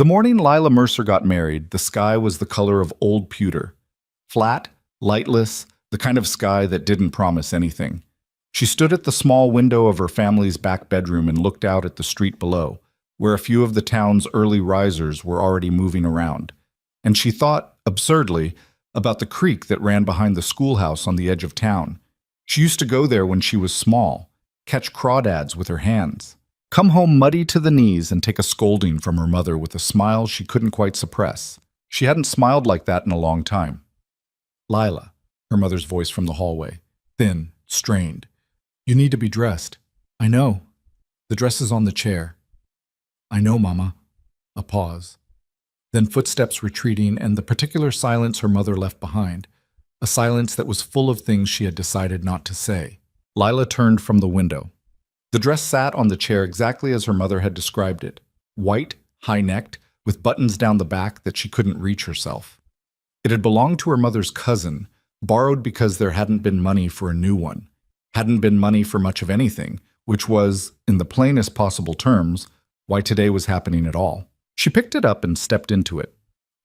The morning Lila Mercer got married, the sky was the color of old pewter. Flat, lightless, the kind of sky that didn't promise anything. She stood at the small window of her family's back bedroom and looked out at the street below, where a few of the town's early risers were already moving around. And she thought, absurdly, about the creek that ran behind the schoolhouse on the edge of town. She used to go there when she was small, catch crawdads with her hands, come home muddy to the knees and take a scolding from her mother with a smile she couldn't quite suppress. She hadn't smiled like that in a long time. "Lila," her mother's voice from the hallway, thin, strained. "You need to be dressed." "I know. The dress is on the chair." "I know, Mama." A pause. Then footsteps retreating and the particular silence her mother left behind, a silence that was full of things she had decided not to say. Lila turned from the window. The dress sat on the chair exactly as her mother had described it, white, high-necked, with buttons down the back that she couldn't reach herself. It had belonged to her mother's cousin, borrowed because there hadn't been money for a new one, hadn't been money for much of anything, which was, in the plainest possible terms, why today was happening at all. She picked it up and stepped into it,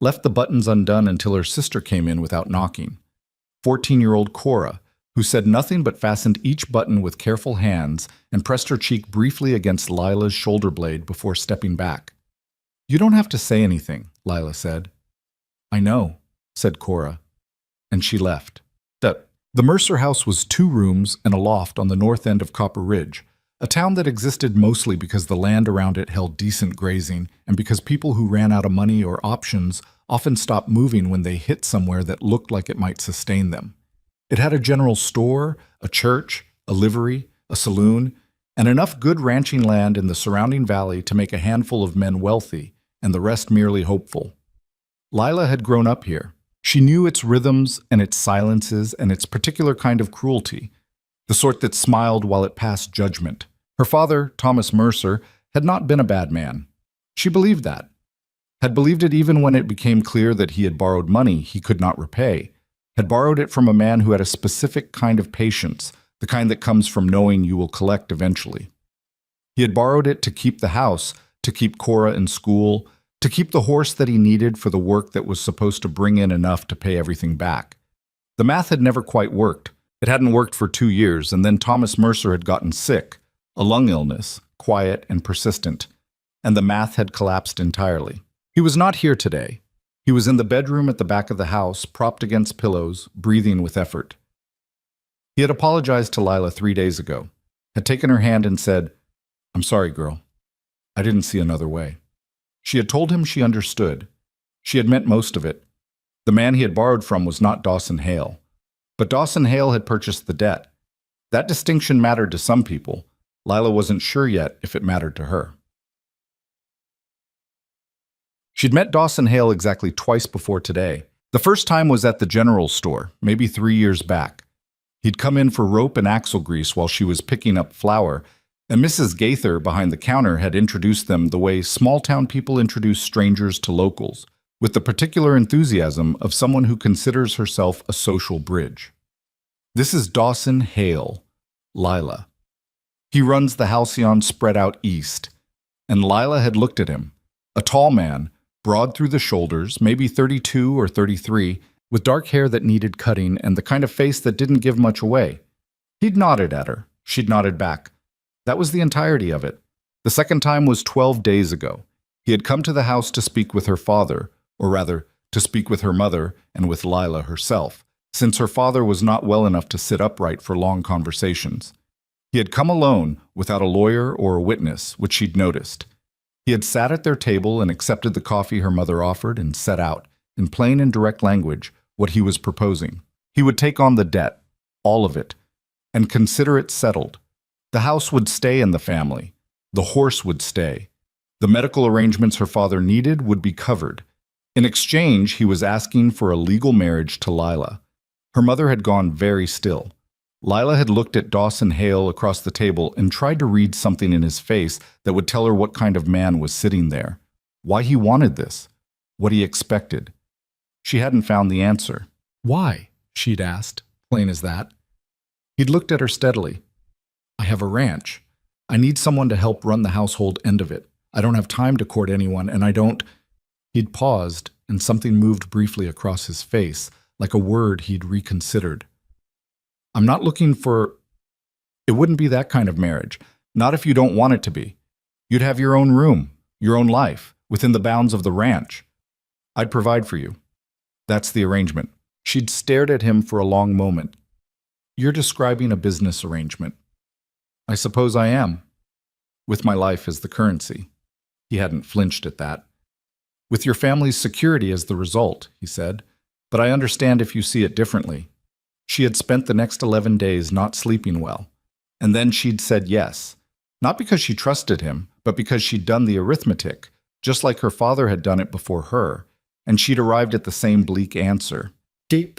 left the buttons undone until her sister came in without knocking. 14-year-old Cora, who said nothing but fastened each button with careful hands and pressed her cheek briefly against Lila's shoulder blade before stepping back. "You don't have to say anything," Lila said. "I know," said Cora, and she left. The Mercer house was 2 rooms and a loft on the north end of Copper Ridge, a town that existed mostly because the land around it held decent grazing and because people who ran out of money or options often stopped moving when they hit somewhere that looked like it might sustain them. It had a general store, a church, a livery, a saloon, and enough good ranching land in the surrounding valley to make a handful of men wealthy and the rest merely hopeful. Lila had grown up here. She knew its rhythms and its silences and its particular kind of cruelty, the sort that smiled while it passed judgment. Her father, Thomas Mercer, had not been a bad man. She believed that. Had believed it even when it became clear that he had borrowed money he could not repay, had borrowed it from a man who had a specific kind of patience, the kind that comes from knowing you will collect eventually. He had borrowed it to keep the house, to keep Cora in school, to keep the horse that he needed for the work that was supposed to bring in enough to pay everything back. The math had never quite worked. It hadn't worked for 2 years, and then Thomas Mercer had gotten sick, a lung illness, quiet and persistent, and the math had collapsed entirely. He was not here today. He was in the bedroom at the back of the house, propped against pillows, breathing with effort. He had apologized to Lila 3 days ago, had taken her hand and said, "I'm sorry, girl. I didn't see another way." She had told him she understood. She had meant most of it. The man he had borrowed from was not Dawson Hale. But Dawson Hale had purchased the debt. That distinction mattered to some people. Lila wasn't sure yet if it mattered to her. She'd met Dawson Hale exactly twice before today. The first time was at the general store, maybe 3 years back. He'd come in for rope and axle grease while she was picking up flour, and Mrs. Gaither behind the counter had introduced them the way small-town people introduce strangers to locals, with the particular enthusiasm of someone who considers herself a social bridge. This is Dawson Hale, Lila. He runs the Halcyon spread out east, and Lila had looked at him, a tall man, broad through the shoulders, maybe 32 or 33, with dark hair that needed cutting and the kind of face that didn't give much away. He'd nodded at her. She'd nodded back. That was the entirety of it. The second time was 12 days ago. He had come to the house to speak with her father, or rather, to speak with her mother and with Lila herself, since her father was not well enough to sit upright for long conversations. He had come alone, without a lawyer or a witness, which she'd noticed. He had sat at their table and accepted the coffee her mother offered and set out, in plain and direct language, what he was proposing. He would take on the debt, all of it, and consider it settled. The house would stay in the family. The horse would stay. The medical arrangements her father needed would be covered. In exchange, he was asking for a legal marriage to Lila. Her mother had gone very still. Lila had looked at Dawson Hale across the table and tried to read something in his face that would tell her what kind of man was sitting there, why he wanted this, what he expected. She hadn't found the answer. "Why?" she'd asked, plain as that. He'd looked at her steadily. "I have a ranch. I need someone to help run the household end of it. I don't have time to court anyone, and I don't..." He'd paused, and something moved briefly across his face, like a word he'd reconsidered. I'm not looking for... It wouldn't be that kind of marriage. Not if you don't want it to be. You'd have your own room, your own life, within the bounds of the ranch. I'd provide for you. That's the arrangement. She'd stared at him for a long moment. You're describing a business arrangement. I suppose I am. With my life as the currency. He hadn't flinched at that. With your family's security as the result, he said, but I understand if you see it differently. She had spent the next 11 days not sleeping well, and then she'd said yes, not because she trusted him, but because she'd done the arithmetic, just like her father had done it before her, and she'd arrived at the same bleak answer. The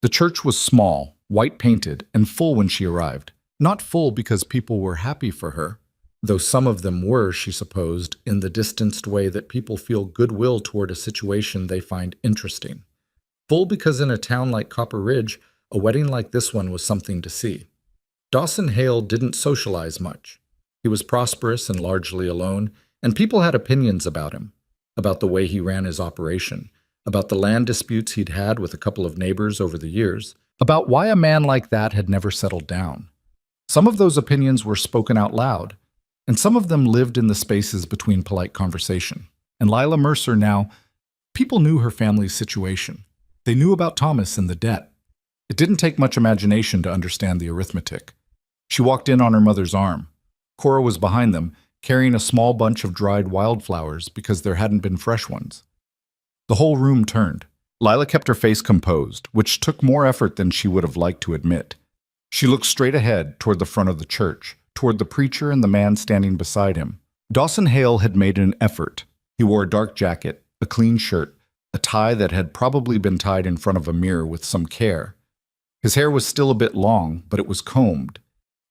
church was small, white-painted, and full when she arrived. Not full because people were happy for her, though some of them were, she supposed, in the distanced way that people feel goodwill toward a situation they find interesting. Full because in a town like Copper Ridge, a wedding like this one was something to see. Dawson Hale didn't socialize much. He was prosperous and largely alone, and people had opinions about him, about the way he ran his operation, about the land disputes he'd had with a couple of neighbors over the years, about why a man like that had never settled down. Some of those opinions were spoken out loud, and some of them lived in the spaces between polite conversation. And Lila Mercer now, people knew her family's situation. They knew about Thomas and the debt. It didn't take much imagination to understand the arithmetic. She walked in on her mother's arm. Cora was behind them, carrying a small bunch of dried wildflowers because there hadn't been fresh ones. The whole room turned. Lila kept her face composed, which took more effort than she would have liked to admit. She looked straight ahead, toward the front of the church, toward the preacher and the man standing beside him. Dawson Hale had made an effort. He wore a dark jacket, a clean shirt, a tie that had probably been tied in front of a mirror with some care. His hair was still a bit long, but it was combed.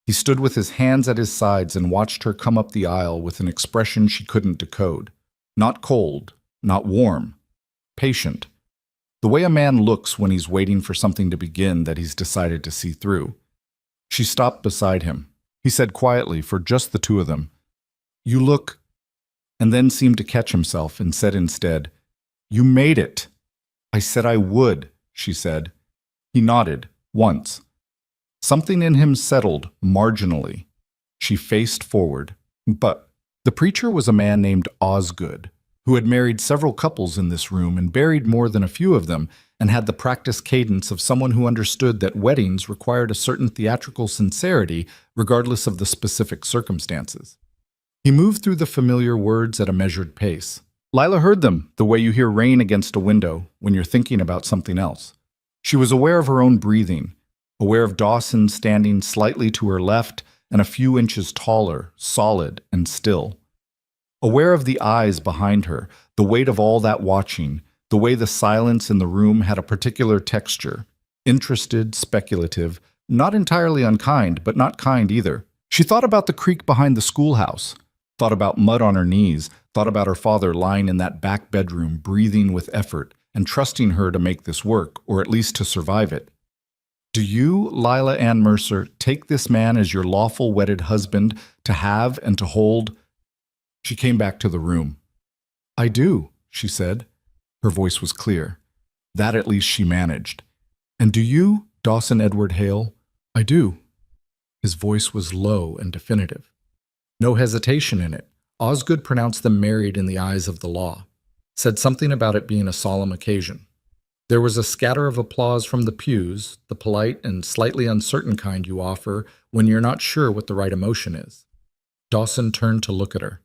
He stood with his hands at his sides and watched her come up the aisle with an expression she couldn't decode. Not cold, not warm. Patient. The way a man looks when he's waiting for something to begin that he's decided to see through. She stopped beside him. He said quietly, for just the two of them, "You look," and then seemed to catch himself and said instead, "You made it." "I said I would," she said. He nodded, once. Something in him settled, marginally. She faced forward. But the preacher was a man named Osgood, who had married several couples in this room and buried more than a few of them, and had the practiced cadence of someone who understood that weddings required a certain theatrical sincerity regardless of the specific circumstances. He moved through the familiar words at a measured pace. Lila heard them the way you hear rain against a window when you're thinking about something else. She was aware of her own breathing, aware of Dawson standing slightly to her left and a few inches taller, solid and still. Aware of the eyes behind her, the weight of all that watching, the way the silence in the room had a particular texture, interested, speculative, not entirely unkind, but not kind either. She thought about the creek behind the schoolhouse, thought about mud on her knees, thought about her father lying in that back bedroom, breathing with effort, and trusting her to make this work, or at least to survive it. Do you, Lila Ann Mercer, take this man as your lawful wedded husband to have and to hold? She came back to the room. I do, she said. Her voice was clear. That at least she managed. And do you, Dawson Edward Hale? I do. His voice was low and definitive. No hesitation in it. Osgood pronounced them married in the eyes of the law. Said something about it being a solemn occasion. There was a scatter of applause from the pews, the polite and slightly uncertain kind you offer when you're not sure what the right emotion is. Dawson turned to look at her.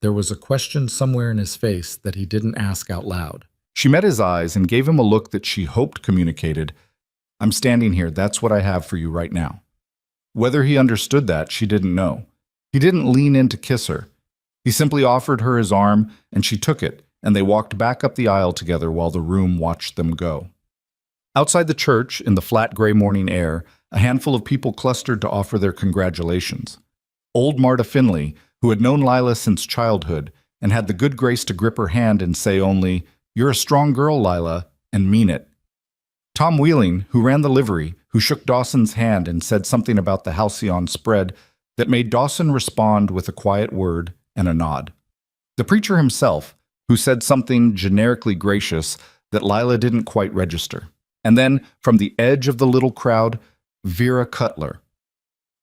There was a question somewhere in his face that he didn't ask out loud. She met his eyes and gave him a look that she hoped communicated, I'm standing here, that's what I have for you right now. Whether he understood that, she didn't know. He didn't lean in to kiss her. He simply offered her his arm, and she took it, and they walked back up the aisle together while the room watched them go. Outside the church, in the flat gray morning air, a handful of people clustered to offer their congratulations. Old Marta Finley, who had known Lila since childhood, and had the good grace to grip her hand and say only, You're a strong girl, Lila, and mean it. Tom Wheeling, who ran the livery, who shook Dawson's hand and said something about the halcyon spread that made Dawson respond with a quiet word and a nod. The preacher himself, who said something generically gracious that Lila didn't quite register. And then, from the edge of the little crowd, Vera Cutler.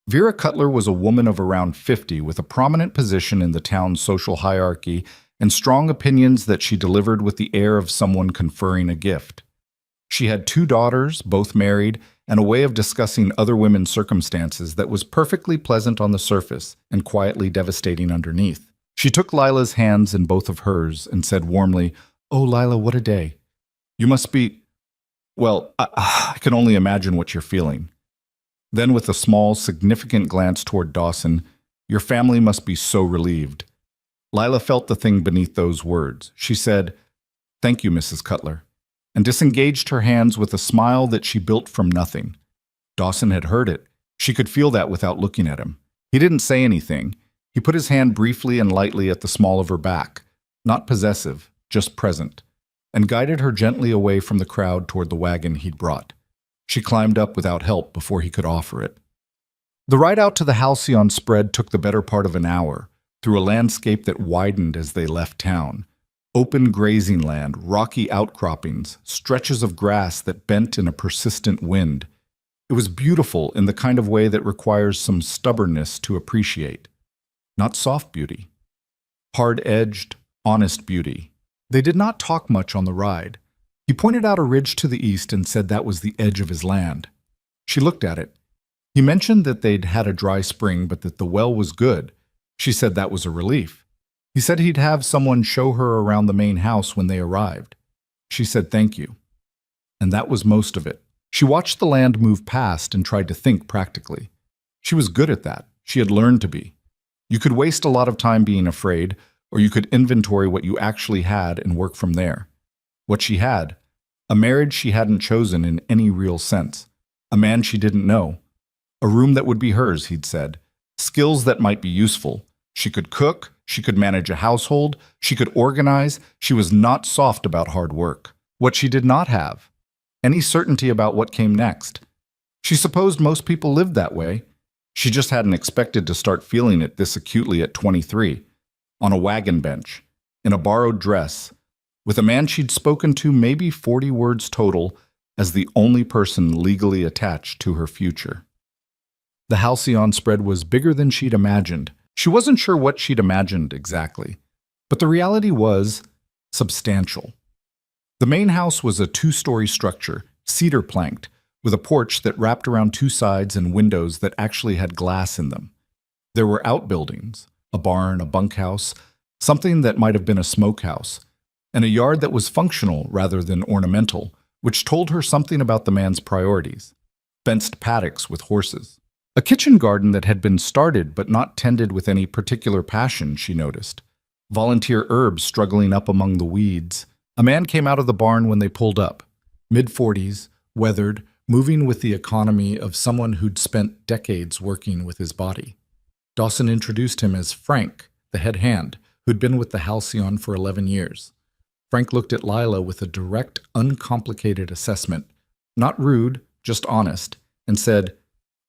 Vera Cutler was a woman of around 50 with a prominent position in the town's social hierarchy and strong opinions that she delivered with the air of someone conferring a gift. She had 2 daughters, both married, and a way of discussing other women's circumstances that was perfectly pleasant on the surface and quietly devastating underneath. She took Lila's hands in both of hers and said warmly, "Oh, Lila, what a day. You must be... Well, I can only imagine what you're feeling." Then, with a small, significant glance toward Dawson, "Your family must be so relieved." Lila felt the thing beneath those words. She said, "Thank you, Mrs. Cutler," and disengaged her hands with a smile that she built from nothing. Dawson had heard it. She could feel that without looking at him. He didn't say anything. He put his hand briefly and lightly at the small of her back, not possessive, just present, and guided her gently away from the crowd toward the wagon he'd brought. She climbed up without help before he could offer it. The ride out to the Halcyon spread took the better part of an hour, through a landscape that widened as they left town. Open grazing land, rocky outcroppings, stretches of grass that bent in a persistent wind. It was beautiful in the kind of way that requires some stubbornness to appreciate. Not soft beauty. Hard-edged, honest beauty. They did not talk much on the ride. He pointed out a ridge to the east and said that was the edge of his land. She looked at it. He mentioned that they'd had a dry spring, but that the well was good. She said that was a relief. He said he'd have someone show her around the main house when they arrived. She said thank you. And that was most of it. She watched the land move past and tried to think practically. She was good at that. She had learned to be. You could waste a lot of time being afraid, or you could inventory what you actually had and work from there. What she had, a marriage she hadn't chosen in any real sense, a man she didn't know, a room that would be hers, he'd said, skills that might be useful. She could cook, she could manage a household, she could organize, she was not soft about hard work. What she did not have, any certainty about what came next. She supposed most people lived that way. She just hadn't expected to start feeling it this acutely at 23, on a wagon bench, in a borrowed dress, with a man she'd spoken to maybe 40 words total as the only person legally attached to her future. The Halcyon spread was bigger than she'd imagined. She wasn't sure what she'd imagined exactly, but the reality was substantial. The main house was a 2-story structure, cedar planked, with a porch that wrapped around 2 sides and windows that actually had glass in them. There were outbuildings, a barn, a bunkhouse, something that might have been a smokehouse, and a yard that was functional rather than ornamental, which told her something about the man's priorities. Fenced paddocks with horses. A kitchen garden that had been started but not tended with any particular passion, she noticed. Volunteer herbs struggling up among the weeds. A man came out of the barn when they pulled up. Mid-40s, weathered, moving with the economy of someone who'd spent decades working with his body. Dawson introduced him as Frank, the head hand, who'd been with the Halcyon for 11 years. Frank looked at Lila with a direct, uncomplicated assessment, not rude, just honest, and said,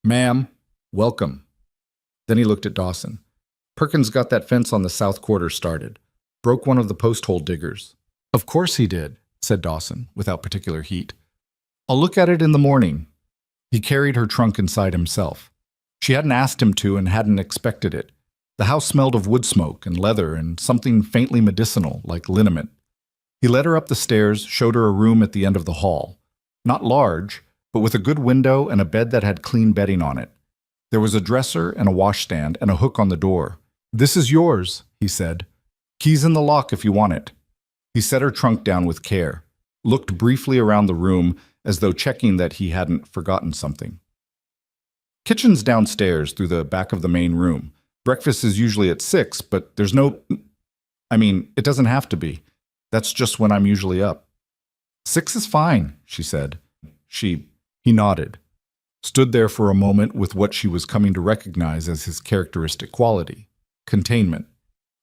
"Ma'am, welcome." Then he looked at Dawson. "Perkins got that fence on the south quarter started. Broke one of the post hole diggers." "Of course he did," said Dawson, without particular heat. "I'll look at it in the morning." He carried her trunk inside himself. She hadn't asked him to and hadn't expected it. The house smelled of wood smoke and leather and something faintly medicinal, like liniment. He led her up the stairs, showed her a room at the end of the hall. Not large, but with a good window and a bed that had clean bedding on it. There was a dresser and a washstand and a hook on the door. "This is yours," he said. "Key's in the lock if you want it." He set her trunk down with care, looked briefly around the room as though checking that he hadn't forgotten something. "Kitchen's downstairs through the back of the main room. Breakfast is usually at 6, but there's no... it doesn't have to be. That's just when I'm usually up." "6 is fine," she said. He nodded, stood there for a moment with what she was coming to recognize as his characteristic quality, containment.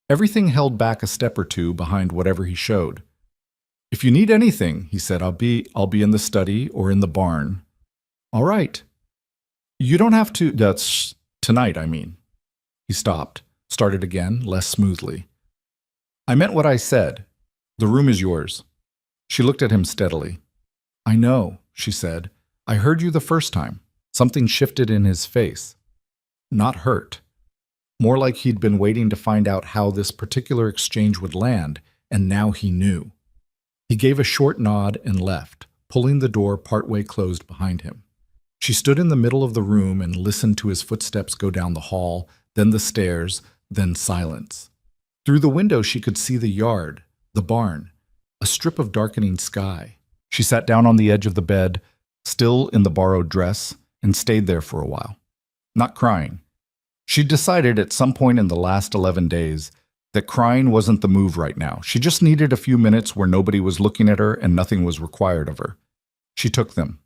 Everything held back a step or two behind whatever he showed. "If you need anything," he said, I'll be in the study or in the barn." "All right." "You don't have to... That's tonight, I mean." He stopped, started again, less smoothly. I meant what I said. The room is yours. She looked at him steadily. I know, she said. I heard you the first time. Something shifted in his face. Not hurt. More like he'd been waiting to find out how this particular exchange would land, and now he knew. He gave a short nod and left, pulling the door partway closed behind him. She stood in the middle of the room and listened to his footsteps go down the hall, then the stairs, then silence. Through the window she could see the yard, the barn, a strip of darkening sky. She sat down on the edge of the bed, still in the borrowed dress, and stayed there for a while, not crying. She'd decided at some point in the last 11 days that crying wasn't the move right now. She just needed a few minutes where nobody was looking at her and nothing was required of her. She took them.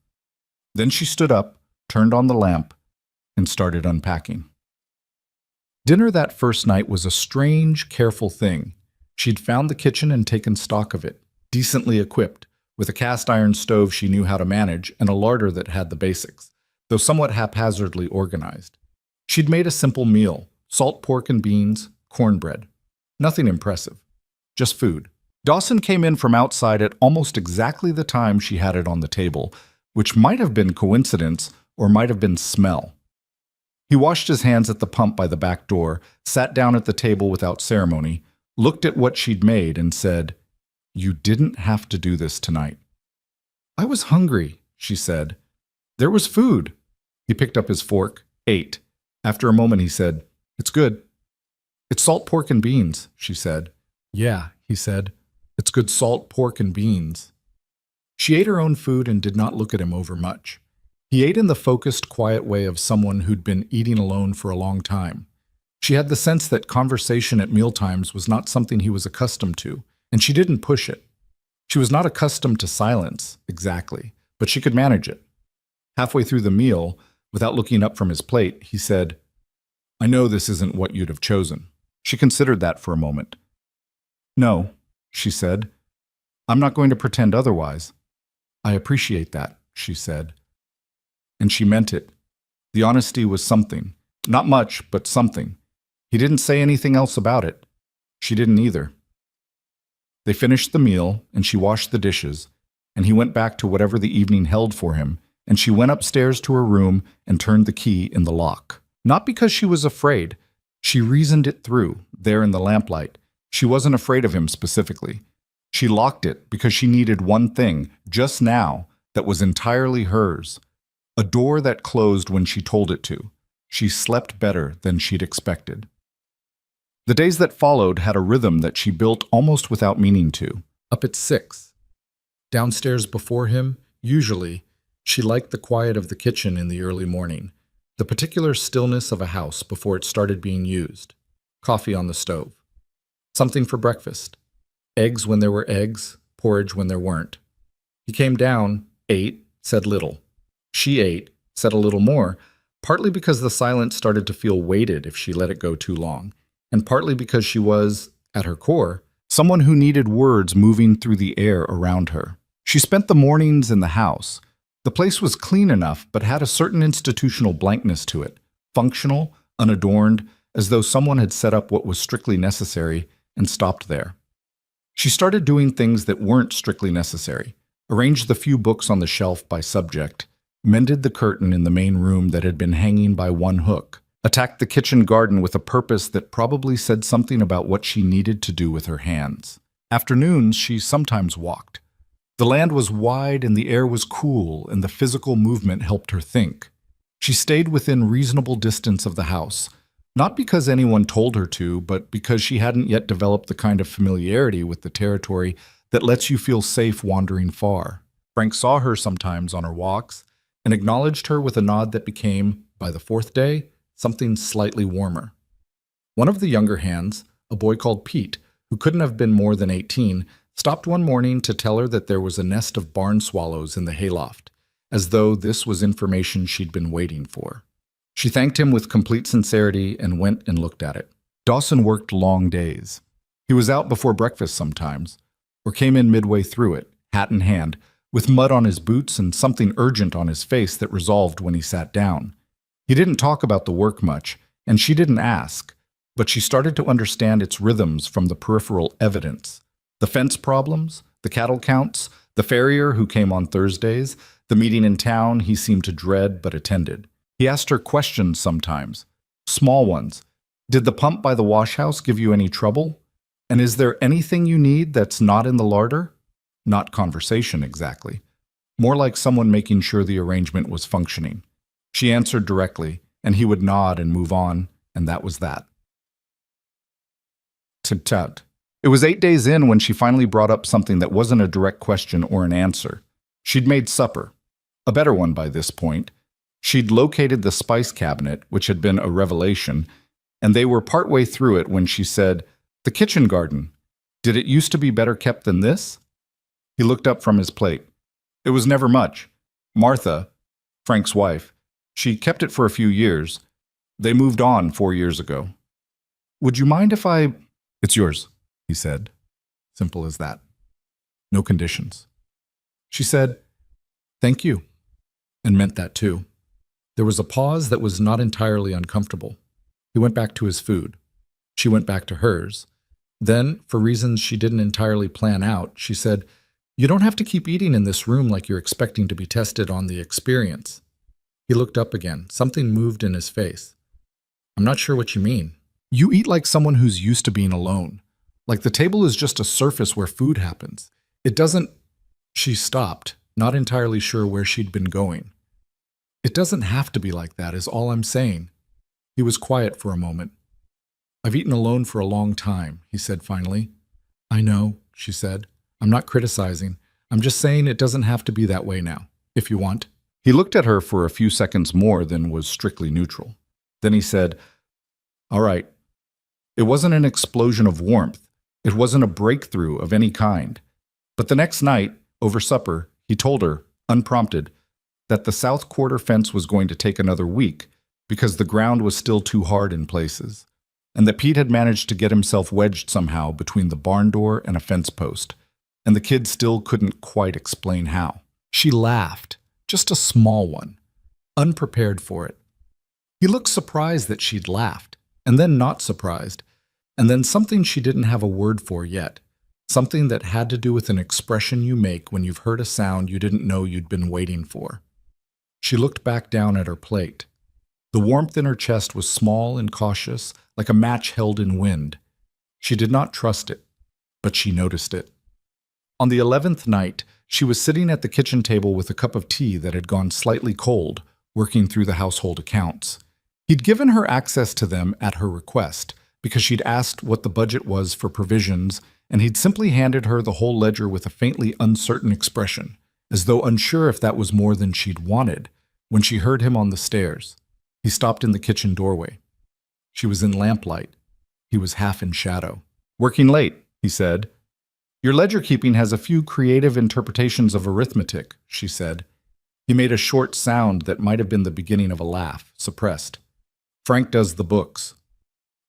Then she stood up, turned on the lamp, and started unpacking. Dinner that first night was a strange, careful thing. She'd found the kitchen and taken stock of it, decently equipped, with a cast iron stove she knew how to manage and a larder that had the basics, though somewhat haphazardly organized. She'd made a simple meal, salt pork and beans, cornbread. Nothing impressive, just food. Dawson came in from outside at almost exactly the time she had it on the table, which might have been coincidence or might have been smell. He washed his hands at the pump by the back door, sat down at the table without ceremony, looked at what she'd made and said, "You didn't have to do this tonight." "I was hungry," she said. "There was food." He picked up his fork, ate. After a moment he said, "It's good." "It's salt pork and beans," she said. "Yeah," he said. "It's good salt pork and beans." She ate her own food and did not look at him overmuch. He ate in the focused, quiet way of someone who'd been eating alone for a long time. She had the sense that conversation at mealtimes was not something he was accustomed to, and she didn't push it. She was not accustomed to silence, exactly, but she could manage it. Halfway through the meal, without looking up from his plate, he said, "I know this isn't what you'd have chosen." She considered that for a moment. "No," she said. "I'm not going to pretend otherwise." "I appreciate that," she said. And she meant it. The honesty was something. Not much, but something. He didn't say anything else about it. She didn't either. They finished the meal, and she washed the dishes, and he went back to whatever the evening held for him, and she went upstairs to her room and turned the key in the lock. Not because she was afraid. She reasoned it through, there in the lamplight. She wasn't afraid of him specifically. She locked it because she needed one thing, just now, that was entirely hers. A door that closed when she told it to. She slept better than she'd expected. The days that followed had a rhythm that she built almost without meaning to. Up at 6. Downstairs before him, usually, she liked the quiet of the kitchen in the early morning, the particular stillness of a house before it started being used. Coffee on the stove. Something for breakfast. Eggs when there were eggs, porridge when there weren't. He came down, ate, said little. She ate, said a little more, partly because the silence started to feel weighted if she let it go too long, and partly because she was, at her core, someone who needed words moving through the air around her. She spent the mornings in the house. The place was clean enough, but had a certain institutional blankness to it, functional, unadorned, as though someone had set up what was strictly necessary and stopped there. She started doing things that weren't strictly necessary, arranged the few books on the shelf by subject, mended the curtain in the main room that had been hanging by one hook, attacked the kitchen garden with a purpose that probably said something about what she needed to do with her hands. Afternoons, she sometimes walked. The land was wide and the air was cool, and the physical movement helped her think. She stayed within reasonable distance of the house, not because anyone told her to, but because she hadn't yet developed the kind of familiarity with the territory that lets you feel safe wandering far. Frank saw her sometimes on her walks and acknowledged her with a nod that became, by the 4th day, something slightly warmer. One of the younger hands, a boy called Pete, who couldn't have been more than 18, stopped one morning to tell her that there was a nest of barn swallows in the hayloft, as though this was information she'd been waiting for. She thanked him with complete sincerity and went and looked at it. Dawson worked long days. He was out before breakfast sometimes, or came in midway through it, hat in hand, with mud on his boots and something urgent on his face that resolved when he sat down. He didn't talk about the work much, and she didn't ask. but she started to understand its rhythms from the peripheral evidence. The fence problems, the cattle counts, the farrier who came on Thursdays, the meeting in town he seemed to dread but attended. He asked her questions sometimes, small ones. Did the pump by the wash house give you any trouble? And is there anything you need that's not in the larder? Not conversation exactly. More like someone making sure the arrangement was functioning. She answered directly, and he would nod and move on, and that was that. Tut-tut. It was 8 days in when she finally brought up something that wasn't a direct question or an answer. She'd made supper. A better one by this point. She'd located the spice cabinet, which had been a revelation, and they were partway through it when she said, "The kitchen garden. Did it used to be better kept than this?" He looked up from his plate. It was never much. Martha, Frank's wife, she kept it for a few years. They moved on 4 years ago. "Would you mind if I—" "It's yours," he said. Simple as that. No conditions. She said, "Thank you," and meant that too. There was a pause that was not entirely uncomfortable. He went back to his food. She went back to hers. Then, for reasons she didn't entirely plan out, she said, "You don't have to keep eating in this room like you're expecting to be tested on the experience." He looked up again. Something moved in his face. "I'm not sure what you mean." "You eat like someone who's used to being alone. Like the table is just a surface where food happens. It doesn't—" She stopped, not entirely sure where she'd been going. "It doesn't have to be like that, is all I'm saying." He was quiet for a moment. "I've eaten alone for a long time," he said finally. "I know," she said. "I'm not criticizing. I'm just saying it doesn't have to be that way now, if you want." He looked at her for a few seconds more than was strictly neutral. Then he said, "All right." It wasn't an explosion of warmth. It wasn't a breakthrough of any kind. But the next night, over supper, he told her, unprompted, that the south quarter fence was going to take another week because the ground was still too hard in places, and that Pete had managed to get himself wedged somehow between the barn door and a fence post, and the kid still couldn't quite explain how. She laughed, just a small one, unprepared for it. He looked surprised that she'd laughed, and then not surprised, and then something she didn't have a word for yet, something that had to do with an expression you make when you've heard a sound you didn't know you'd been waiting for. She looked back down at her plate. The warmth in her chest was small and cautious, like a match held in wind. She did not trust it, but she noticed it. On the 11th night, she was sitting at the kitchen table with a cup of tea that had gone slightly cold, working through the household accounts. He'd given her access to them at her request, because she'd asked what the budget was for provisions, and he'd simply handed her the whole ledger with a faintly uncertain expression, as though unsure if that was more than she'd wanted, when she heard him on the stairs. He stopped in the kitchen doorway. She was in lamplight. He was half in shadow. "Working late," he said. "Your ledger keeping has a few creative interpretations of arithmetic," she said. He made a short sound that might have been the beginning of a laugh, suppressed. "Frank does the books."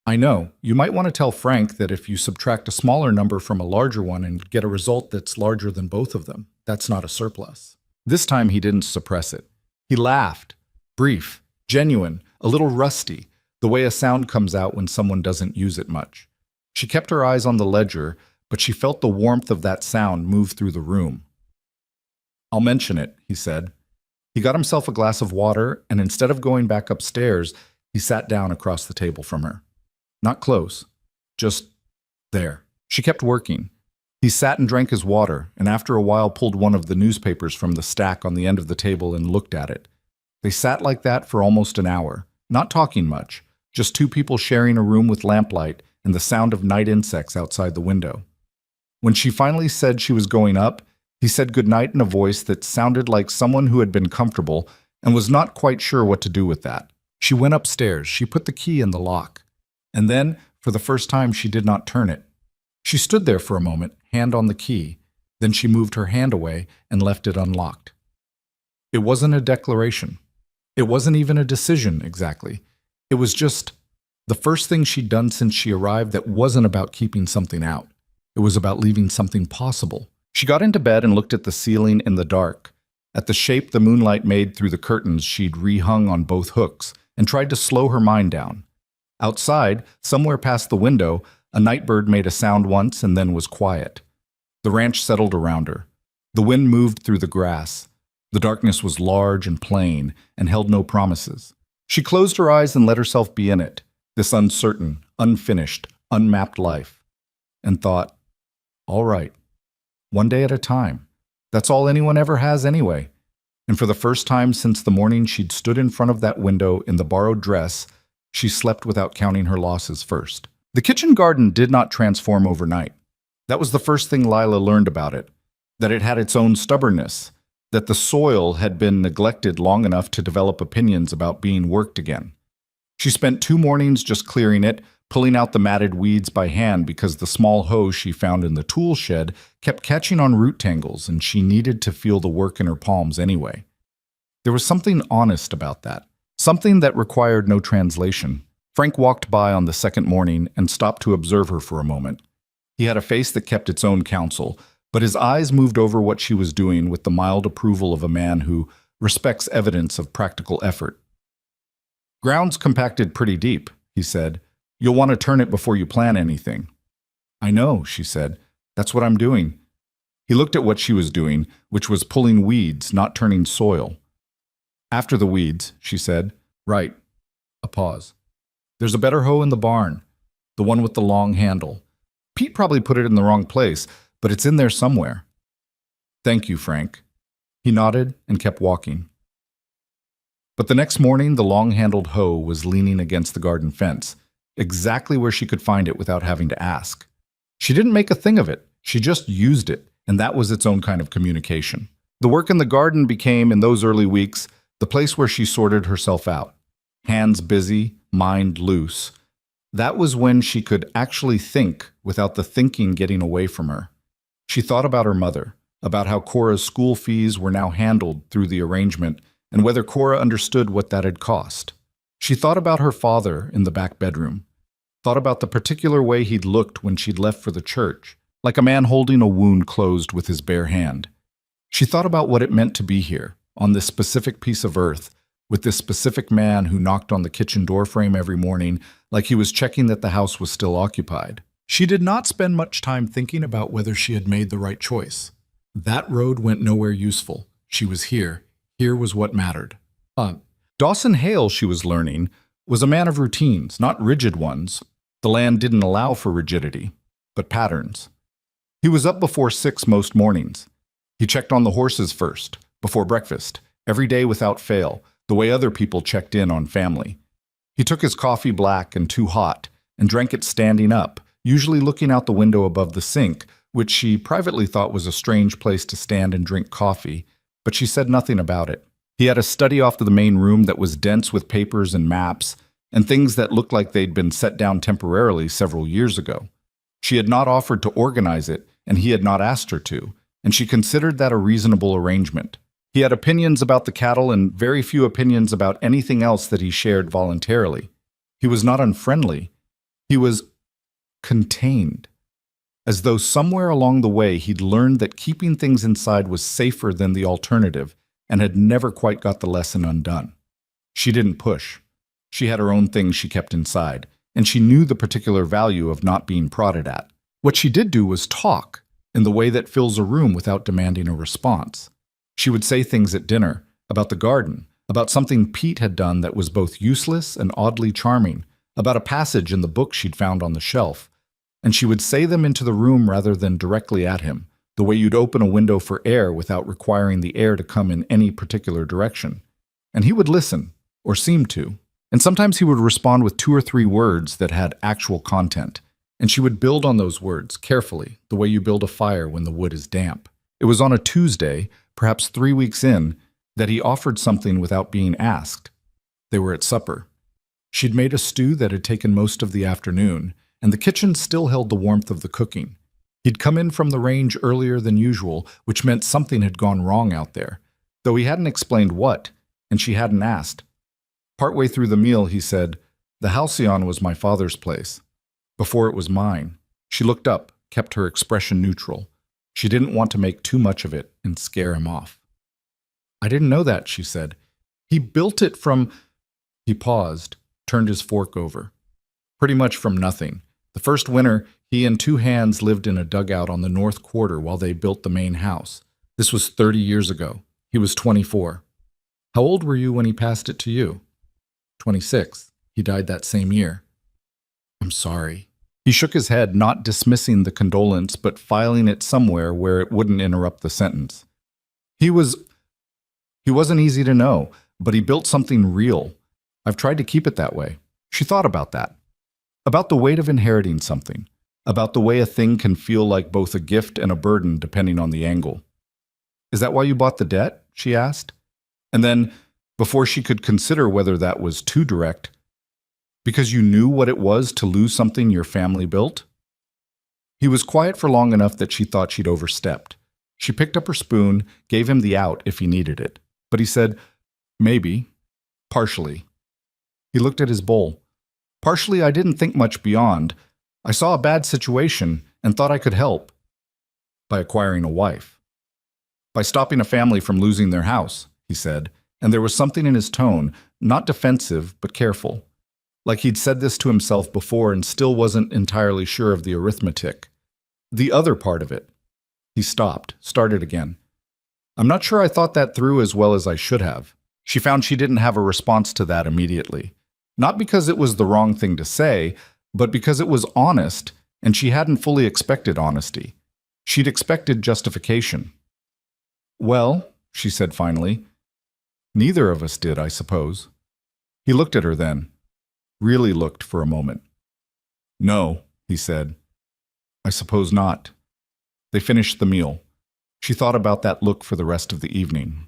"I know. You might want to tell Frank that if you subtract a smaller number from a larger one and get a result that's larger than both of them, that's not a surplus." This time he didn't suppress it. He laughed, brief, genuine, a little rusty, the way a sound comes out when someone doesn't use it much. She kept her eyes on the ledger, but she felt the warmth of that sound move through the room. "I'll mention it," he said. He got himself a glass of water, and instead of going back upstairs, he sat down across the table from her. Not close, just there. She kept working. He sat and drank his water, and after a while pulled one of the newspapers from the stack on the end of the table and looked at it. They sat like that for almost an hour, not talking much, just two people sharing a room with lamplight and the sound of night insects outside the window. When she finally said she was going up, he said goodnight in a voice that sounded like someone who had been comfortable and was not quite sure what to do with that. She went upstairs. She put the key in the lock. And then, for the first time, she did not turn it. She stood there for a moment, hand on the key. Then she moved her hand away and left it unlocked. It wasn't a declaration. It wasn't even a decision, exactly. It was just the first thing she'd done since she arrived that wasn't about keeping something out. It was about leaving something possible. She got into bed and looked at the ceiling in the dark, at the shape the moonlight made through the curtains she'd rehung on both hooks, and tried to slow her mind down. Outside, somewhere past the window, a night bird made a sound once and then was quiet. The ranch settled around her. The wind moved through the grass. The darkness was large and plain and held no promises. She closed her eyes and let herself be in it, this uncertain, unfinished, unmapped life, and thought, all right, one day at a time. That's all anyone ever has anyway. And for the first time since the morning she'd stood in front of that window in the borrowed dress, she slept without counting her losses first. The kitchen garden did not transform overnight. That was the first thing Lila learned about it, that it had its own stubbornness, that the soil had been neglected long enough to develop opinions about being worked again. She spent 2 mornings just clearing it, pulling out the matted weeds by hand because the small hoe she found in the tool shed kept catching on root tangles and she needed to feel the work in her palms anyway. There was something honest about that, something that required no translation. Frank walked by on the second morning and stopped to observe her for a moment. He had a face that kept its own counsel, but his eyes moved over what she was doing with the mild approval of a man who respects evidence of practical effort. "Ground's compacted pretty deep," he said. "You'll want to turn it before you plant anything." "I know," she said. "That's what I'm doing." He looked at what she was doing, which was pulling weeds, not turning soil. "After the weeds," she said. "Right." A pause. "There's a better hoe in the barn, the one with the long handle. Pete probably put it in the wrong place, but it's in there somewhere." "Thank you, Frank." He nodded and kept walking. But the next morning, the long-handled hoe was leaning against the garden fence, exactly where she could find it without having to ask. She didn't make a thing of it. She just used it, and that was its own kind of communication. The work in the garden became, in those early weeks, the place where she sorted herself out. Hands busy, mind loose. That was when she could actually think without the thinking getting away from her. She thought about her mother, about how Cora's school fees were now handled through the arrangement, and whether Cora understood what that had cost. She thought about her father in the back bedroom, thought about the particular way he'd looked when she'd left for the church, like a man holding a wound closed with his bare hand. She thought about what it meant to be here, on this specific piece of earth, with this specific man who knocked on the kitchen doorframe every morning like he was checking that the house was still occupied. She did not spend much time thinking about whether she had made the right choice. That road went nowhere useful. She was here. Here was what mattered. Dawson Hale, she was learning, was a man of routines, not rigid ones. The land didn't allow for rigidity, but patterns. He was up before 6 most mornings. He checked on the horses first, before breakfast, every day without fail, the way other people checked in on family. He took his coffee black and too hot, and drank it standing up, usually looking out the window above the sink, which she privately thought was a strange place to stand and drink coffee, but she said nothing about it. He had a study off to the main room that was dense with papers and maps, and things that looked like they'd been set down temporarily several years ago. She had not offered to organize it, and he had not asked her to, and she considered that a reasonable arrangement. He had opinions about the cattle and very few opinions about anything else that he shared voluntarily. He was not unfriendly. He was contained, as though somewhere along the way he'd learned that keeping things inside was safer than the alternative and had never quite got the lesson undone. She didn't push. She had her own things she kept inside, and she knew the particular value of not being prodded at. What she did do was talk, in the way that fills a room without demanding a response. She would say things at dinner, about the garden, about something Pete had done that was both useless and oddly charming, about a passage in the book she'd found on the shelf, and she would say them into the room rather than directly at him, the way you'd open a window for air without requiring the air to come in any particular direction. And he would listen, or seem to, and sometimes he would respond with 2 or 3 words that had actual content, and she would build on those words carefully, the way you build a fire when the wood is damp. It was on a Tuesday, perhaps 3 weeks in, that he offered something without being asked. They were at supper. She'd made a stew that had taken most of the afternoon, and the kitchen still held the warmth of the cooking. He'd come in from the range earlier than usual, which meant something had gone wrong out there, though he hadn't explained what, and she hadn't asked. Partway through the meal, he said, "The Halcyon was my father's place. Before it was mine." She looked up, kept her expression neutral. She didn't want to make too much of it and scare him off. "I didn't know that," she said. "He built it from—" He paused, turned his fork over. pretty much from nothing. The first winter, he and two hands lived in a dugout on the north quarter while they built the main house. This was 30 years ago. He was 24. How old were you when he passed it to you? 26. He died that same year. I'm sorry. He shook his head, not dismissing the condolence, but filing it somewhere where it wouldn't interrupt the sentence. He wasn't easy to know, but he built something real. I've tried to keep it that way. She thought about that. About the weight of inheriting something. About the way a thing can feel like both a gift and a burden depending on the angle. Is that why you bought the debt? She asked. And then, before she could consider whether that was too direct, because you knew what it was to lose something your family built? He was quiet for long enough that she thought she'd overstepped. She picked up her spoon, gave him the out if he needed it. But he said, maybe, partially. He looked at his bowl. Partially, I didn't think much beyond. I saw a bad situation and thought I could help. By acquiring a wife. By stopping a family from losing their house, he said, and there was something in his tone, not defensive, but careful. Like he'd said this to himself before and still wasn't entirely sure of the arithmetic. The other part of it. He stopped, started again. I'm not sure I thought that through as well as I should have. She found she didn't have a response to that immediately. Not because it was the wrong thing to say, but because it was honest, and she hadn't fully expected honesty. She'd expected justification. Well, she said finally, neither of us did, I suppose. He looked at her then. Really looked for a moment. No, he said. I suppose not. They finished the meal. She thought about that look for the rest of the evening.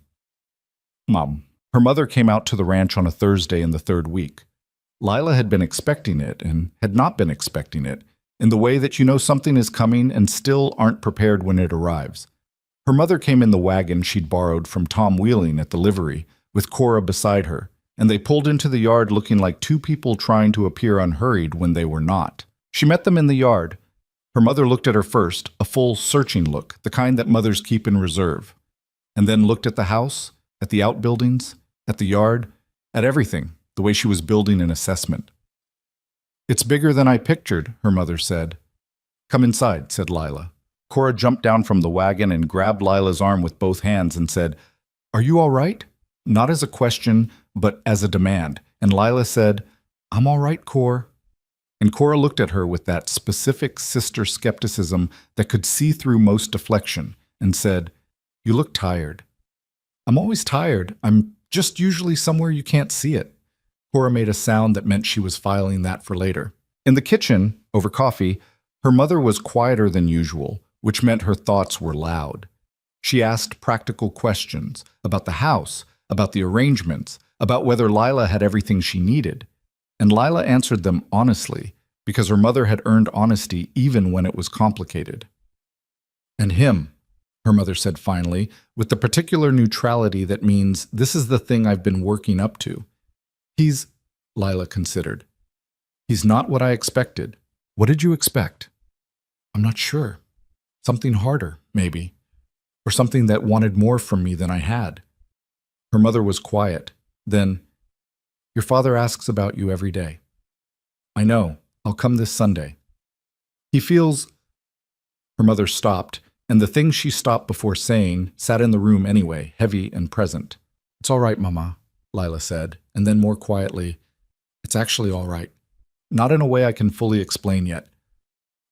Mom. Her mother came out to the ranch on a Thursday in the third week. Lila had been expecting it and had not been expecting it, in the way that you know something is coming and still aren't prepared when it arrives. Her mother came in the wagon she'd borrowed from Tom Wheeling at the livery, with Cora beside her, and they pulled into the yard looking like two people trying to appear unhurried when they were not. She met them in the yard. Her mother looked at her first, a full, searching look, the kind that mothers keep in reserve, and then looked at the house, at the outbuildings, at the yard, at everything, the way she was building an assessment. It's bigger than I pictured, her mother said. Come inside, said Lila. Cora jumped down from the wagon and grabbed Lila's arm with both hands and said, Are you all right? Not as a question, but as a demand. And Lila said, I'm all right, Cor. And Cora looked at her with that specific sister skepticism that could see through most deflection and said, You look tired. I'm always tired. I'm just usually somewhere you can't see it. Cora made a sound that meant she was filing that for later. In the kitchen, over coffee, her mother was quieter than usual, which meant her thoughts were loud. She asked practical questions about the house, about the arrangements, about whether Lila had everything she needed. And Lila answered them honestly, because her mother had earned honesty even when it was complicated. And him, her mother said finally, with the particular neutrality that means this is the thing I've been working up to. He's, Lila considered. He's not what I expected. What did you expect? I'm not sure. Something harder, maybe. Or something that wanted more from me than I had. Her mother was quiet. Then, Your father asks about you every day. I know. I'll come this Sunday. He feels... Her mother stopped, and the thing she stopped before saying sat in the room anyway, heavy and present. It's all right, Mama, Lila said, and then more quietly, It's actually all right. Not in a way I can fully explain yet.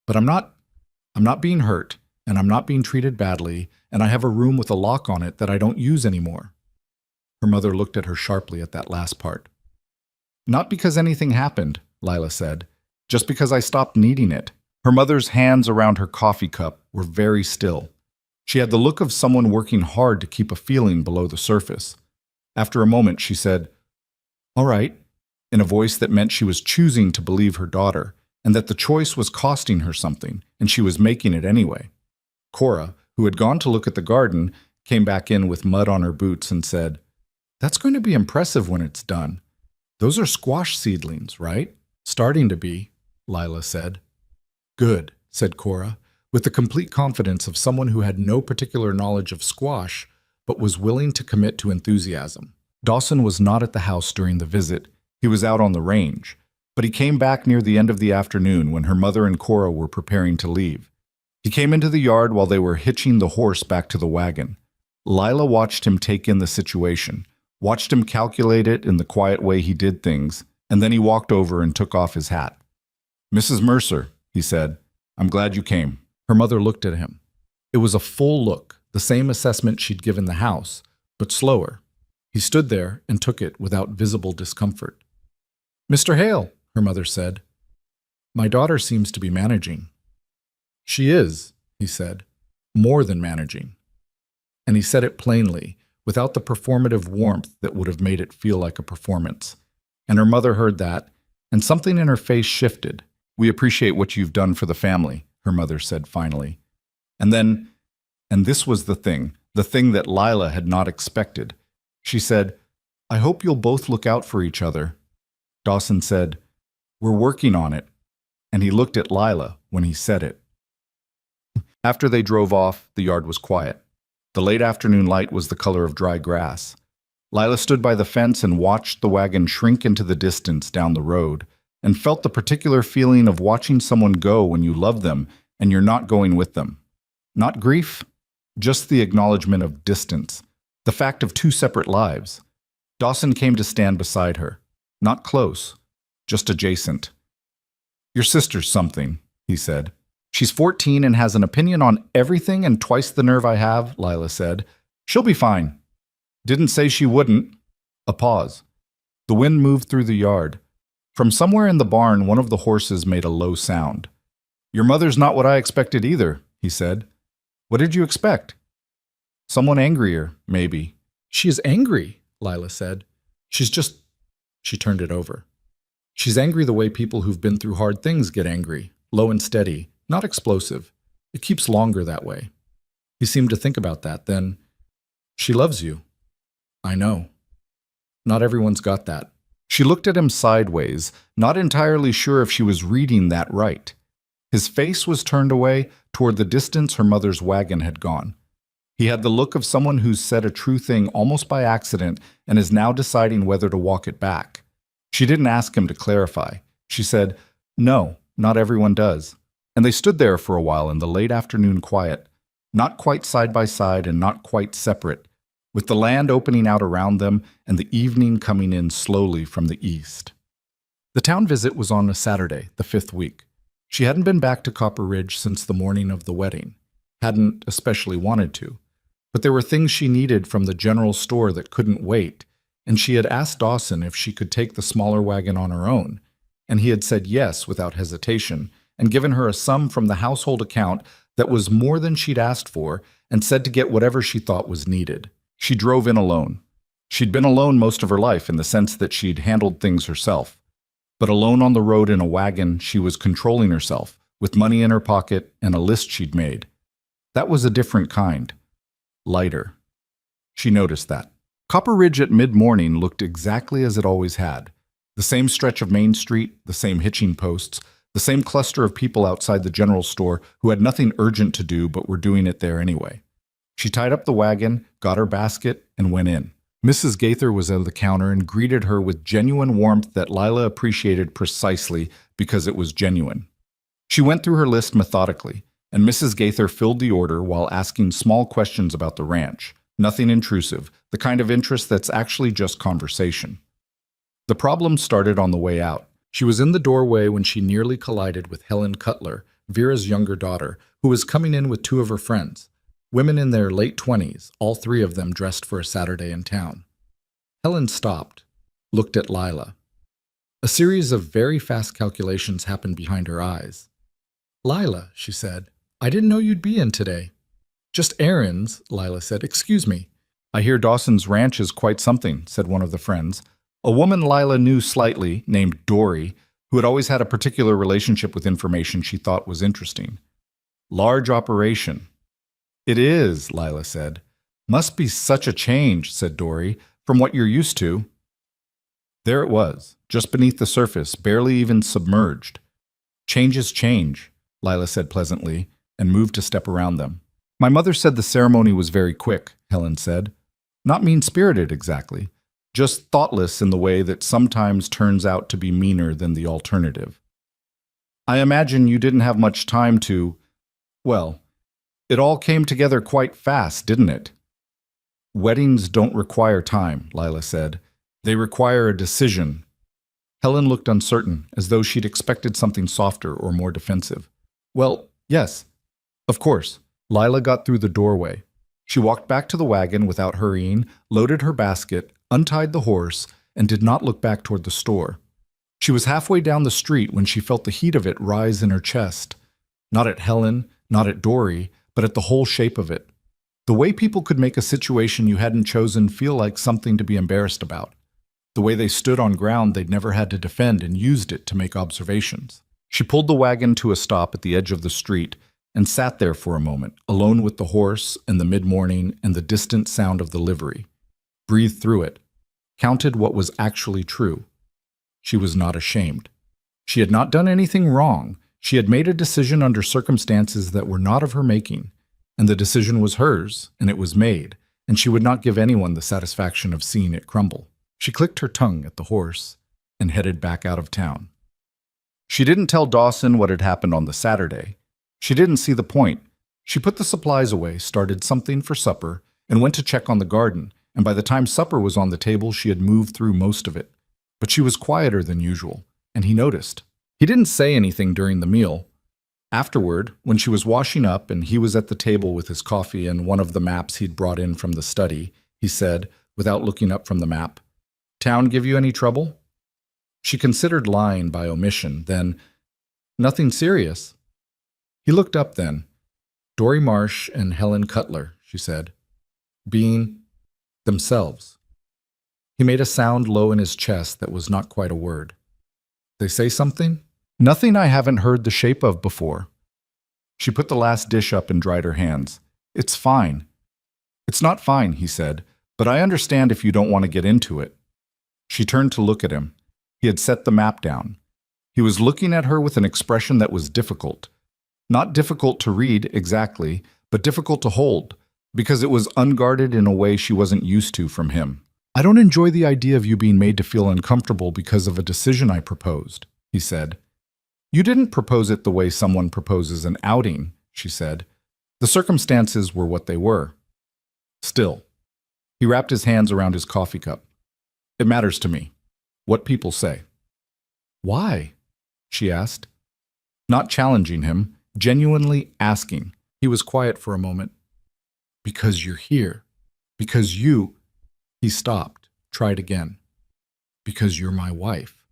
But I'm not being hurt, and I'm not being treated badly, and I have a room with a lock on it that I don't use anymore. Her mother looked at her sharply at that last part. Not because anything happened, Lila said, just because I stopped needing it. Her mother's hands around her coffee cup were very still. She had the look of someone working hard to keep a feeling below the surface. After a moment, she said, All right, in a voice that meant she was choosing to believe her daughter, and that the choice was costing her something, and she was making it anyway. Cora, who had gone to look at the garden, came back in with mud on her boots and said, That's going to be impressive when it's done. Those are squash seedlings, right? Starting to be, Lila said. Good, said Cora, with the complete confidence of someone who had no particular knowledge of squash, but was willing to commit to enthusiasm. Dawson was not at the house during the visit. He was out on the range, but he came back near the end of the afternoon when her mother and Cora were preparing to leave. He came into the yard while they were hitching the horse back to the wagon. Lila watched him take in the situation, watched him calculate it in the quiet way he did things, and then he walked over and took off his hat. "Mrs. Mercer," he said, "I'm glad you came." Her mother looked at him. It was a full look, the same assessment she'd given the house, but slower. He stood there and took it without visible discomfort. "Mr. Hale," her mother said, "my daughter seems to be managing." "She is," he said, "more than managing." And he said it plainly, without the performative warmth that would have made it feel like a performance. And her mother heard that, and something in her face shifted. "We appreciate what you've done for the family," her mother said finally. And then, and this was the thing that Lila had not expected. She said, "I hope you'll both look out for each other." Dawson said, "We're working on it." And he looked at Lila when he said it. After they drove off, the yard was quiet. The late afternoon light was the color of dry grass. Lila stood by the fence and watched the wagon shrink into the distance down the road, and felt the particular feeling of watching someone go when you love them and you're not going with them. Not grief, just the acknowledgement of distance, the fact of two separate lives. Dawson came to stand beside her, not close, just adjacent. "Your sister's something," he said. "She's 14 and has an opinion on everything and twice the nerve I have," Lila said. "She'll be fine." "Didn't say she wouldn't." A pause. The wind moved through the yard. From somewhere in the barn, one of the horses made a low sound. "Your mother's not what I expected either," he said. "What did you expect?" "Someone angrier, maybe." "She is angry," Lila said. "She's just—" She turned it over. "She's angry the way people who've been through hard things get angry, low and steady, not explosive. It keeps longer that way." He seemed to think about that, then, "She loves you." "I know. Not everyone's got that." She looked at him sideways, not entirely sure if she was reading that right. His face was turned away toward the distance her mother's wagon had gone. He had the look of someone who's said a true thing almost by accident and is now deciding whether to walk it back. She didn't ask him to clarify. She said, "No, not everyone does." And they stood there for a while in the late afternoon quiet, not quite side by side and not quite separate, with the land opening out around them and the evening coming in slowly from the east. The town visit was on a Saturday, the 5th week. She hadn't been back to Copper Ridge since the morning of the wedding, hadn't especially wanted to, but there were things she needed from the general store that couldn't wait, and she had asked Dawson if she could take the smaller wagon on her own, and he had said yes without hesitation, and given her a sum from the household account that was more than she'd asked for, and said to get whatever she thought was needed. She drove in alone. She'd been alone most of her life in the sense that she'd handled things herself. But alone on the road in a wagon, she was controlling herself, with money in her pocket and a list she'd made. That was a different kind. Lighter. She noticed that. Copper Ridge at mid-morning looked exactly as it always had. The same stretch of Main Street, the same hitching posts, the same cluster of people outside the general store who had nothing urgent to do but were doing it there anyway. She tied up the wagon, got her basket, and went in. Mrs. Gaither was at the counter and greeted her with genuine warmth that Lila appreciated precisely because it was genuine. She went through her list methodically, and Mrs. Gaither filled the order while asking small questions about the ranch, nothing intrusive, the kind of interest that's actually just conversation. The problem started on the way out. She was in the doorway when she nearly collided with Helen Cutler, Vera's younger daughter, who was coming in with two of her friends. Women in their late 20s, all three of them dressed for a Saturday in town. Helen stopped, looked at Lila. A series of very fast calculations happened behind her eyes. "Lila," she said, "I didn't know you'd be in today." "Just errands," Lila said. "Excuse me." "I hear Dawson's ranch is quite something," said one of the friends. A woman Lila knew slightly, named Dory, who had always had a particular relationship with information she thought was interesting. "Large operation." "It is," Lila said. "Must be such a change," said Dory, "from what you're used to." There it was, just beneath the surface, barely even submerged. "Changes change," Lila said pleasantly, and moved to step around them. "My mother said the ceremony was very quick," Helen said. "Not mean-spirited, exactly. just thoughtless in the way that sometimes turns out to be meaner than the alternative. I imagine you didn't have much time to, well, it all came together quite fast, didn't it? Weddings don't require time, Lila said. They require a decision. Helen looked uncertain, as though she'd expected something softer or more defensive. Well, yes, of course. Lila got through the doorway. She walked back to the wagon without hurrying, loaded her basket, untied the horse, and did not look back toward the store. She was halfway down the street when she felt the heat of it rise in her chest. Not at Helen, not at Dory, but at the whole shape of it. The way people could make a situation you hadn't chosen feel like something to be embarrassed about. The way they stood on ground they'd never had to defend and used it to make observations. She pulled the wagon to a stop at the edge of the street and sat there for a moment, alone with the horse and the mid-morning and the distant sound of the livery. Breathed through it, counted what was actually true. She was not ashamed. She had not done anything wrong. She had made a decision under circumstances that were not of her making, and the decision was hers, and it was made, and she would not give anyone the satisfaction of seeing it crumble. She clicked her tongue at the horse and headed back out of town. She didn't tell Dawson what had happened on the Saturday. She didn't see the point. She put the supplies away, started something for supper, and went to check on the garden, and by the time supper was on the table, she had moved through most of it. But she was quieter than usual, and he noticed. He didn't say anything during the meal. Afterward, when she was washing up and he was at the table with his coffee and one of the maps he'd brought in from the study, he said, without looking up from the map, "Town give you any trouble?" She considered lying by omission, then, "Nothing serious." He looked up then. "Dory Marsh and Helen Cutler," she said, "being themselves." He made a sound low in his chest that was not quite a word. "They say something?" "Nothing I haven't heard the shape of before." She put the last dish up and dried her hands. "It's fine." "It's not fine," he said, "but I understand if you don't want to get into it." She turned to look at him. He had set the map down. He was looking at her with an expression that was difficult. Not difficult to read exactly, but difficult to hold, because it was unguarded in a way she wasn't used to from him. "I don't enjoy the idea of you being made to feel uncomfortable because of a decision I proposed," he said. "You didn't propose it the way someone proposes an outing," she said. "The circumstances were what they were." Still, he wrapped his hands around his coffee cup. "It matters to me. What people say." "Why?" she asked. Not challenging him, genuinely asking. He was quiet for a moment. "Because you're here. Because you—" He stopped, tried again. "Because you're my wife.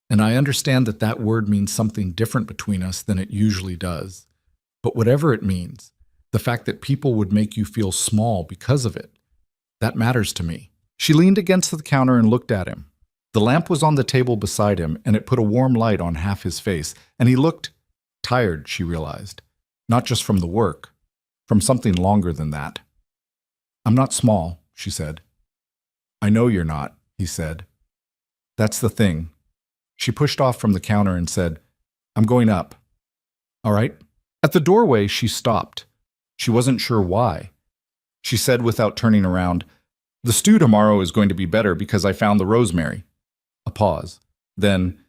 And I understand that that word means something different between us than it usually does. But whatever it means, the fact that people would make you feel small because of it, that matters to me." She leaned against the counter and looked at him. The lamp was on the table beside him, and it put a warm light on half his face, and he looked tired, she realized. Not just from the work, from something longer than that. "I'm not small," she said. "I know you're not," he said. "That's the thing." She pushed off from the counter and said, "I'm going up." "All right." At the doorway, she stopped. She wasn't sure why. She said without turning around, "The stew tomorrow is going to be better because I found the rosemary." A pause. Then,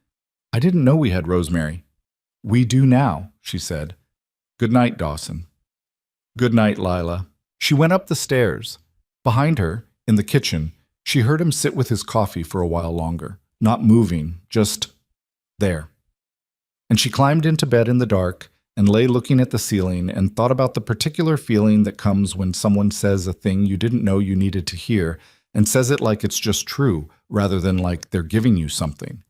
"I didn't know we had rosemary." "We do now," she said. "Good night, Dawson." "Good night, Lila." She went up the stairs. Behind her, in the kitchen, she heard him sit with his coffee for a while longer, not moving, just there. And she climbed into bed in the dark and lay looking at the ceiling and thought about the particular feeling that comes when someone says a thing you didn't know you needed to hear and says it like it's just true rather than like they're giving you something.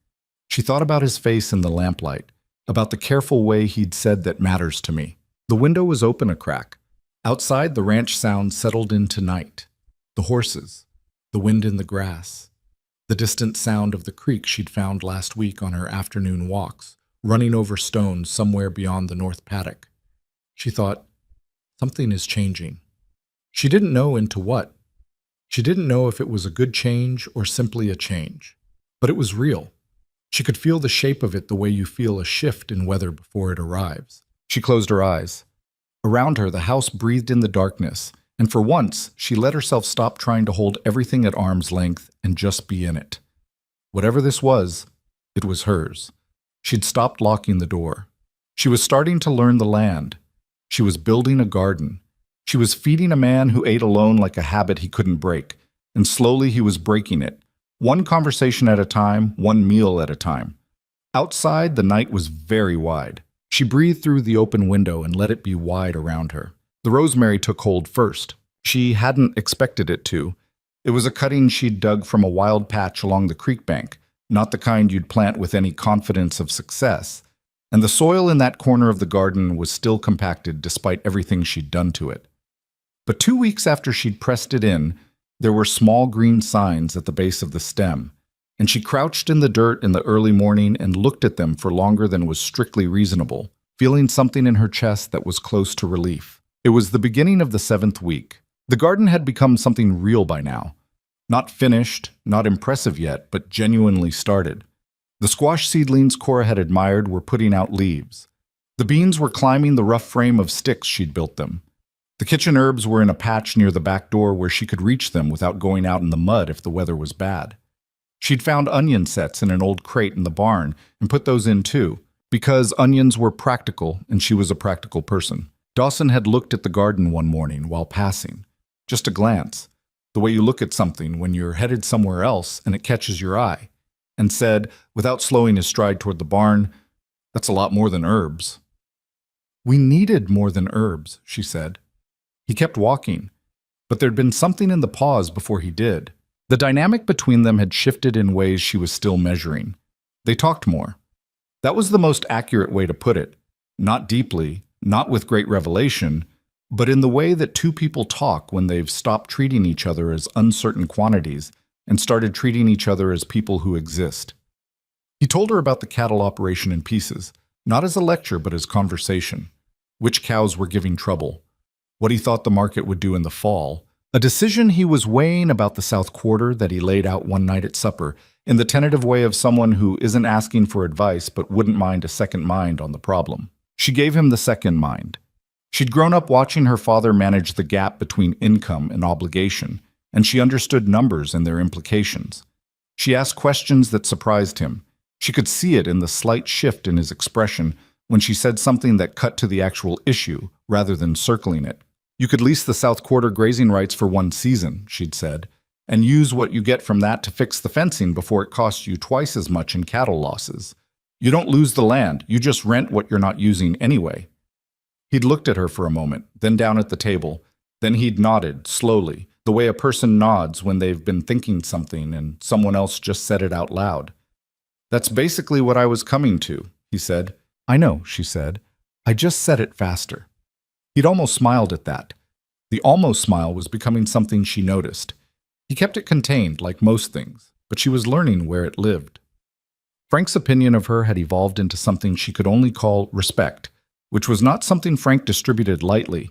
She thought about his face in the lamplight, about the careful way he'd said "that matters to me." The window was open a crack. Outside, the ranch sound settled into night. The horses, the wind in the grass, the distant sound of the creek she'd found last week on her afternoon walks, running over stones somewhere beyond the north paddock. She thought, something is changing. She didn't know into what. She didn't know if it was a good change or simply a change. But it was real. She could feel the shape of it the way you feel a shift in weather before it arrives. She closed her eyes. Around her, the house breathed in the darkness, And for once, she let herself stop trying to hold everything at arm's length and just be in it. Whatever this was, it was hers. She'd stopped locking the door. She was starting to learn the land. She was building a garden. She was feeding a man who ate alone like a habit he couldn't break, and slowly he was breaking it, one conversation at a time, one meal at a time. Outside, the night was very wide. She breathed through the open window and let it be wide around her. The rosemary took hold first. She hadn't expected it to. It was a cutting she'd dug from a wild patch along the creek bank, not the kind you'd plant with any confidence of success. And the soil in that corner of the garden was still compacted despite everything she'd done to it. But 2 weeks after she'd pressed it in, there were small green signs at the base of the stem, and she crouched in the dirt in the early morning and looked at them for longer than was strictly reasonable, feeling something in her chest that was close to relief. It was the beginning of the 7th week. The garden had become something real by now. Not finished, not impressive yet, but genuinely started. The squash seedlings Cora had admired were putting out leaves. The beans were climbing the rough frame of sticks she'd built them. The kitchen herbs were in a patch near the back door where she could reach them without going out in the mud if the weather was bad. She'd found onion sets in an old crate in the barn and put those in too, because onions were practical and she was a practical person. Dawson had looked at the garden one morning while passing. Just a glance, the way you look at something when you're headed somewhere else and it catches your eye, and said, without slowing his stride toward the barn, "That's a lot more than herbs." "We needed more than herbs," she said. He kept walking, but there'd been something in the pause before he did. The dynamic between them had shifted in ways she was still measuring. They talked more. That was the most accurate way to put it. Not deeply, not with great revelation, but in the way that two people talk when they've stopped treating each other as uncertain quantities and started treating each other as people who exist. He told her about the cattle operation in pieces, not as a lecture but as conversation. Which cows were giving trouble, what he thought the market would do in the fall, a decision he was weighing about the South Quarter that he laid out one night at supper, in the tentative way of someone who isn't asking for advice but wouldn't mind a second mind on the problem. She gave him the second mind. She'd grown up watching her father manage the gap between income and obligation, and she understood numbers and their implications. She asked questions that surprised him. She could see it in the slight shift in his expression when she said something that cut to the actual issue rather than circling it. "You could lease the South Quarter grazing rights for one season," she'd said, "and use what you get from that to fix the fencing before it costs you twice as much in cattle losses. You don't lose the land, you just rent what you're not using anyway." He'd looked at her for a moment, then down at the table. Then he'd nodded, slowly, the way a person nods when they've been thinking something and someone else just said it out loud. "That's basically what I was coming to," he said. "I know," she said. "I just said it faster." He'd almost smiled at that. The almost smile was becoming something she noticed. He kept it contained, like most things, but she was learning where it lived. Frank's opinion of her had evolved into something she could only call respect, which was not something Frank distributed lightly.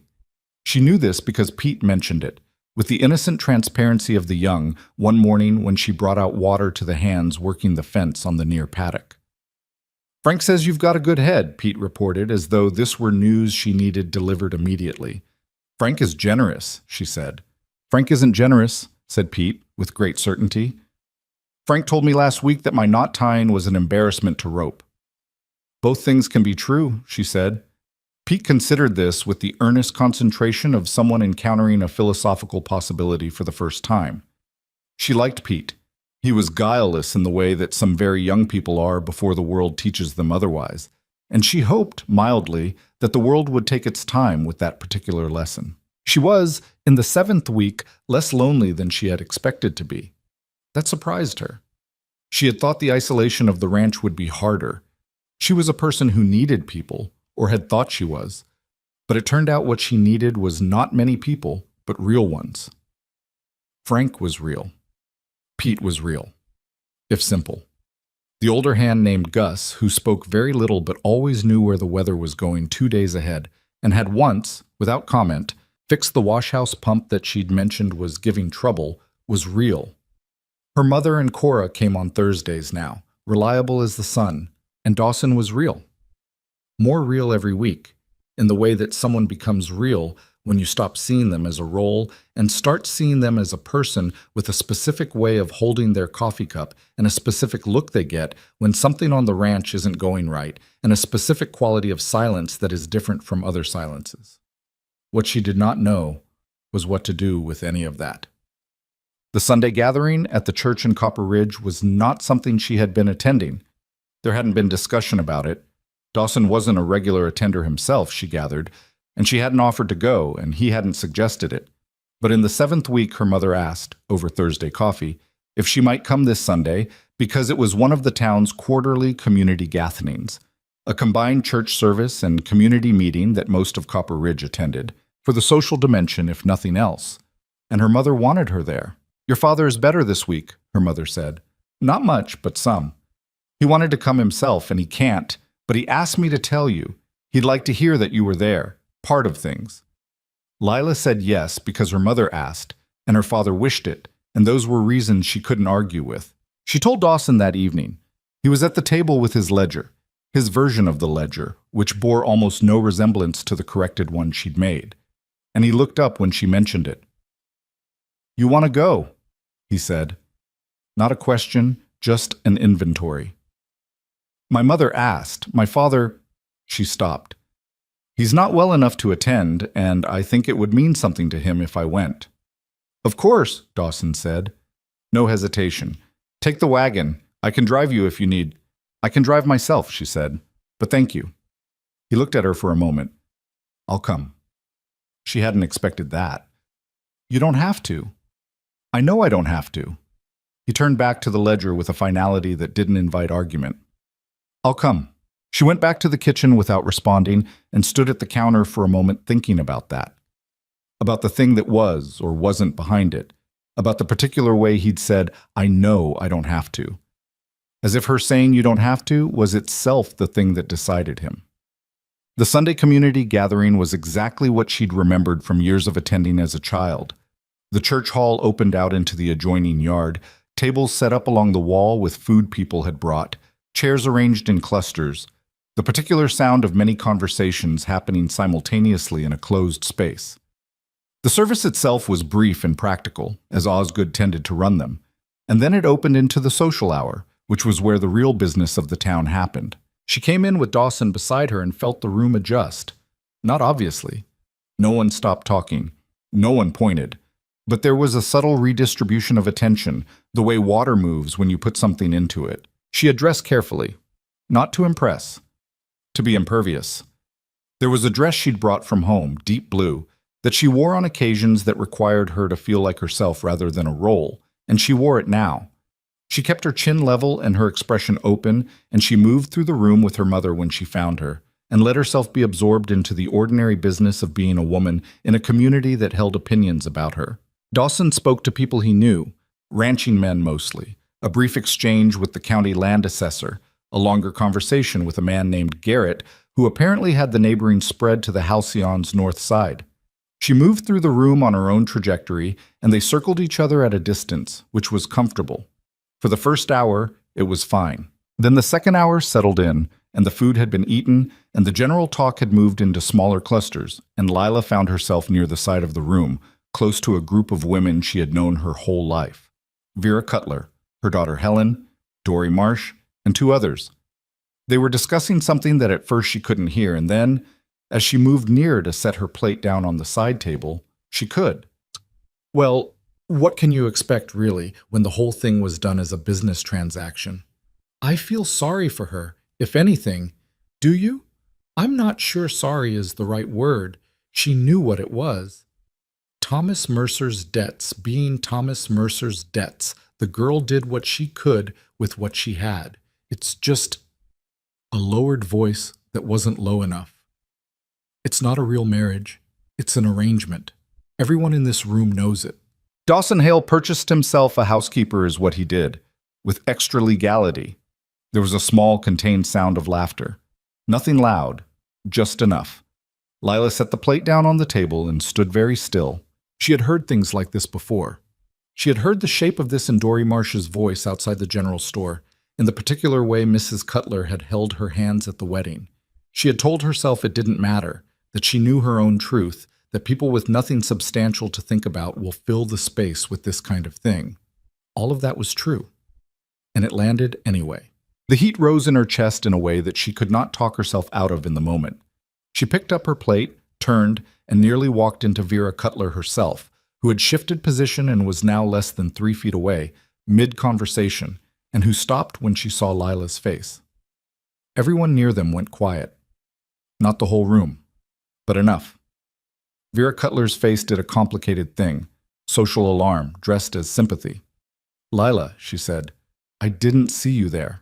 She knew this because Pete mentioned it, with the innocent transparency of the young, one morning when she brought out water to the hands working the fence on the near paddock. "Frank says you've got a good head," Pete reported, as though this were news she needed delivered immediately. "Frank is generous," she said. "Frank isn't generous," said Pete, with great certainty. "Frank told me last week that my knot tying was an embarrassment to rope." "Both things can be true," she said. Pete considered this with the earnest concentration of someone encountering a philosophical possibility for the first time. She liked Pete. He was guileless in the way that some very young people are before the world teaches them otherwise, and she hoped, mildly, that the world would take its time with that particular lesson. She was, in the 7th week, less lonely than she had expected to be. That surprised her. She had thought the isolation of the ranch would be harder. She was a person who needed people, or had thought she was, but it turned out what she needed was not many people, but real ones. Frank was real. Pete was real, if simple. The older hand named Gus, who spoke very little but always knew where the weather was going 2 days ahead, and had once, without comment, fixed the washhouse pump that she'd mentioned was giving trouble, was real. Her mother and Cora came on Thursdays now, reliable as the sun, and Dawson was real. More real every week, in the way that someone becomes real when you stop seeing them as a role and start seeing them as a person with a specific way of holding their coffee cup and a specific look they get when something on the ranch isn't going right, and a specific quality of silence that is different from other silences. What she did not know was what to do with any of that. The Sunday gathering at the church in Copper Ridge was not something she had been attending. There hadn't been discussion about it. Dawson wasn't a regular attender himself, she gathered, and she hadn't offered to go, and he hadn't suggested it. But in the 7th week, her mother asked, over Thursday coffee, if she might come this Sunday because it was one of the town's quarterly community gatherings, a combined church service and community meeting that most of Copper Ridge attended, for the social dimension if nothing else. And her mother wanted her there. "Your father is better this week," her mother said. "Not much, but some. He wanted to come himself, and he can't, but he asked me to tell you. He'd like to hear that you were there, part of things." Lila said yes because her mother asked, and her father wished it, and those were reasons she couldn't argue with. She told Dawson that evening. He was at the table with his ledger, his version of the ledger, which bore almost no resemblance to the corrected one she'd made, and he looked up when she mentioned it. "You want to go?" he said. Not a question, just an inventory. "My mother asked. My father—" She stopped. "He's not well enough to attend, and I think it would mean something to him if I went." "Of course," Dawson said. No hesitation. "Take the wagon. I can drive you if you need—" "I can drive myself," she said. "But thank you." He looked at her for a moment. "I'll come." She hadn't expected that. "You don't have to." "I know I don't have to." He turned back to the ledger with a finality that didn't invite argument. "I'll come." She went back to the kitchen without responding and stood at the counter for a moment thinking about that. About the thing that was or wasn't behind it. About the particular way he'd said, "I know I don't have to." As if her saying "you don't have to" was itself the thing that decided him. The Sunday community gathering was exactly what she'd remembered from years of attending as a child. The church hall opened out into the adjoining yard, tables set up along the wall with food people had brought, chairs arranged in clusters, the particular sound of many conversations happening simultaneously in a closed space. The service itself was brief and practical, as Osgood tended to run them, and then it opened into the social hour, which was where the real business of the town happened. She came in with Dawson beside her and felt the room adjust. Not obviously. No one stopped talking. No one pointed. But there was a subtle redistribution of attention, the way water moves when you put something into it. She had dressed carefully. Not to impress. To be impervious. There was a dress she'd brought from home, deep blue, that she wore on occasions that required her to feel like herself rather than a role, and she wore it now. She kept her chin level and her expression open, and she moved through the room with her mother when she found her, and let herself be absorbed into the ordinary business of being a woman in a community that held opinions about her. Dawson spoke to people he knew, ranching men mostly, a brief exchange with the county land assessor, a longer conversation with a man named Garrett, who apparently had the neighboring spread to the Halcyon's north side. She moved through the room on her own trajectory, and they circled each other at a distance, which was comfortable. For the first hour, it was fine. Then the second hour settled in, and the food had been eaten, and the general talk had moved into smaller clusters, and Lila found herself near the side of the room, close to a group of women she had known her whole life. Vera Cutler, her daughter Helen, Dory Marsh, and two others. They were discussing something that at first she couldn't hear, and then, as she moved nearer to set her plate down on the side table, she could. Well, what can you expect, really, when the whole thing was done as a business transaction? I feel sorry for her, if anything. Do you? I'm not sure sorry is the right word. She knew what it was. Thomas Mercer's debts being Thomas Mercer's debts. The girl did what she could with what she had. It's just a lowered voice that wasn't low enough. It's not a real marriage. It's an arrangement. Everyone in this room knows it. Dawson Hale purchased himself a housekeeper is what he did, with extra legality. There was a small, contained sound of laughter. Nothing loud, just enough. Lila set the plate down on the table and stood very still. She had heard things like this before. She had heard the shape of this in Dory Marsh's voice outside the general store, in the particular way Mrs. Cutler had held her hands at the wedding. She had told herself it didn't matter, that she knew her own truth, that people with nothing substantial to think about will fill the space with this kind of thing. All of that was true. And it landed anyway. The heat rose in her chest in a way that she could not talk herself out of in the moment. She picked up her plate, turned, and nearly walked into Vera Cutler herself, who had shifted position and was now less than 3 feet away, mid-conversation, and who stopped when she saw Lila's face. Everyone near them went quiet. Not the whole room, but enough. Vera Cutler's face did a complicated thing, social alarm dressed as sympathy. "Lila," she said, "I didn't see you there."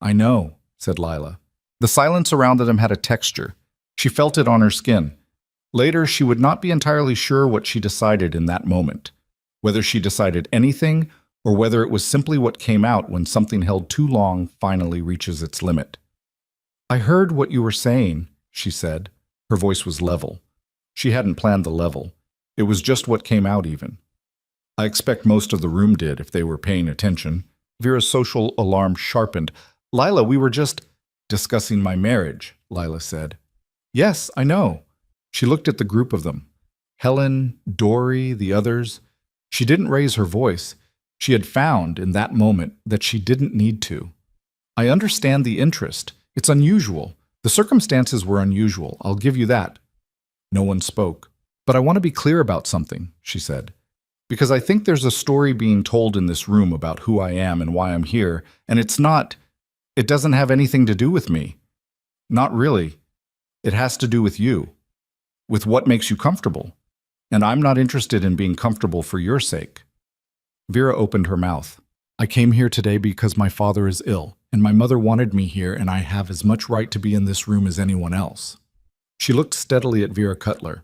"I know," said Lila. The silence around them had a texture. She felt it on her skin. Later, she would not be entirely sure what she decided in that moment, whether she decided anything or whether it was simply what came out when something held too long finally reaches its limit. "I heard what you were saying," she said. Her voice was level. She hadn't planned the level. It was just what came out even. I expect most of the room did if they were paying attention. Vera's social alarm sharpened. "Lila, we were just discussing my marriage," Lila said. "Yes, I know." She looked at the group of them. Helen, Dory, the others. She didn't raise her voice. She had found, in that moment, that she didn't need to. "I understand the interest. It's unusual. The circumstances were unusual, I'll give you that." No one spoke. "But I want to be clear about something," she said. "Because I think there's a story being told in this room about who I am and why I'm here, and it doesn't have anything to do with me. Not really. It has to do with you. With what makes you comfortable. And I'm not interested in being comfortable for your sake." Vera opened her mouth. "I came here today because my father is ill, and my mother wanted me here, and I have as much right to be in this room as anyone else." She looked steadily at Vera Cutler.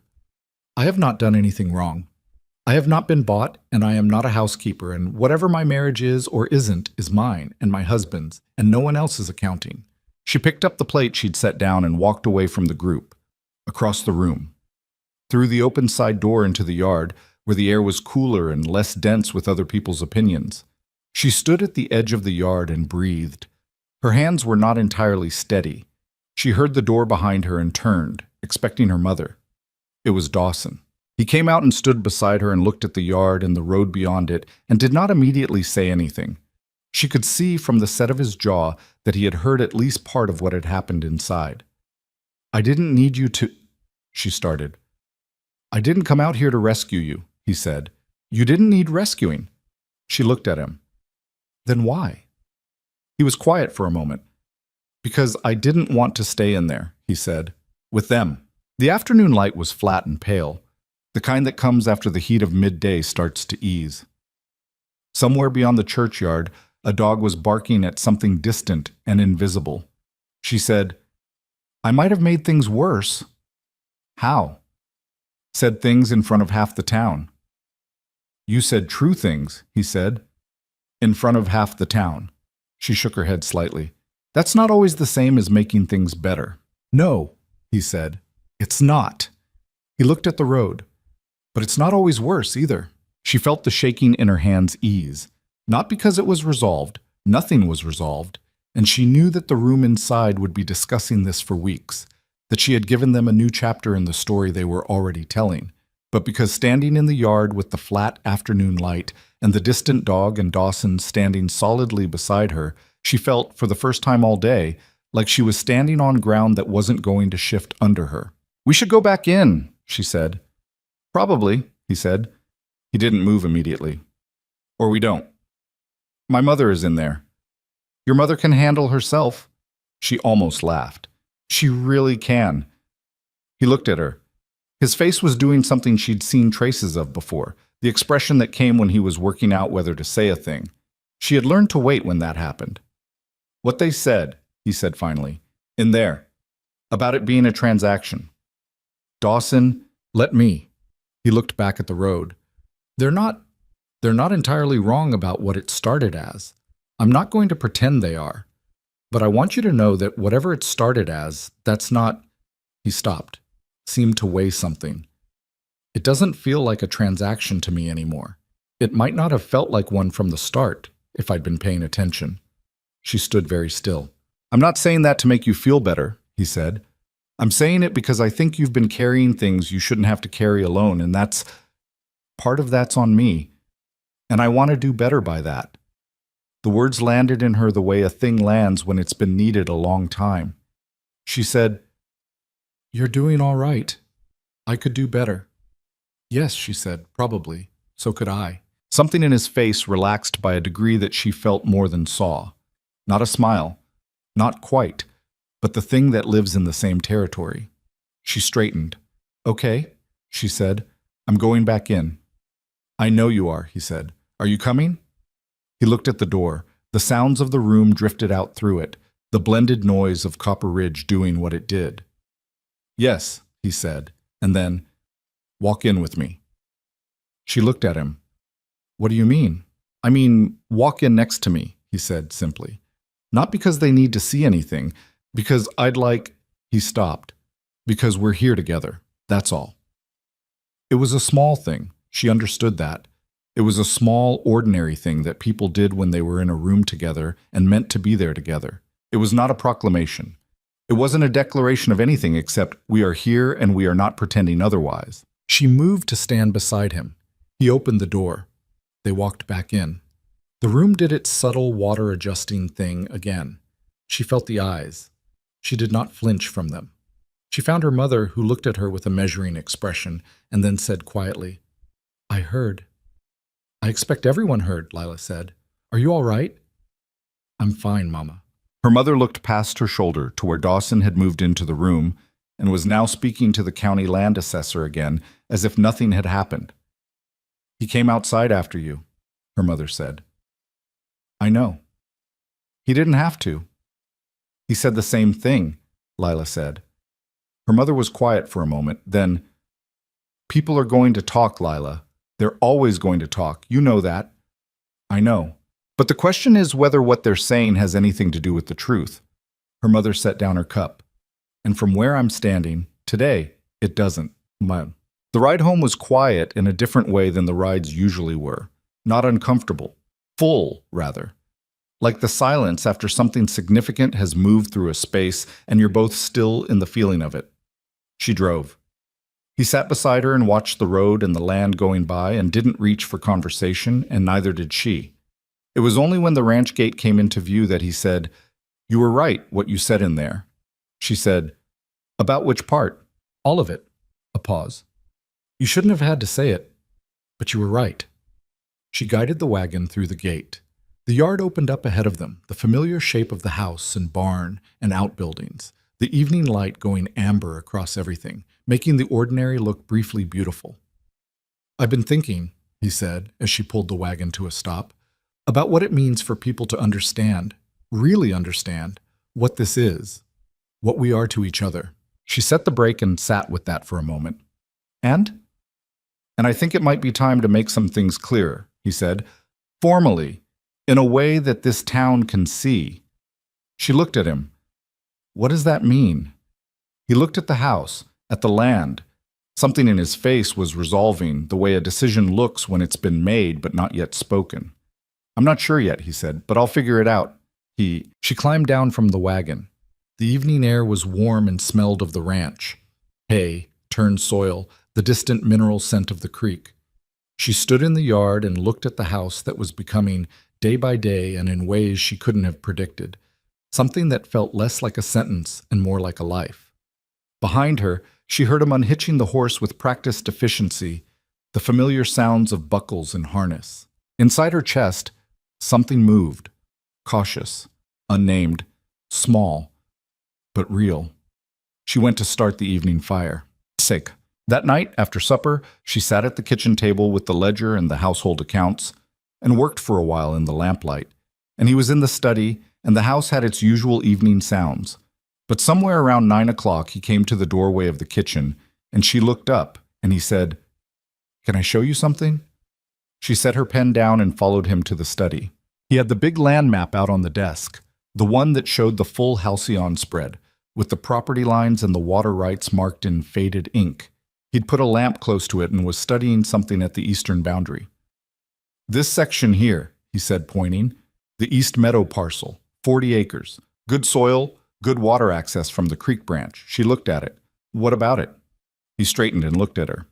"I have not done anything wrong. I have not been bought, and I am not a housekeeper, and whatever my marriage is or isn't is mine and my husband's, and no one else is accounting." She picked up the plate she'd set down and walked away from the group, across the room, through the open side door into the yard, where the air was cooler and less dense with other people's opinions. She stood at the edge of the yard and breathed. Her hands were not entirely steady. She heard the door behind her and turned, expecting her mother. It was Dawson. He came out and stood beside her and looked at the yard and the road beyond it and did not immediately say anything. She could see from the set of his jaw that he had heard at least part of what had happened inside. "I didn't need you to," she started. "I didn't come out here to rescue you," he said. "You didn't need rescuing." She looked at him. "Then why?" He was quiet for a moment. "Because I didn't want to stay in there," he said, "with them." The afternoon light was flat and pale, the kind that comes after the heat of midday starts to ease. Somewhere beyond the churchyard, a dog was barking at something distant and invisible. She said, "I might have made things worse." "How?" "Said things in front of half the town." "You said true things," he said. "In front of half the town." She shook her head slightly. "That's not always the same as making things better." "No," he said. "It's not." He looked at the road. "But it's not always worse either." She felt the shaking in her hands ease. Not because it was resolved. Nothing was resolved. And she knew that the room inside would be discussing this for weeks, that she had given them a new chapter in the story they were already telling. But because standing in the yard with the flat afternoon light and the distant dog and Dawson standing solidly beside her, she felt, for the first time all day, like she was standing on ground that wasn't going to shift under her. "We should go back in," she said. "Probably," he said. He didn't move immediately. "Or we don't. My mother is in there." "Your mother can handle herself." She almost laughed. "She really can." He looked at her. His face was doing something she'd seen traces of before, the expression that came when he was working out whether to say a thing. She had learned to wait when that happened. "What they said," he said finally, "in there, about it being a transaction. Dawson, let me." He looked back at the road. They're not entirely wrong about what it started as. I'm not going to pretend they are. But I want you to know that whatever it started as, that's not—" He stopped, seemed to weigh something. "It doesn't feel like a transaction to me anymore. It might not have felt like one from the start, if I'd been paying attention." She stood very still. "I'm not saying that to make you feel better," he said. I'm saying it because I think you've been carrying things you shouldn't have to carry alone, and part of that's on me. And I want to do better by that. The words landed in her the way a thing lands when it's been needed a long time. She said, "You're doing all right. I could do better." "Yes," she said, "probably. So could I." Something in his face relaxed by a degree that she felt more than saw. Not a smile. Not quite. But the thing that lives in the same territory. She straightened. "Okay," she said. "I'm going back in." "I know you are," he said. "Are you coming?" He looked at the door. The sounds of the room drifted out through it, the blended noise of Copper Ridge doing what it did. "Yes," he said, and then, "Walk in with me." She looked at him. "What do you mean?" "I mean, walk in next to me," he said simply. "Not because they need to see anything, because I'd like—" He stopped. "Because we're here together, that's all." It was a small thing. She understood that. It was a small, ordinary thing that people did when they were in a room together and meant to be there together. It was not a proclamation. It wasn't a declaration of anything except, "We are here and we are not pretending otherwise." She moved to stand beside him. He opened the door. They walked back in. The room did its subtle water-adjusting thing again. She felt the eyes. She did not flinch from them. She found her mother, who looked at her with a measuring expression, and then said quietly, "I heard." "I expect everyone heard," Lila said. "Are you all right?" "I'm fine, Mama." Her mother looked past her shoulder to where Dawson had moved into the room and was now speaking to the county land assessor again, as if nothing had happened. "He came outside after you," her mother said. "I know." "He didn't have to." "He said the same thing," Lila said. Her mother was quiet for a moment, then, "People are going to talk, Lila. They're always going to talk. You know that." "I know. But the question is whether what they're saying has anything to do with the truth." Her mother set down her cup. "And from where I'm standing, today, it doesn't. The ride home was quiet in a different way than the rides usually were. Not uncomfortable. Full, rather. Like the silence after something significant has moved through a space and you're both still in the feeling of it. She drove. He sat beside her and watched the road and the land going by and didn't reach for conversation, and neither did she. It was only when the ranch gate came into view that he said, "You were right, what you said in there." She said, "About which part?" "All of it." A pause. "You shouldn't have had to say it, but you were right." She guided the wagon through the gate. The yard opened up ahead of them, the familiar shape of the house and barn and outbuildings, the evening light going amber across everything, making the ordinary look briefly beautiful. "I've been thinking," he said, as she pulled the wagon to a stop, "about what it means for people to understand, really understand, what this is, what we are to each other." She set the brake and sat with that for a moment. And I think it might be time to make some things clearer," he said, "formally, in a way that this town can see." She looked at him. "What does that mean?" He looked at the house, at the land. Something in his face was resolving, the way a decision looks when it's been made but not yet spoken. "I'm not sure yet," he said, "but I'll figure it out." She climbed down from the wagon. The evening air was warm and smelled of the ranch. Hay, turned soil, the distant mineral scent of the creek. She stood in the yard and looked at the house that was becoming, day by day and in ways she couldn't have predicted, something that felt less like a sentence and more like a life. Behind her, she heard him unhitching the horse with practiced efficiency, the familiar sounds of buckles and harness. Inside her chest, something moved, cautious, unnamed, small, but real. She went to start the evening fire. Sick. That night, after supper, she sat at the kitchen table with the ledger and the household accounts, and worked for a while in the lamplight. And he was in the study, and the house had its usual evening sounds. But somewhere around 9 o'clock, he came to the doorway of the kitchen, and she looked up, and he said, "Can I show you something?" She set her pen down and followed him to the study. He had the big land map out on the desk, the one that showed the full Halcyon spread, with the property lines and the water rights marked in faded ink. He'd put a lamp close to it and was studying something at the eastern boundary. "This section here," he said, pointing, "the East Meadow parcel, 40 acres, good soil, Good water access from the creek branch. She looked at it. What about it? He straightened and looked at her.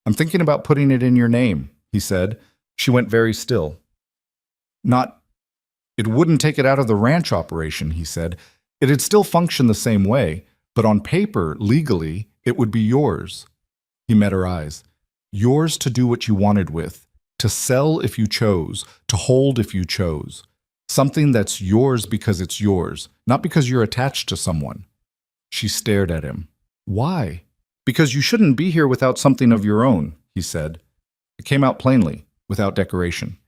I'm thinking about putting it in your name, he said. She went very still. Not, it wouldn't take it out of the ranch operation, he said. It'd still function the same way, but on paper, legally, it would be yours. He met her eyes. Yours to do what you wanted with, to sell if you chose, to hold if you chose. Something that's yours because it's yours, not because you're attached to someone. She stared at him. Why? Because you shouldn't be here without something of your own, he said. It came out plainly, without decoration.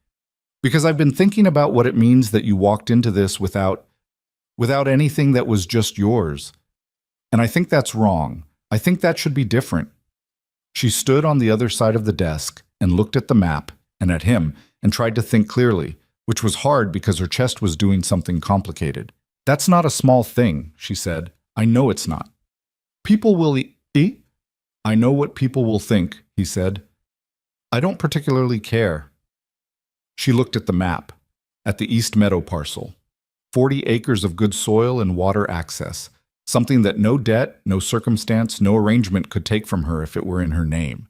Because I've been thinking about what it means that you walked into this without anything that was just yours. And I think that's wrong. I think that should be different. She stood on the other side of the desk and looked at the map and at him and tried to think clearly, which was hard because her chest was doing something complicated. That's not a small thing, she said. I know it's not. People will eat? I know what people will think, he said. I don't particularly care. She looked at the map, at the East Meadow parcel. 40 acres of good soil and water access, something that no debt, no circumstance, no arrangement could take from her if it were in her name.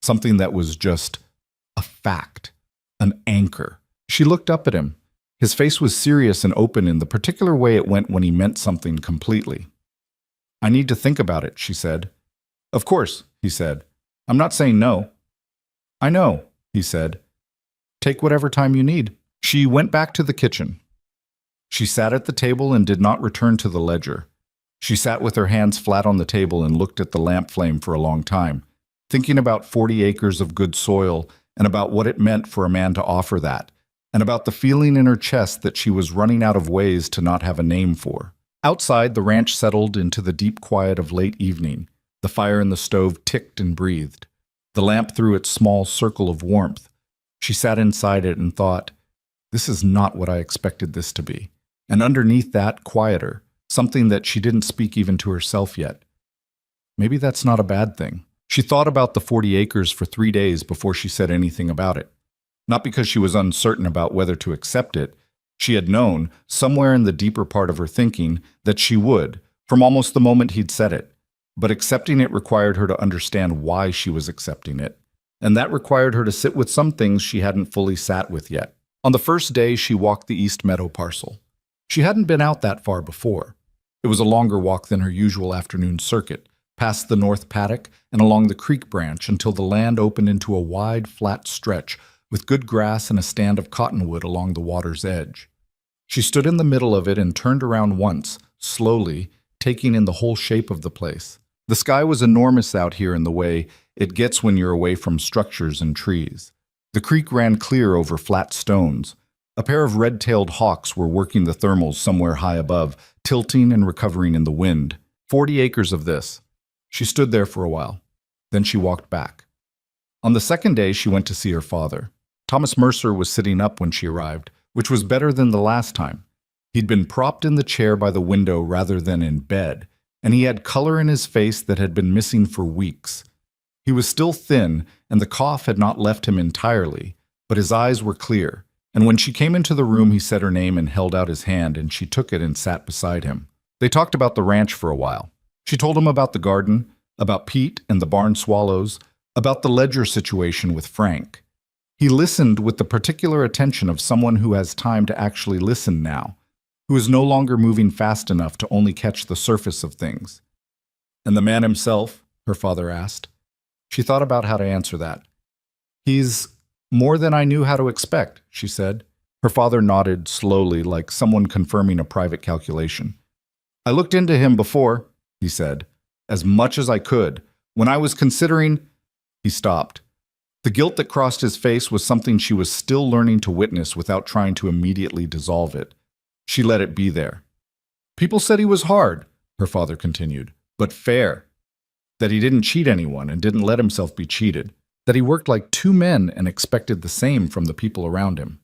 Something that was just a fact, an anchor. She looked up at him. His face was serious and open in the particular way it went when he meant something completely. I need to think about it, she said. Of course, he said. I'm not saying no. I know, he said. Take whatever time you need. She went back to the kitchen. She sat at the table and did not return to the ledger. She sat with her hands flat on the table and looked at the lamp flame for a long time, thinking about 40 acres of good soil and about what it meant for a man to offer that, and about the feeling in her chest that she was running out of ways to not have a name for. Outside, the ranch settled into the deep quiet of late evening. The fire in the stove ticked and breathed. The lamp threw its small circle of warmth. She sat inside it and thought, this is not what I expected this to be. And underneath that, quieter, something that she didn't speak even to herself yet. Maybe that's not a bad thing. She thought about the 40 acres for 3 days before she said anything about it. Not because she was uncertain about whether to accept it. She had known, somewhere in the deeper part of her thinking, that she would, from almost the moment he'd said it. But accepting it required her to understand why she was accepting it. And that required her to sit with some things she hadn't fully sat with yet. On the first day, she walked the East Meadow parcel. She hadn't been out that far before. It was a longer walk than her usual afternoon circuit, past the north paddock and along the creek branch until the land opened into a wide, flat stretch with good grass and a stand of cottonwood along the water's edge. She stood in the middle of it and turned around once, slowly, taking in the whole shape of the place. The sky was enormous out here in the way it gets when you're away from structures and trees. The creek ran clear over flat stones. A pair of red-tailed hawks were working the thermals somewhere high above, tilting and recovering in the wind. 40 acres of this. She stood there for a while. Then she walked back. On the second day, she went to see her father. Thomas Mercer was sitting up when she arrived, which was better than the last time. He'd been propped in the chair by the window rather than in bed, and he had color in his face that had been missing for weeks. He was still thin, and the cough had not left him entirely, but his eyes were clear. And when she came into the room, he said her name and held out his hand, and she took it and sat beside him. They talked about the ranch for a while. She told him about the garden, about Pete and the barn swallows, about the ledger situation with Frank. He listened with the particular attention of someone who has time to actually listen now, who is no longer moving fast enough to only catch the surface of things. And the man himself, her father asked. She thought about how to answer that. He's more than I knew how to expect, she said. Her father nodded slowly, like someone confirming a private calculation. I looked into him before, he said, as much as I could. When I was considering... He stopped. The guilt that crossed his face was something she was still learning to witness without trying to immediately dissolve it. She let it be there. People said he was hard, her father continued, but fair. That he didn't cheat anyone and didn't let himself be cheated. That he worked like two men and expected the same from the people around him.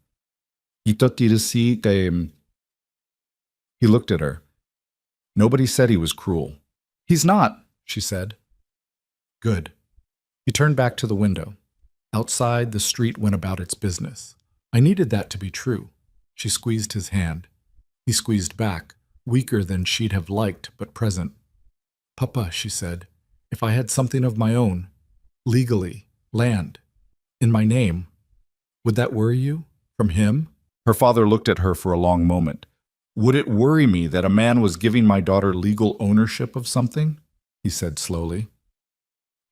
He looked at her. Nobody said he was cruel. He's not, she said. Good. He turned back to the window. Outside, the street went about its business. I needed that to be true. She squeezed his hand. He squeezed back. weaker than she'd have liked, but present. "Papa," she said, "if I had something of my own, legally, land, in my name, would that worry you? From him?" Her father looked at her for a long moment. "Would it worry me that a man was giving my daughter legal ownership of something?" he said slowly.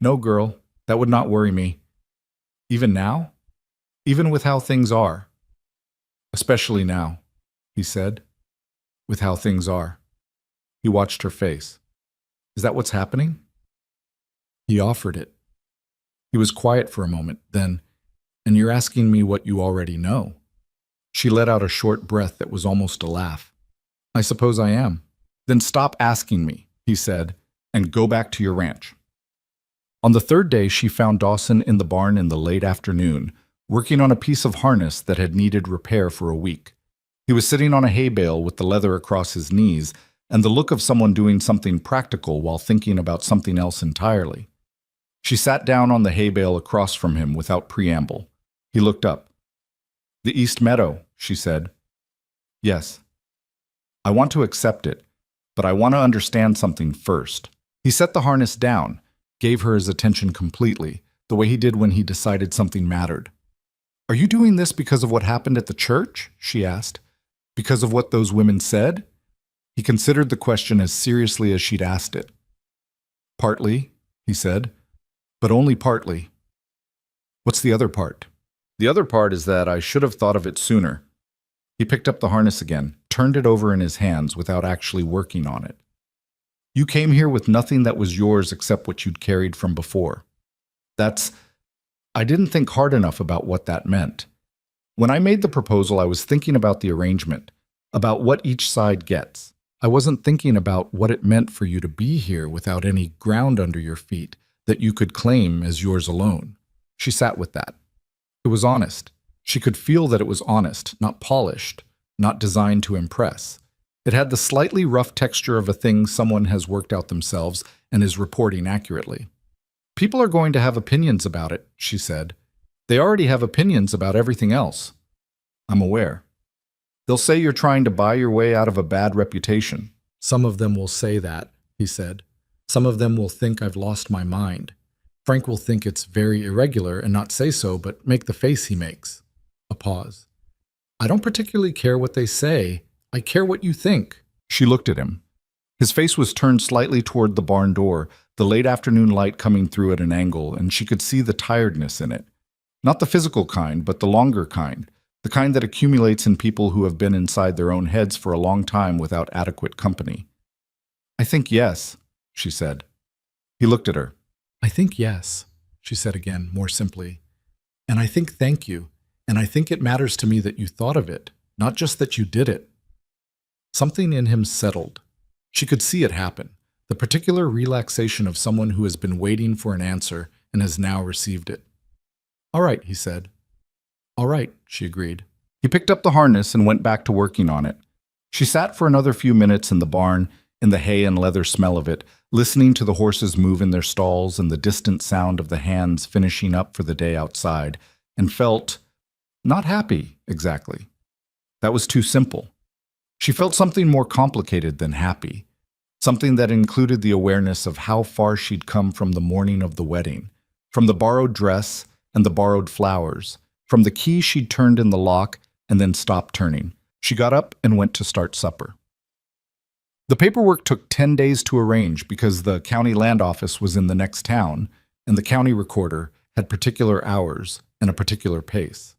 "No, girl, that would not worry me. Even now? Even with how things are. Especially now," he said, "with how things are." He watched her face. "Is that what's happening?" He offered it. He was quiet for a moment, then, "And you're asking me what you already know?" She let out a short breath that was almost a laugh. "I suppose I am." "Then stop asking me," he said, "and go back to your ranch." On the third day, she found Dawson in the barn in the late afternoon, working on a piece of harness that had needed repair for a week. He was sitting on a hay bale with the leather across his knees and the look of someone doing something practical while thinking about something else entirely. She sat down on the hay bale across from him without preamble. He looked up. "The East Meadow," she said. "Yes. I want to accept it, but I want to understand something first." He set the harness down, gave her his attention completely, the way he did when he decided something mattered. "Are you doing this because of what happened at the church?" she asked. "Because of what those women said?" He considered the question as seriously as she'd asked it. "Partly," he said, "but only partly." "What's the other part?" "The other part is that I should have thought of it sooner." He picked up the harness again, turned it over in his hands without actually working on it. "You came here with nothing that was yours except what you'd carried from before. I didn't think hard enough about what that meant. When I made the proposal, I was thinking about the arrangement, about what each side gets. I wasn't thinking about what it meant for you to be here without any ground under your feet that you could claim as yours alone." She sat with that. It was honest. She could feel that it was honest, not polished, not designed to impress. It had the slightly rough texture of a thing someone has worked out themselves and is reporting accurately. "People are going to have opinions about it," she said. "They already have opinions about everything else. I'm aware. They'll say you're trying to buy your way out of a bad reputation." "Some of them will say that," he said. "Some of them will think I've lost my mind. Frank will think it's very irregular and not say so, but make the face he makes." A pause. "I don't particularly care what they say. I care what you think." She looked at him. His face was turned slightly toward the barn door, the late afternoon light coming through at an angle, and she could see the tiredness in it. Not the physical kind, but the longer kind, the kind that accumulates in people who have been inside their own heads for a long time without adequate company. "I think yes," she said. He looked at her. "I think yes," she said again, more simply. "And I think thank you, and I think it matters to me that you thought of it, not just that you did it." Something in him settled. She could see it happen, the particular relaxation of someone who has been waiting for an answer and has now received it. "All right," he said. "All right," she agreed. He picked up the harness and went back to working on it. She sat for another few minutes in the barn, in the hay and leather smell of it, listening to the horses move in their stalls and the distant sound of the hands finishing up for the day outside, and felt not happy, exactly. That was too simple. She felt something more complicated than happy, something that included the awareness of how far she'd come from the morning of the wedding, from the borrowed dress and the borrowed flowers, from the key she'd turned in the lock and then stopped turning. She got up and went to start supper. The paperwork took 10 days to arrange because the county land office was in the next town, and the county recorder had particular hours and a particular pace.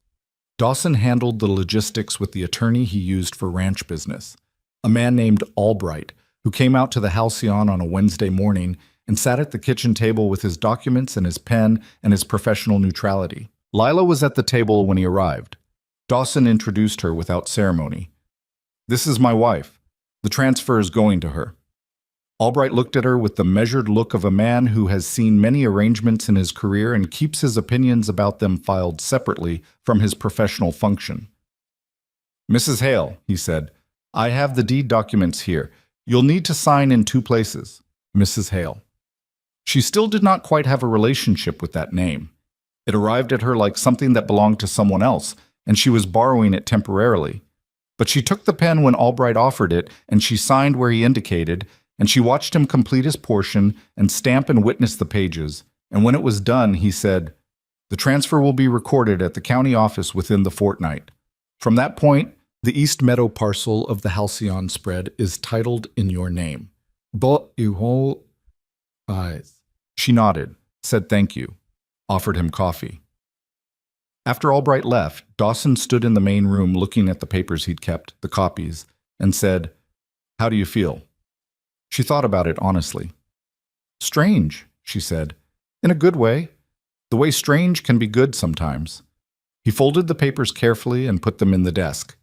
Dawson handled the logistics with the attorney he used for ranch business, a man named Albright, who came out to the halcyon on a Wednesday morning and sat at the kitchen table with his documents and his pen and his professional neutrality. Lila was at the table when he arrived. Dawson introduced her without ceremony. "This is my wife. The transfer is going to her." Albright looked at her with the measured look of a man who has seen many arrangements in his career and keeps his opinions about them filed separately from his professional function. "Mrs. Hale," he said, "I have the deed documents here. You'll need to sign in 2 places. Mrs. Hale." She still did not quite have a relationship with that name. It arrived at her like something that belonged to someone else, and she was borrowing it temporarily. But she took the pen when Albright offered it, and she signed where he indicated, and she watched him complete his portion and stamp and witness the pages. And when it was done, he said, "The transfer will be recorded at the county office within the fortnight." From that point, the East Meadow parcel of the Halcyon spread is titled in your name. But you hold eyes. She nodded, said thank you, offered him coffee. After Albright left, Dawson stood in the main room looking at the papers he'd kept, the copies, and said, "How do you feel?" She thought about it honestly. "Strange," she said, "in a good way. The way strange can be good sometimes." He folded the papers carefully and put them in the desk.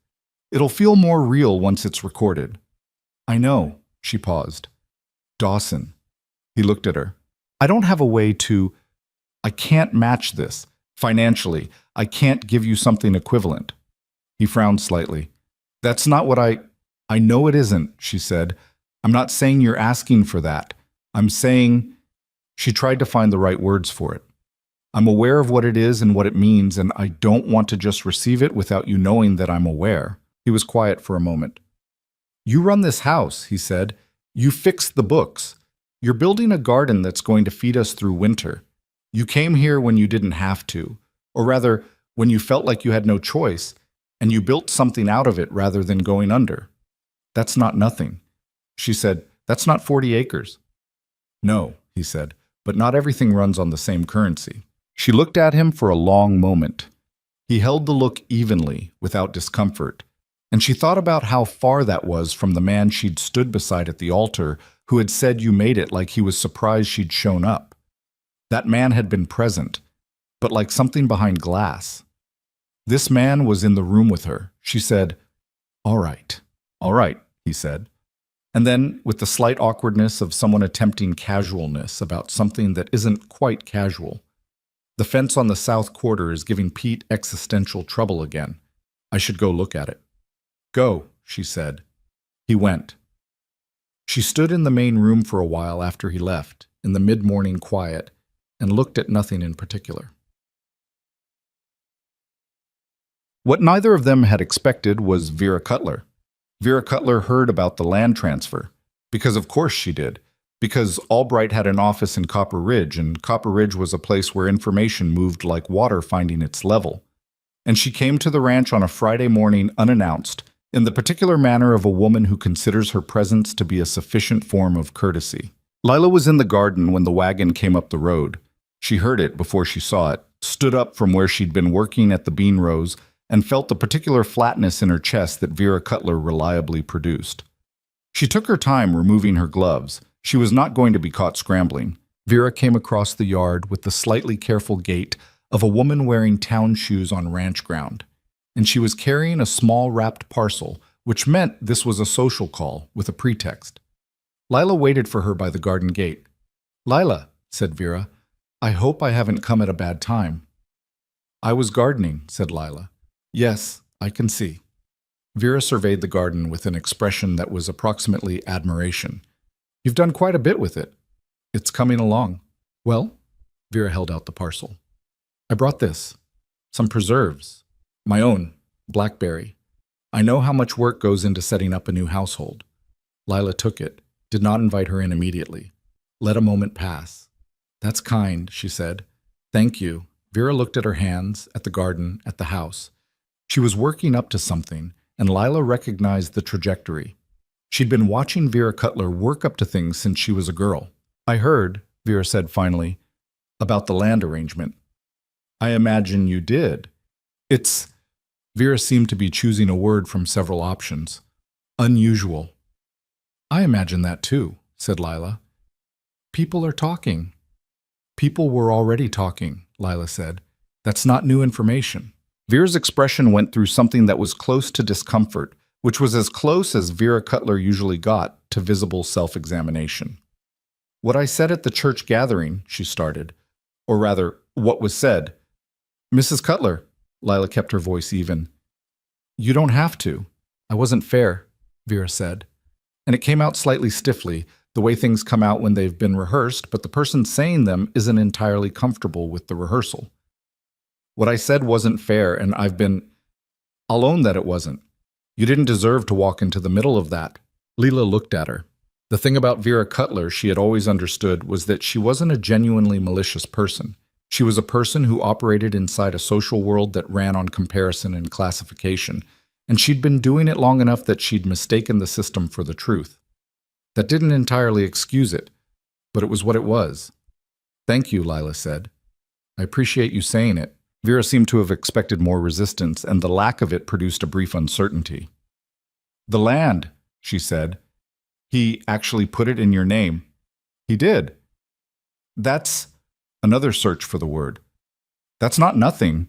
"It'll feel more real once it's recorded." "I know," she paused. "Dawson." He looked at her. "I don't have a way to... I can't match this. Financially, I can't give you something equivalent." He frowned slightly. "That's not what I know it isn't," she said. "I'm not saying you're asking for that. I'm saying..." She tried to find the right words for it. "I'm aware of what it is and what it means, and I don't want to just receive it without you knowing that I'm aware." He was quiet for a moment. "You run this house," he said. "You fix the books. You're building a garden that's going to feed us through winter. You came here when you didn't have to, or rather, when you felt like you had no choice, and you built something out of it rather than going under. That's not nothing." She said, "That's not 40 acres. "No," he said, "but not everything runs on the same currency." She looked at him for a long moment. He held the look evenly, without discomfort, and she thought about how far that was from the man she'd stood beside at the altar who had said you made it like he was surprised she'd shown up. That man had been present, but like something behind glass. This man was in the room with her. She said, all right," he said. And then, with the slight awkwardness of someone attempting casualness about something that isn't quite casual, "The fence on the south quarter is giving Pete existential trouble again. I should go look at it." "Go," she said. He went. She stood in the main room for a while after he left, in the mid-morning quiet, and looked at nothing in particular. What neither of them had expected was Vera Cutler. Vera Cutler heard about the land transfer, because of course she did, because Albright had an office in Copper Ridge, and Copper Ridge was a place where information moved like water finding its level. And she came to the ranch on a Friday morning unannounced, in the particular manner of a woman who considers her presence to be a sufficient form of courtesy. Lila was in the garden when the wagon came up the road. She heard it before she saw it, stood up from where she'd been working at the bean rows, and felt the particular flatness in her chest that Vera Cutler reliably produced. She took her time removing her gloves. She was not going to be caught scrambling. Vera came across the yard with the slightly careful gait of a woman wearing town shoes on ranch ground, and she was carrying a small wrapped parcel, which meant this was a social call with a pretext. Lila waited for her by the garden gate. "Lila," said Vera, "I hope I haven't come at a bad time." "I was gardening," said Lila. "Yes, I can see." Vera surveyed the garden with an expression that was approximately admiration. "You've done quite a bit with it." "It's coming along." "Well?" Vera held out the parcel. "I brought this. Some preserves. My own, blackberry. I know how much work goes into setting up a new household." Lila took it, did not invite her in immediately. Let a moment pass. "That's kind," she said. "Thank you." Vera looked at her hands, at the garden, at the house. She was working up to something, and Lila recognized the trajectory. She'd been watching Vera Cutler work up to things since she was a girl. "I heard," Vera said finally, "about the land arrangement." "I imagine you did. It's..." Vera seemed to be choosing a word from several options. "Unusual." "I imagine that too," said Lila. "People are talking." "People were already talking," Lila said. "That's not new information." Vera's expression went through something that was close to discomfort, which was as close as Vera Cutler usually got to visible self-examination. "What I said at the church gathering," she started, "or rather, what was said." "Mrs. Cutler," Lila kept her voice even. "You don't have to." "I wasn't fair," Vera said. And it came out slightly stiffly, the way things come out when they've been rehearsed, but the person saying them isn't entirely comfortable with the rehearsal. "What I said wasn't fair, and I'll own that it wasn't. You didn't deserve to walk into the middle of that. Leela looked at her. The thing about Vera Cutler she had always understood was that she wasn't a genuinely malicious person. She was a person who operated inside a social world that ran on comparison and classification, and she'd been doing it long enough that she'd mistaken the system for the truth. That didn't entirely excuse it, but it was what it was. Thank you, Lila said. I appreciate you saying it. Vera seemed to have expected more resistance, and the lack of it produced a brief uncertainty. The land, she said. He actually put it in your name. He did. That's another search for the word. That's not nothing.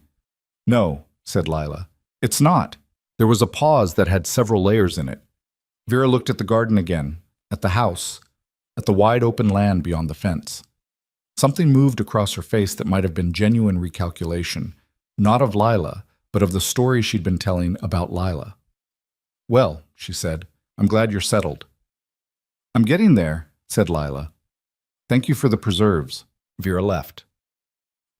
No, said Lila. It's not. There was a pause that had several layers in it. Vera looked at the garden again, at the house, at the wide open land beyond the fence. Something moved across her face that might have been genuine recalculation, not of Lila, but of the story she'd been telling about Lila. Well, she said, I'm glad you're settled. I'm getting there, said Lila. Thank you for the preserves. Vera left.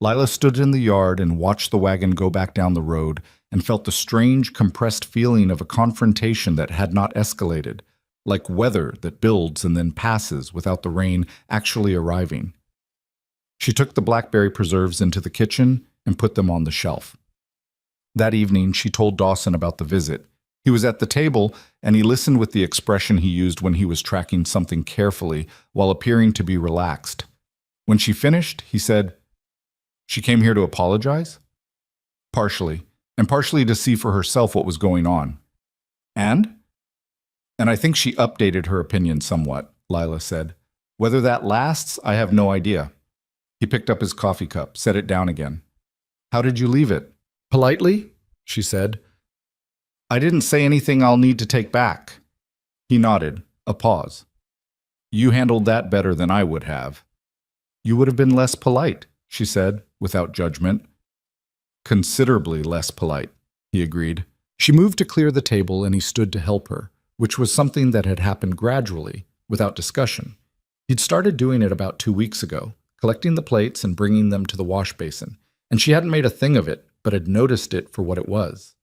Lila stood in the yard and watched the wagon go back down the road and felt the strange, compressed feeling of a confrontation that had not escalated, like weather that builds and then passes without the rain actually arriving. She took the blackberry preserves into the kitchen and put them on the shelf. That evening, she told Dawson about the visit. He was at the table, and he listened with the expression he used when he was tracking something carefully while appearing to be relaxed. When she finished, he said, She came here to apologize? Partially, and partially to see for herself what was going on. And I think she updated her opinion somewhat, Lila said. Whether that lasts, I have no idea. He picked up his coffee cup, set it down again. How did you leave it? Politely, she said. I didn't say anything I'll need to take back. He nodded, a pause. You handled that better than I would have. You would have been less polite, she said, without judgment. Considerably less polite, he agreed. She moved to clear the table and he stood to help her, which was something that had happened gradually, without discussion. He'd started doing it about 2 weeks ago, collecting the plates and bringing them to the wash basin, and she hadn't made a thing of it, but had noticed it for what it was.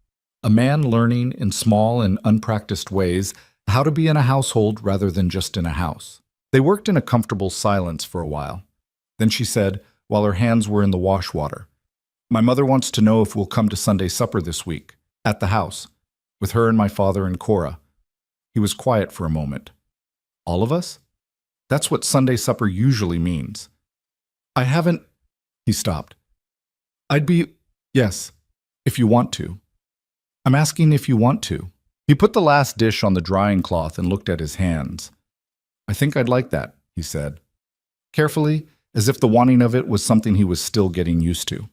A man learning in small and unpracticed ways how to be in a household rather than just in a house. They worked in a comfortable silence for a while. Then she said, while her hands were in the wash water, My mother wants to know if we'll come to Sunday supper this week, at the house, with her and my father and Cora. He was quiet for a moment. All of us? That's what Sunday supper usually means. I haven't... He stopped. Yes, if you want to. I'm asking if you want to. He put the last dish on the drying cloth and looked at his hands. I think I'd like that, he said. Carefully, as if the wanting of it was something he was still getting used to.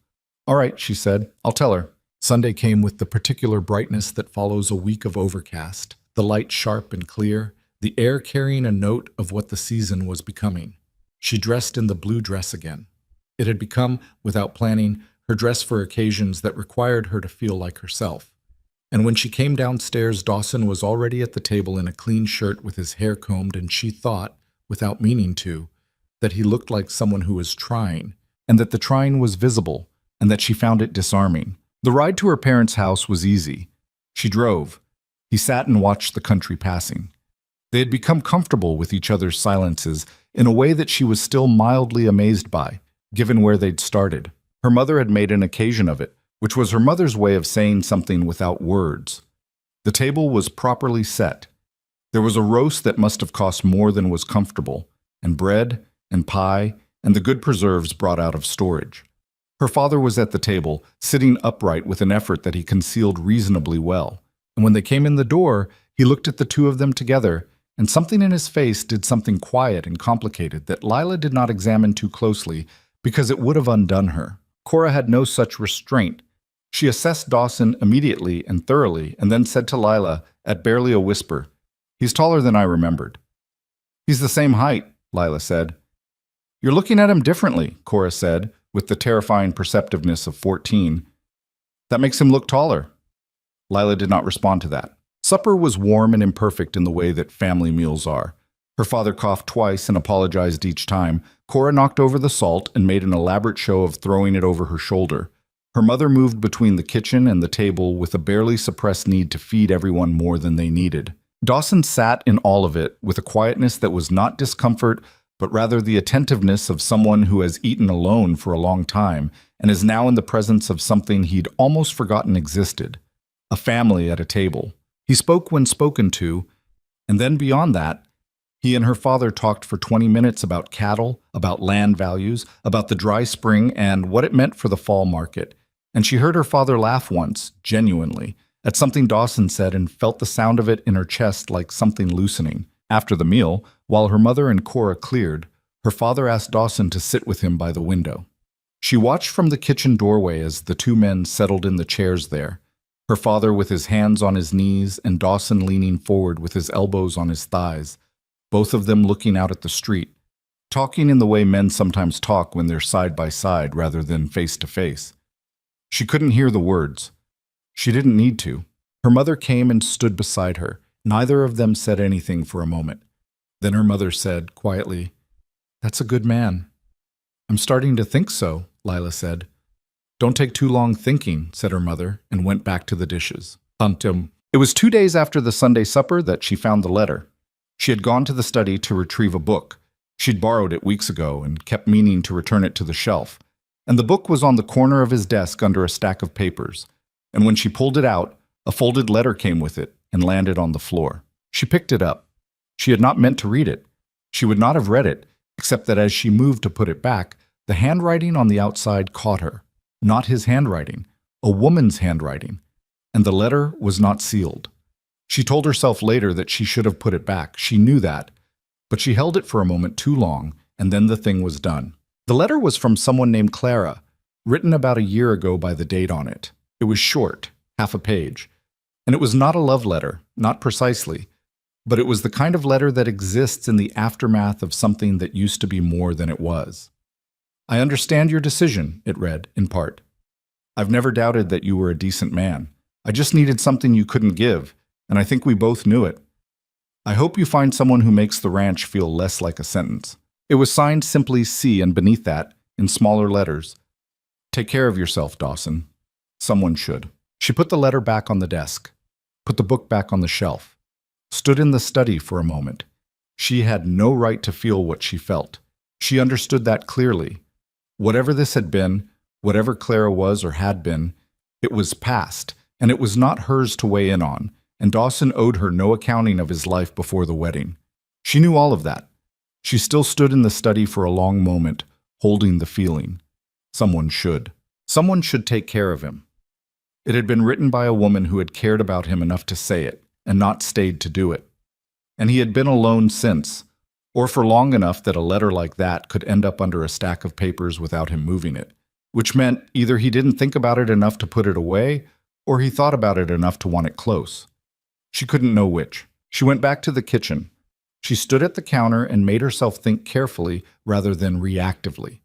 All right, she said. I'll tell her. Sunday came with the particular brightness that follows a week of overcast, the light sharp and clear, the air carrying a note of what the season was becoming. She dressed in the blue dress again. It had become, without planning, her dress for occasions that required her to feel like herself. And when she came downstairs, Dawson was already at the table in a clean shirt with his hair combed, and she thought, without meaning to, that he looked like someone who was trying, and that the trying was visible, and that she found it disarming. The ride to her parents' house was easy. She drove. He sat and watched the country passing. They had become comfortable with each other's silences in a way that she was still mildly amazed by, given where they'd started. Her mother had made an occasion of it, which was her mother's way of saying something without words. The table was properly set. There was a roast that must have cost more than was comfortable, and bread, and pie, and the good preserves brought out of storage. Her father was at the table, sitting upright with an effort that he concealed reasonably well. And when they came in the door, he looked at the two of them together, and something in his face did something quiet and complicated that Lila did not examine too closely because it would have undone her. Cora had no such restraint. She assessed Dawson immediately and thoroughly, and then said to Lila, at barely a whisper, "He's taller than I remembered." "He's the same height," Lila said. "You're looking at him differently," Cora said, with the terrifying perceptiveness of 14. "That makes him look taller." Lila did not respond to that. Supper was warm and imperfect in the way that family meals are. Her father coughed twice and apologized each time. Cora knocked over the salt and made an elaborate show of throwing it over her shoulder. Her mother moved between the kitchen and the table with a barely suppressed need to feed everyone more than they needed. Dawson sat in all of it with a quietness that was not discomfort, but rather the attentiveness of someone who has eaten alone for a long time and is now in the presence of something he'd almost forgotten existed, a family at a table. He spoke when spoken to, and then beyond that, he and her father talked for 20 minutes about cattle, about land values, about the dry spring and what it meant for the fall market. And she heard her father laugh once, genuinely, at something Dawson said and felt the sound of it in her chest like something loosening. After the meal, while her mother and Cora cleared, her father asked Dawson to sit with him by the window. She watched from the kitchen doorway as the two men settled in the chairs there, her father with his hands on his knees and Dawson leaning forward with his elbows on his thighs, both of them looking out at the street, talking in the way men sometimes talk when they're side by side rather than face to face. She couldn't hear the words. She didn't need to. Her mother came and stood beside her. Neither of them said anything for a moment. Then her mother said, quietly, "That's a good man." "I'm starting to think so," Lila said. "Don't take too long thinking," said her mother, and went back to the dishes. It was 2 days after the Sunday supper that she found the letter. She had gone to the study to retrieve a book. She'd borrowed it weeks ago and kept meaning to return it to the shelf. And the book was on the corner of his desk under a stack of papers. And when she pulled it out, a folded letter came with it and landed on the floor. She picked it up. She had not meant to read it. She would not have read it, except that as she moved to put it back, the handwriting on the outside caught her. Not his handwriting, a woman's handwriting. And the letter was not sealed. She told herself later that she should have put it back. She knew that. But she held it for a moment too long, and then the thing was done. The letter was from someone named Clara, written about a year ago by the date on it. It was short, half a page. And it was not a love letter, not precisely. But it was the kind of letter that exists in the aftermath of something that used to be more than it was. "I understand your decision," it read, in part. "I've never doubted that you were a decent man. I just needed something you couldn't give, and I think we both knew it. I hope you find someone who makes the ranch feel less like a sentence." It was signed simply C, and beneath that, in smaller letters, "Take care of yourself, Dawson. Someone should." She put the letter back on the desk, put the book back on the shelf, stood in the study for a moment. She had no right to feel what she felt. She understood that clearly. Whatever this had been, whatever Clara was or had been, it was past, and it was not hers to weigh in on, and Dawson owed her no accounting of his life before the wedding. She knew all of that. She still stood in the study for a long moment, holding the feeling. Someone should. Someone should take care of him. It had been written by a woman who had cared about him enough to say it, and not stayed to do it. And he had been alone since, or for long enough that a letter like that could end up under a stack of papers without him moving it, which meant either he didn't think about it enough to put it away, or he thought about it enough to want it close. She couldn't know which. She went back to the kitchen. She stood at the counter and made herself think carefully rather than reactively.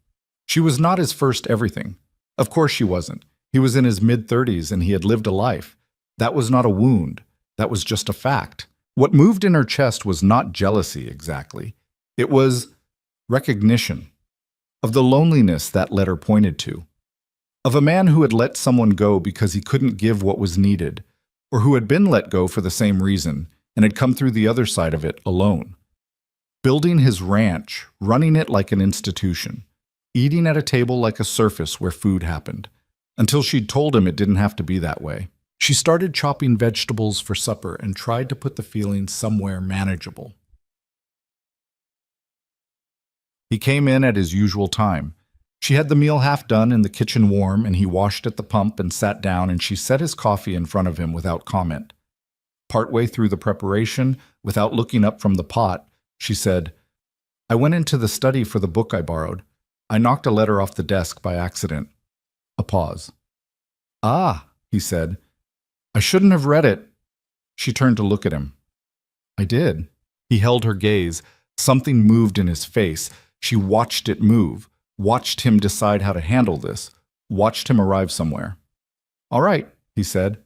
She was not his first everything. Of course she wasn't. He was in his mid-30s and he had lived a life. That was not a wound. That was just a fact. What moved in her chest was not jealousy exactly. It was recognition of the loneliness that letter pointed to, of a man who had let someone go because he couldn't give what was needed, or who had been let go for the same reason and had come through the other side of it alone. Building his ranch, running it like an institution, eating at a table like a surface where food happened, until she'd told him it didn't have to be that way. She started chopping vegetables for supper and tried to put the feeling somewhere manageable. He came in at his usual time. She had the meal half done and the kitchen warm, and he washed at the pump and sat down, and she set his coffee in front of him without comment. Partway through the preparation, without looking up from the pot, she said, "I went into the study for the book I borrowed. I knocked a letter off the desk by accident." A pause. "Ah," he said. "I shouldn't have read it." She turned to look at him. "I did." He held her gaze. Something moved in his face. She watched it move, watched him decide how to handle this, watched him arrive somewhere. "All right," he said.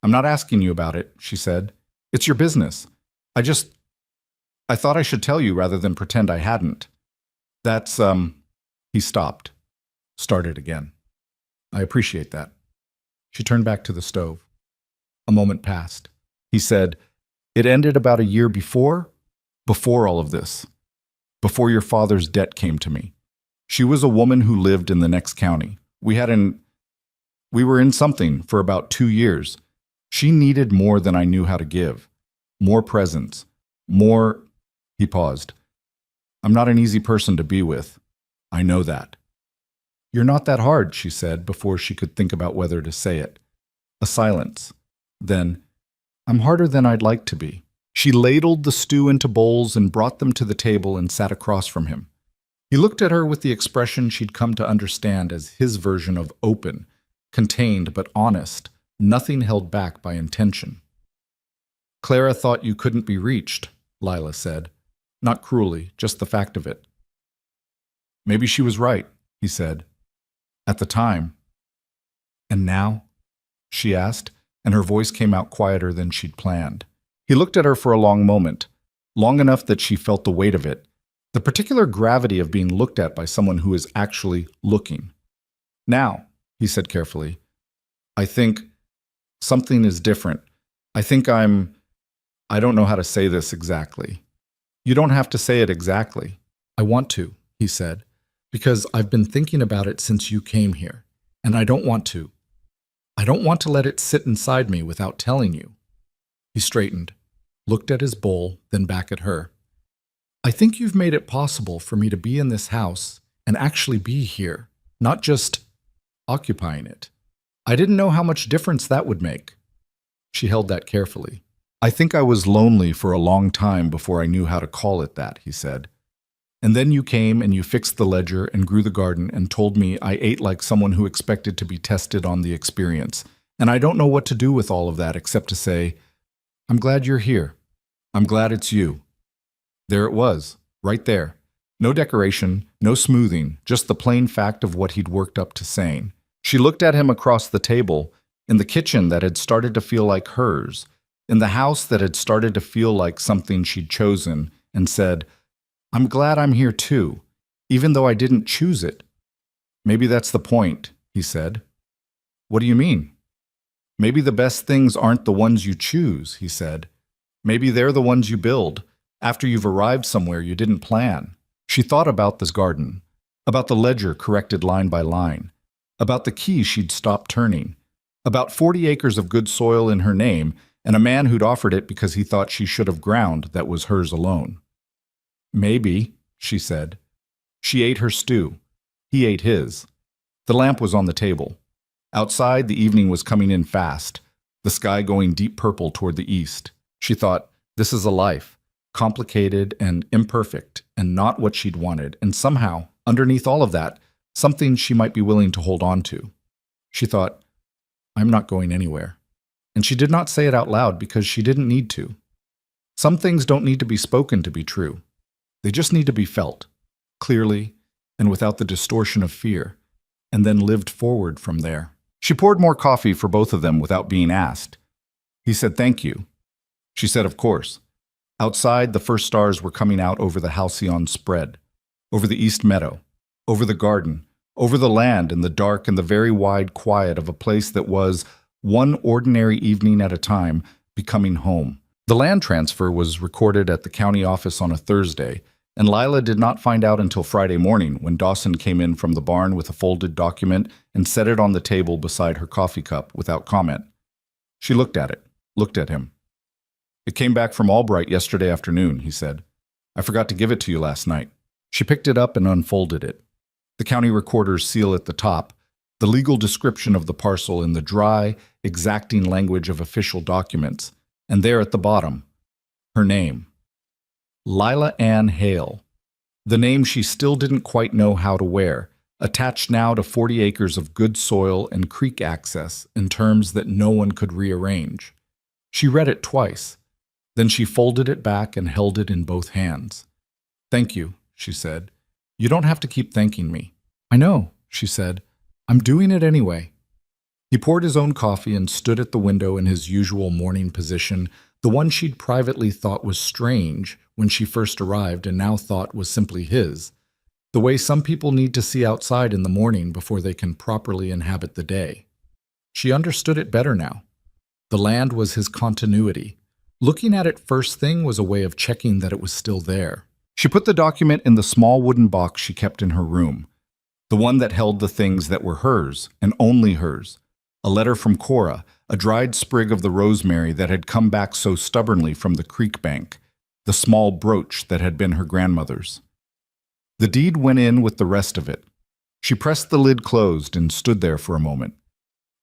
"I'm not asking you about it," she said. "It's your business. I thought I should tell you rather than pretend I hadn't. That's, He stopped, started again. I appreciate that. She turned back to the stove. A moment passed. He said, "It ended about a year before all of this, before your father's debt came to me. She was a woman who lived in the next county. We were in something for about 2 years. She needed more than I knew how to give. More presence. More." He paused. "I'm not an easy person to be with. I know that." "You're not that hard," she said before she could think about whether to say it. A silence. Then, "I'm harder than I'd like to be." She ladled the stew into bowls and brought them to the table and sat across from him. He looked at her with the expression she'd come to understand as his version of open, contained but honest, nothing held back by intention. "Clara thought you couldn't be reached," Lila said. Not cruelly, just the fact of it. "Maybe she was right," he said. "At the time." "And now?" she asked, and her voice came out quieter than she'd planned. He looked at her for a long moment, long enough that she felt the weight of it, the particular gravity of being looked at by someone who is actually looking. "Now," he said carefully, "I think something is different. I think I don't know how to say this exactly." "You don't have to say it exactly." "I want to," he said, "because I've been thinking about it since you came here, and I don't want to. I don't want to let it sit inside me without telling you." He straightened, looked at his bowl, then back at her. "I think you've made it possible for me to be in this house and actually be here, not just occupying it. I didn't know how much difference that would make." She held that carefully. "I think I was lonely for a long time before I knew how to call it that," he said. "And then you came and you fixed the ledger and grew the garden and told me I ate like someone who expected to be tested on the experience. And I don't know what to do with all of that except to say, I'm glad you're here. I'm glad it's you." There it was, right there. No decoration, no smoothing, just the plain fact of what he'd worked up to saying. She looked at him across the table, in the kitchen that had started to feel like hers, in the house that had started to feel like something she'd chosen, and said, "I'm glad I'm here too, even though I didn't choose it." "Maybe that's the point," he said. "What do you mean?" "Maybe the best things aren't the ones you choose," he said. "Maybe they're the ones you build, after you've arrived somewhere you didn't plan." She thought about this garden, about the ledger corrected line by line, about the key she'd stopped turning, about 40 acres of good soil in her name, and a man who'd offered it because he thought she should have ground that was hers alone. "Maybe," she said. She ate her stew. He ate his. The lamp was on the table. Outside, the evening was coming in fast, the sky going deep purple toward the east. She thought, this is a life, complicated and imperfect, and not what she'd wanted, and somehow, underneath all of that, something she might be willing to hold on to. She thought, I'm not going anywhere. And she did not say it out loud because she didn't need to. Some things don't need to be spoken to be true. They just need to be felt, clearly and without the distortion of fear, and then lived forward from there. She poured more coffee for both of them without being asked. He said, "Thank you." She said, "Of course." Outside, the first stars were coming out over the halcyon spread, over the east meadow, over the garden, over the land in the dark and the very wide quiet of a place that was, one ordinary evening at a time, becoming home. The land transfer was recorded at the county office on a Thursday, and Lila did not find out until Friday morning when Dawson came in from the barn with a folded document and set it on the table beside her coffee cup without comment. She looked at it, looked at him. "It came back from Albright yesterday afternoon," he said. "I forgot to give it to you last night." She picked it up and unfolded it. The county recorder's seal at the top, the legal description of the parcel in the dry, exacting language of official documents, and there at the bottom, her name. Lila Ann Hale. The name she still didn't quite know how to wear, attached now to 40 acres of good soil and creek access in terms that no one could rearrange. She read it twice. Then she folded it back and held it in both hands. "Thank you," she said. "You don't have to keep thanking me." "I know," she said. "I'm doing it anyway." He poured his own coffee and stood at the window in his usual morning position, the one she'd privately thought was strange when she first arrived and now thought was simply his. the way some people need to see outside in the morning before they can properly inhabit the day. She understood it better now. The land was his continuity. Looking at it first thing was a way of checking that it was still there. She put the document in the small wooden box she kept in her room, the one that held the things that were hers, and only hers. A letter from Cora, a dried sprig of the rosemary that had come back so stubbornly from the creek bank, the small brooch that had been her grandmother's. The deed went in with the rest of it. She pressed the lid closed and stood there for a moment.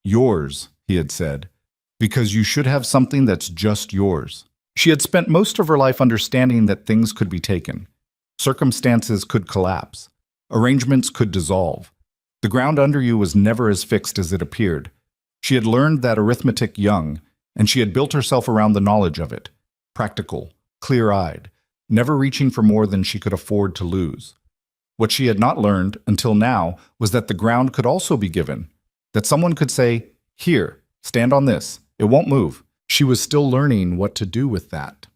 Yours, he had said, because you should have something that's just yours. She had spent most of her life understanding that things could be taken. Circumstances could collapse. Arrangements could dissolve. The ground under you was never as fixed as it appeared. She had learned that arithmetic young, and she had built herself around the knowledge of it. Practical, clear-eyed, never reaching for more than she could afford to lose. What she had not learned until now was that the ground could also be given, that someone could say, "Here, stand on this. It won't move." She was still learning what to do with that.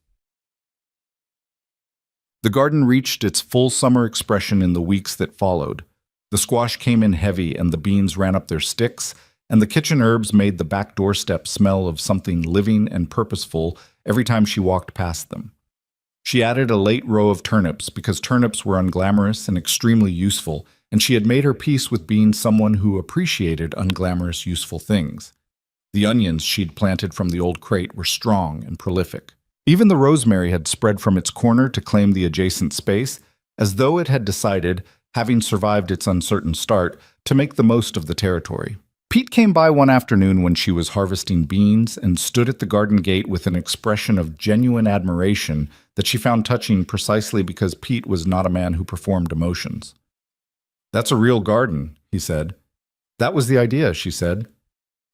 The garden reached its full summer expression in the weeks that followed. The squash came in heavy and the beans ran up their sticks, and the kitchen herbs made the back doorstep smell of something living and purposeful every time she walked past them. She added a late row of turnips because turnips were unglamorous and extremely useful, and she had made her peace with being someone who appreciated unglamorous, useful things. The onions she'd planted from the old crate were strong and prolific. Even the rosemary had spread from its corner to claim the adjacent space, as though it had decided, having survived its uncertain start, to make the most of the territory. Pete came by one afternoon when she was harvesting beans and stood at the garden gate with an expression of genuine admiration that she found touching precisely because Pete was not a man who performed emotions. "That's a real garden," he said. "That was the idea," she said.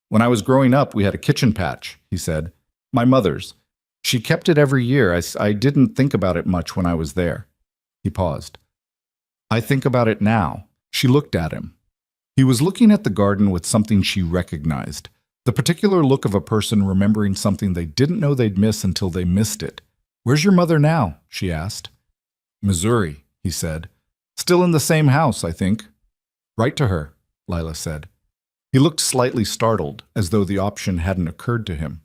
"When I was growing up, we had a kitchen patch," he said. "My mother's. She kept it every year. I didn't think about it much when I was there." He paused. "I think about it now." She looked at him. He was looking at the garden with something she recognized, the particular look of a person remembering something they didn't know they'd miss until they missed it. "Where's your mother now?" she asked. "Missouri," he said. "Still in the same house, I think." "Write to her," Lila said. He looked slightly startled, as though the option hadn't occurred to him.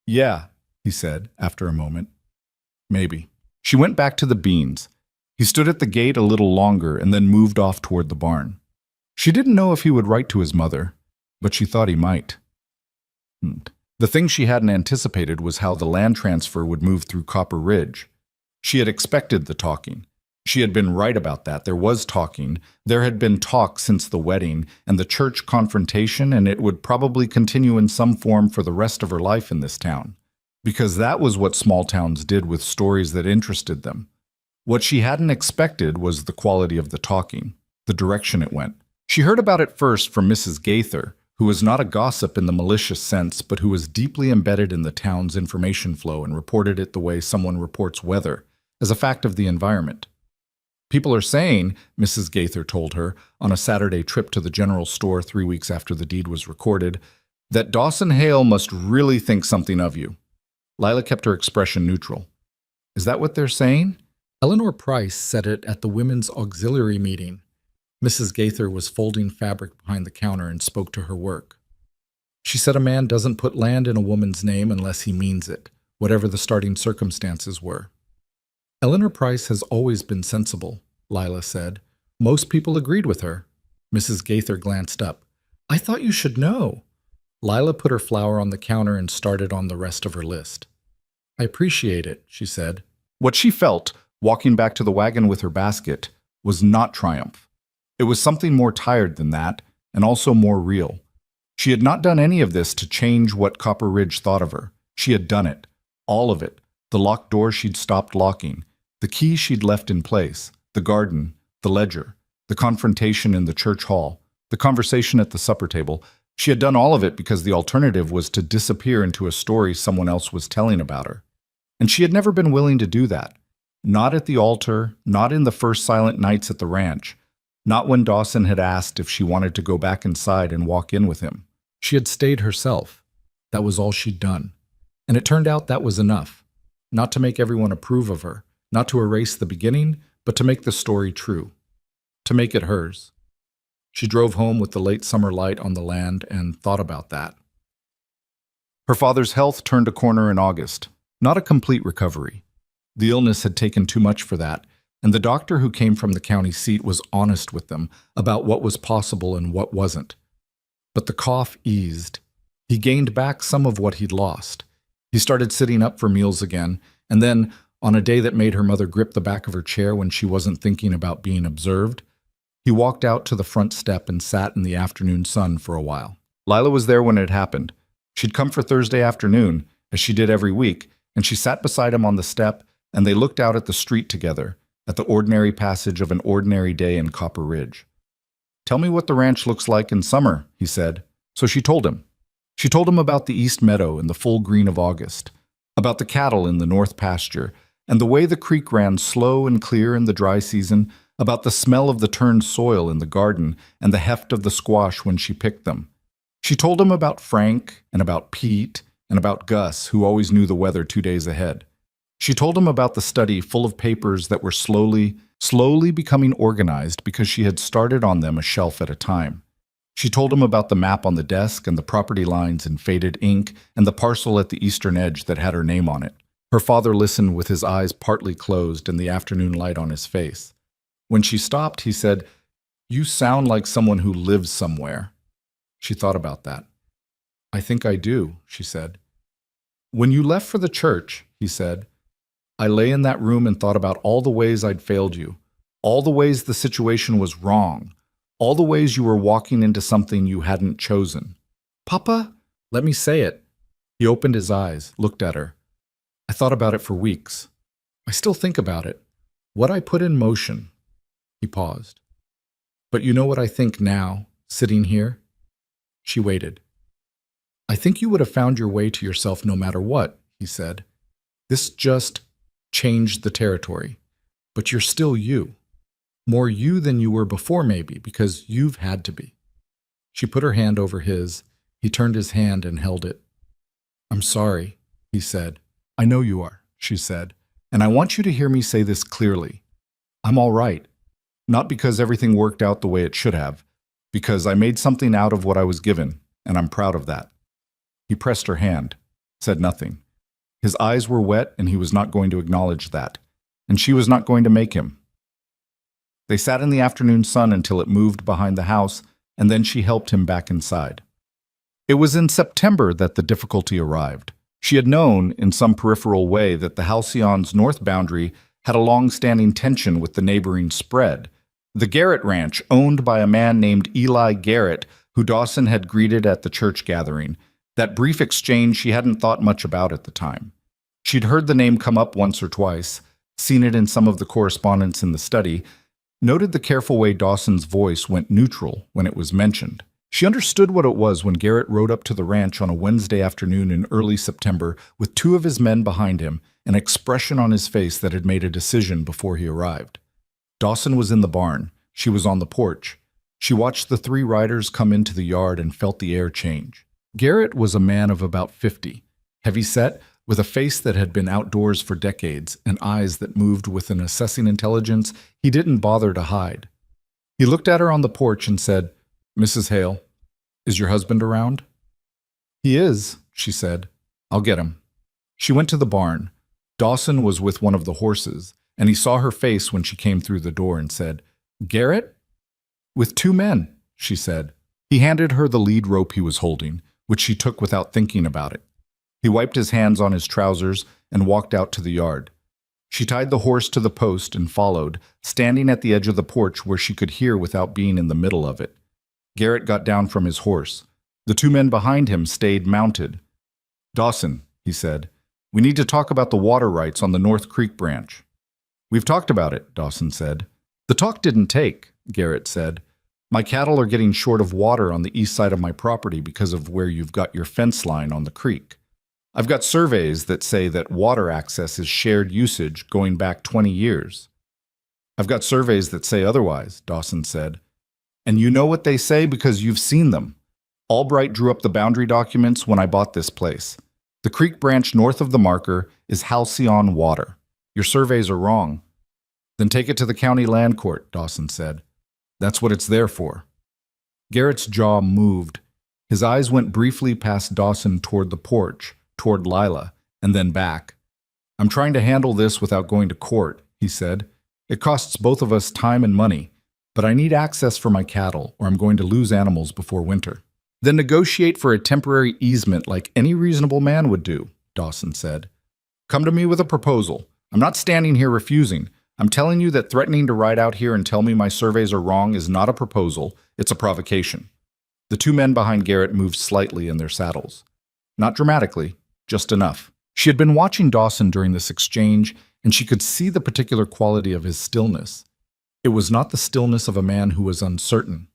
"Yeah," he said, after a moment. "Maybe." She went back to the beans. He stood at the gate a little longer and then moved off toward the barn. She didn't know if he would write to his mother, but she thought he might. The thing she hadn't anticipated was how the land transfer would move through Copper Ridge. She had expected the talking. She had been right about that. There was talking. There had been talk since the wedding and the church confrontation, and it would probably continue in some form for the rest of her life in this town. Because that was what small towns did with stories that interested them. What she hadn't expected was the quality of the talking, the direction it went. She heard about it first from Mrs. Gaither, who was not a gossip in the malicious sense, but who was deeply embedded in the town's information flow and reported it the way someone reports weather, as a fact of the environment. "People are saying," Mrs. Gaither told her, on a Saturday trip to the general store 3 weeks after the deed was recorded, "that Dawson Hale must really think something of you." Lila kept her expression neutral. "Is that what they're saying?" Eleanor Price said it at the women's auxiliary meeting. Mrs. Gaither was folding fabric behind the counter and spoke to her work. She said a man doesn't put land in a woman's name unless he means it, whatever the starting circumstances were. "Eleanor Price has always been sensible," Lila said. "Most people agreed with her." Mrs. Gaither glanced up. "I thought you should know." Lila put her flour on the counter and started on the rest of her list. "I appreciate it," she said. What she felt, walking back to the wagon with her basket, was not triumph. It was something more tired than that, and also more real. She had not done any of this to change what Copper Ridge thought of her. She had done it. All of it. The locked door she'd stopped locking. The key she'd left in place. The garden. The ledger. The confrontation in the church hall. The conversation at the supper table. She had done all of it because the alternative was to disappear into a story someone else was telling about her. And she had never been willing to do that. Not at the altar, not in the first silent nights at the ranch, not when Dawson had asked if she wanted to go back inside and walk in with him. She had stayed herself. That was all she'd done. And it turned out that was enough. Not to make everyone approve of her, not to erase the beginning, but to make the story true. to make it hers. She drove home with the late summer light on the land and thought about that. Her father's health turned a corner in August, not a complete recovery. The illness had taken too much for that, and the doctor who came from the county seat was honest with them about what was possible and what wasn't. But the cough eased. He gained back some of what he'd lost. He started sitting up for meals again, and then, on a day that made her mother grip the back of her chair when she wasn't thinking about being observed, he walked out to the front step and sat in the afternoon sun for a while. Lila was there when it happened. She'd come for Thursday afternoon, as she did every week, and she sat beside him on the step, and they looked out at the street together, at the ordinary passage of an ordinary day in Copper Ridge. "Tell me what the ranch looks like in summer," he said. So she told him. She told him about the east meadow in the full green of August, about the cattle in the north pasture, and the way the creek ran slow and clear in the dry season, about the smell of the turned soil in the garden and the heft of the squash when she picked them. She told him about Frank and about Pete and about Gus, who always knew the weather 2 days ahead. She told him about the study full of papers that were slowly becoming organized because she had started on them a shelf at a time. She told him about the map on the desk and the property lines in faded ink and the parcel at the eastern edge that had her name on it. Her father listened with his eyes partly closed and the afternoon light on his face. When she stopped, he said, "You sound like someone who lives somewhere." She thought about that. "I think I do," she said. "When you left for the church," he said, "I lay in that room and thought about all the ways I'd failed you, all the ways the situation was wrong, all the ways you were walking into something you hadn't chosen." "Papa, let me say it." He opened his eyes, looked at her. "I thought about it for weeks. I still think about it. What I put in motion." He paused. "But you know what I think now, sitting here?" She waited. "I think you would have found your way to yourself no matter what," he said. "This just changed the territory. But you're still you. More you than you were before, maybe, because you've had to be." She put her hand over his. He turned his hand and held it. "I'm sorry," he said. "I know you are," she said. "And I want you to hear me say this clearly. I'm all right. Not because everything worked out the way it should have, because I made something out of what I was given, and I'm proud of that." He pressed her hand, said nothing. His eyes were wet, and he was not going to acknowledge that, and she was not going to make him. They sat in the afternoon sun until it moved behind the house, and then she helped him back inside. It was in September that the difficulty arrived. She had known, in some peripheral way, that the Halcyon's north boundary had a long-standing tension with the neighboring spread, the Garrett Ranch, owned by a man named Eli Garrett, who Dawson had greeted at the church gathering. That brief exchange she hadn't thought much about at the time. She'd heard the name come up once or twice, seen it in some of the correspondence in the study, noted the careful way Dawson's voice went neutral when it was mentioned. She understood what it was when Garrett rode up to the ranch on a Wednesday afternoon in early September with 2 of his men behind him, an expression on his face that had made a decision before he arrived. Dawson was in the barn. She was on the porch. She watched the 3 riders come into the yard and felt the air change. Garrett was a man of about 50, heavy-set, with a face that had been outdoors for decades and eyes that moved with an assessing intelligence he didn't bother to hide. He looked at her on the porch and said, "Mrs. Hale, is your husband around?" "He is," she said. "I'll get him." She went to the barn. Dawson was with one of the horses, and he saw her face when she came through the door and said, "Garrett?" "With 2 men," she said. He handed her the lead rope he was holding, which she took without thinking about it. He wiped his hands on his trousers and walked out to the yard. She tied the horse to the post and followed, standing at the edge of the porch where she could hear without being in the middle of it. Garrett got down from his horse. The 2 men behind him stayed mounted. "Dawson," he said, "we need to talk about the water rights on the North Creek branch." "We've talked about it," Dawson said. "The talk didn't take," Garrett said. "My cattle are getting short of water on the east side of my property because of where you've got your fence line on the creek. I've got surveys that say that water access is shared usage going back 20 years. "I've got surveys that say otherwise," Dawson said. "And you know what they say because you've seen them. Albright drew up the boundary documents when I bought this place. The creek branch north of the marker is Halcyon water. Your surveys are wrong." "Then take it to the county land court," Dawson said. That's what it's there for. Garrett's jaw moved. His eyes went briefly past Dawson toward the porch, toward Lila, and then back. I'm trying to handle this without going to court, he said. It costs both of us time and money, but I need access for my cattle, or I'm going to lose animals before winter. Then negotiate for a temporary easement like any reasonable man would do, Dawson said. Come to me with a proposal. I'm not standing here refusing. I'm telling you that threatening to ride out here and tell me my surveys are wrong is not a proposal, it's a provocation. The two men behind Garrett moved slightly in their saddles. Not dramatically, just enough. She had been watching Dawson during this exchange, and she could see the particular quality of his stillness. It was not the stillness of a man who was uncertain.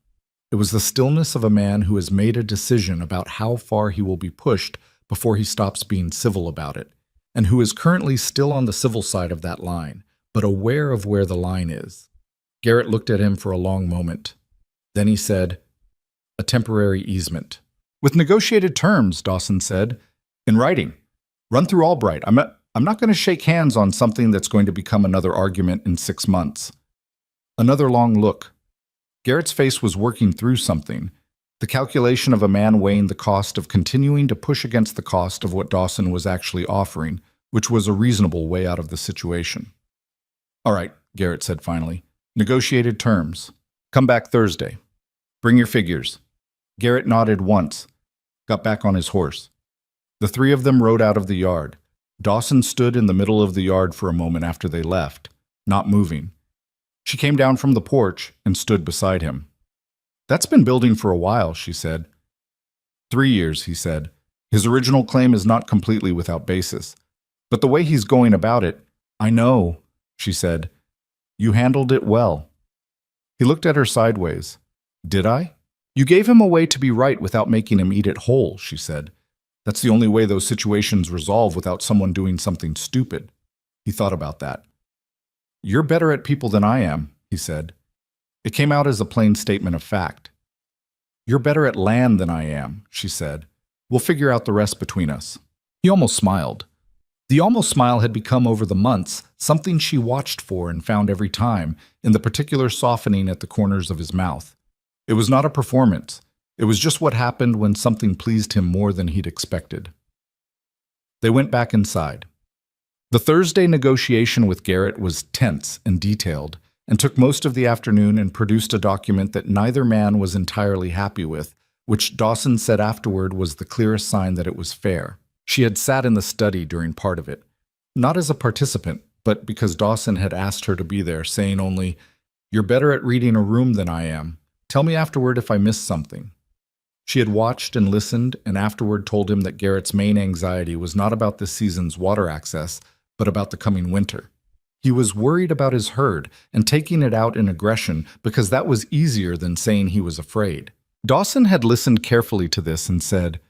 It was the stillness of a man who has made a decision about how far he will be pushed before he stops being civil about it, and who is currently still on the civil side of that line, but aware of where the line is. Garrett looked at him for a long moment. Then he said, a temporary easement. With negotiated terms, Dawson said. In writing. Run through Albright. I'm not going to shake hands on something that's going to become another argument in 6 months. Another long look. Garrett's face was working through something, the calculation of a man weighing the cost of continuing to push against the cost of what Dawson was actually offering, which was a reasonable way out of the situation. All right, Garrett said finally. Negotiated terms. Come back Thursday. Bring your figures. Garrett nodded once, got back on his horse. The three of them rode out of the yard. Dawson stood in the middle of the yard for a moment after they left, not moving. She came down from the porch and stood beside him. That's been building for a while, she said. 3 years, he said. His original claim is not completely without basis. But the way he's going about it, I know, she said. You handled it well. He looked at her sideways. Did I? You gave him a way to be right without making him eat it whole, she said. That's the only way those situations resolve without someone doing something stupid. He thought about that. You're better at people than I am, he said. It came out as a plain statement of fact. You're better at land than I am, she said. We'll figure out the rest between us. He almost smiled. The almost smile had become over the months something she watched for and found every time in the particular softening at the corners of his mouth. It was not a performance. It was just what happened when something pleased him more than he'd expected. They went back inside. The Thursday negotiation with Garrett was tense and detailed, and took most of the afternoon and produced a document that neither man was entirely happy with, which Dawson said afterward was the clearest sign that it was fair. She had sat in the study during part of it, not as a participant, but because Dawson had asked her to be there, saying only, "You're better at reading a room than I am. Tell me afterward if I missed something." She had watched and listened, and afterward told him that Garrett's main anxiety was not about this season's water access, but about the coming winter. He was worried about his herd and taking it out in aggression because that was easier than saying he was afraid. Dawson had listened carefully to this and said,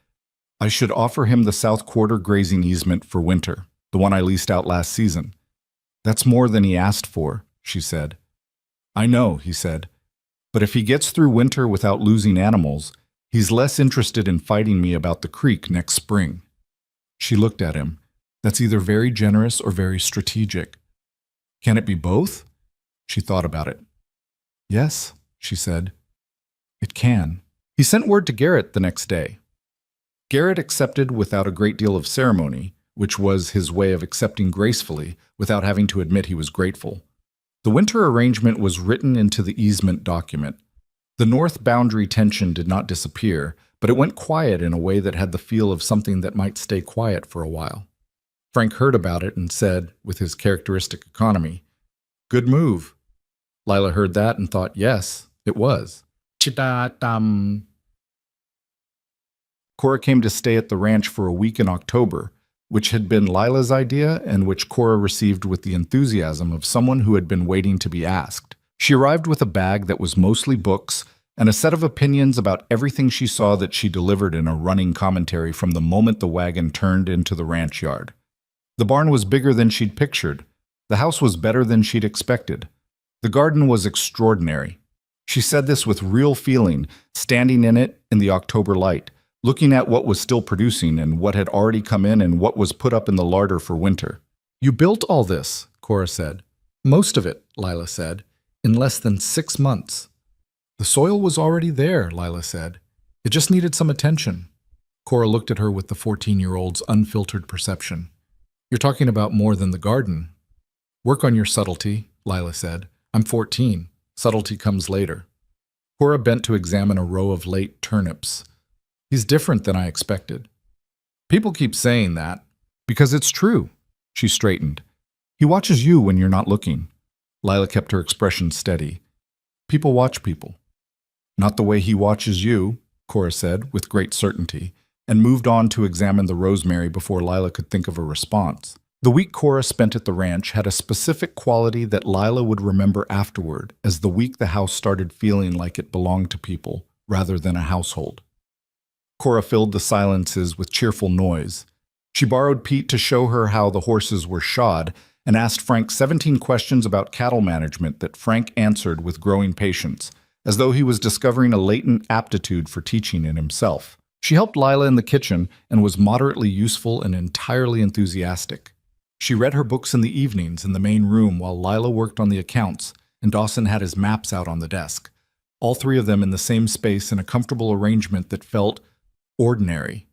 I should offer him the South Quarter grazing easement for winter, the one I leased out last season. That's more than he asked for, she said. I know, he said, but if he gets through winter without losing animals, he's less interested in fighting me about the creek next spring. She looked at him. That's either very generous or very strategic. Can it be both? She thought about it. Yes, she said. It can. He sent word to Garrett the next day. Garrett accepted without a great deal of ceremony, which was his way of accepting gracefully without having to admit he was grateful. The winter arrangement was written into the easement document. The north boundary tension did not disappear, but it went quiet in a way that had the feel of something that might stay quiet for a while. Frank heard about it and said, with his characteristic economy, "Good move." Lila heard that and thought, yes, it was. Cora came to stay at the ranch for a week in October, which had been Lila's idea and which Cora received with the enthusiasm of someone who had been waiting to be asked. She arrived with a bag that was mostly books and a set of opinions about everything she saw that she delivered in a running commentary from the moment the wagon turned into the ranch yard. The barn was bigger than she'd pictured. The house was better than she'd expected. The garden was extraordinary. She said this with real feeling, standing in it in the October light, looking at what was still producing and what had already come in and what was put up in the larder for winter. You built all this, Cora said. Most of it, Lila said, in less than 6 months. The soil was already there, Lila said. It just needed some attention. Cora looked at her with the 14-year-old's unfiltered perception. You're talking about more than the garden. Work on your subtlety, Lila said. I'm 14. Subtlety comes later. Cora bent to examine a row of late turnips. He's different than I expected. People keep saying that. Because it's true. She straightened. He watches you when you're not looking. Lila kept her expression steady. People watch people. Not the way he watches you, Cora said with great certainty, and moved on to examine the rosemary before Lila could think of a response. The week Cora spent at the ranch had a specific quality that Lila would remember afterward, as the week the house started feeling like it belonged to people rather than a household. Cora filled the silences with cheerful noise. She borrowed Pete to show her how the horses were shod and asked Frank 17 questions about cattle management that Frank answered with growing patience, as though he was discovering a latent aptitude for teaching in himself. She helped Lila in the kitchen and was moderately useful and entirely enthusiastic. She read her books in the evenings in the main room while Lila worked on the accounts, and Dawson had his maps out on the desk, all three of them in the same space in a comfortable arrangement that felt ordinary,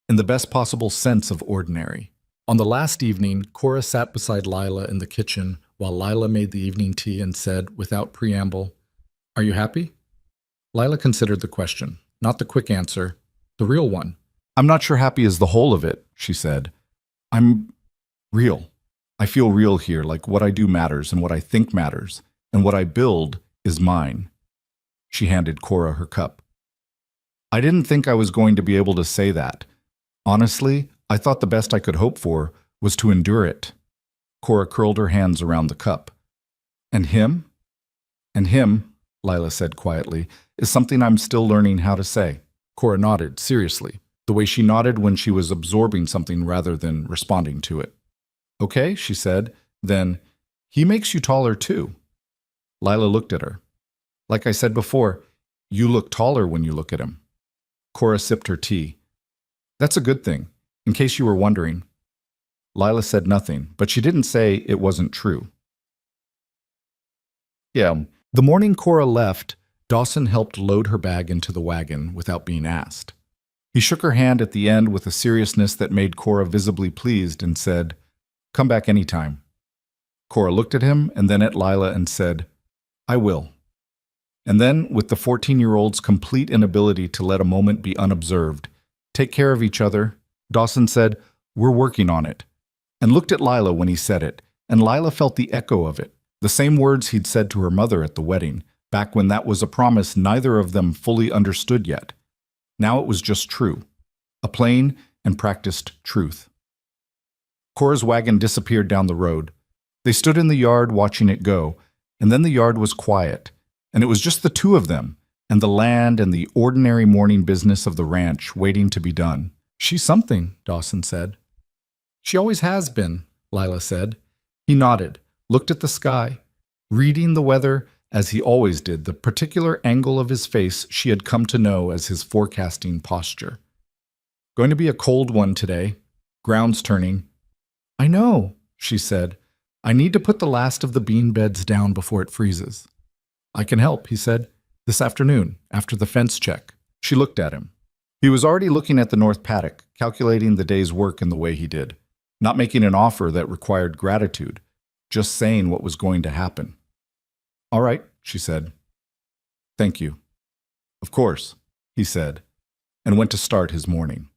in the best possible sense of ordinary. On the last evening, Cora sat beside Lila in the kitchen while Lila made the evening tea and said, without preamble, "Are you happy?" Lila considered the question, not the quick answer, the real one. "I'm not sure happy is the whole of it," she said. "I'm real. I feel real here, like what I do matters and what I think matters, and what I build is mine." She handed Cora her cup. "I didn't think I was going to be able to say that. Honestly, I thought the best I could hope for was to endure it." Cora curled her hands around the cup. "And him?" "And him," Lila said quietly, "is something I'm still learning how to say." Cora nodded, seriously, the way she nodded when she was absorbing something rather than responding to it. "Okay," she said, then, "He makes you taller too." Lila looked at her. "Like I said before, you look taller when you look at him." Cora sipped her tea. "That's a good thing, in case you were wondering." Lila said nothing, but she didn't say it wasn't true. Yeah, the morning Cora left, Dawson helped load her bag into the wagon without being asked. He shook her hand at the end with a seriousness that made Cora visibly pleased and said, "Come back anytime." Cora looked at him and then at Lila and said, "I will." And then, with the 14-year-old's complete inability to let a moment be unobserved, "Take care of each other," Dawson said, "We're working on it," and looked at Lila when he said it, and Lila felt the echo of it, the same words he'd said to her mother at the wedding, back when that was a promise neither of them fully understood yet. Now it was just true, a plain and practiced truth. Cora's wagon disappeared down the road. They stood in the yard watching it go, and then the yard was quiet, and it was just the two of them, and the land and the ordinary morning business of the ranch waiting to be done. "She's something," Dawson said. "She always has been," Lila said. He nodded, looked at the sky, reading the weather as he always did, the particular angle of his face she had come to know as his forecasting posture. "Going to be a cold one today. Ground's turning." "I know," she said. "I need to put the last of the bean beds down before it freezes." "I can help," he said. "This afternoon, after the fence check." She looked at him. He was already looking at the north paddock, calculating the day's work in the way he did, not making an offer that required gratitude, just saying what was going to happen. "All right," she said. "Thank you." "Of course," he said, and went to start his morning.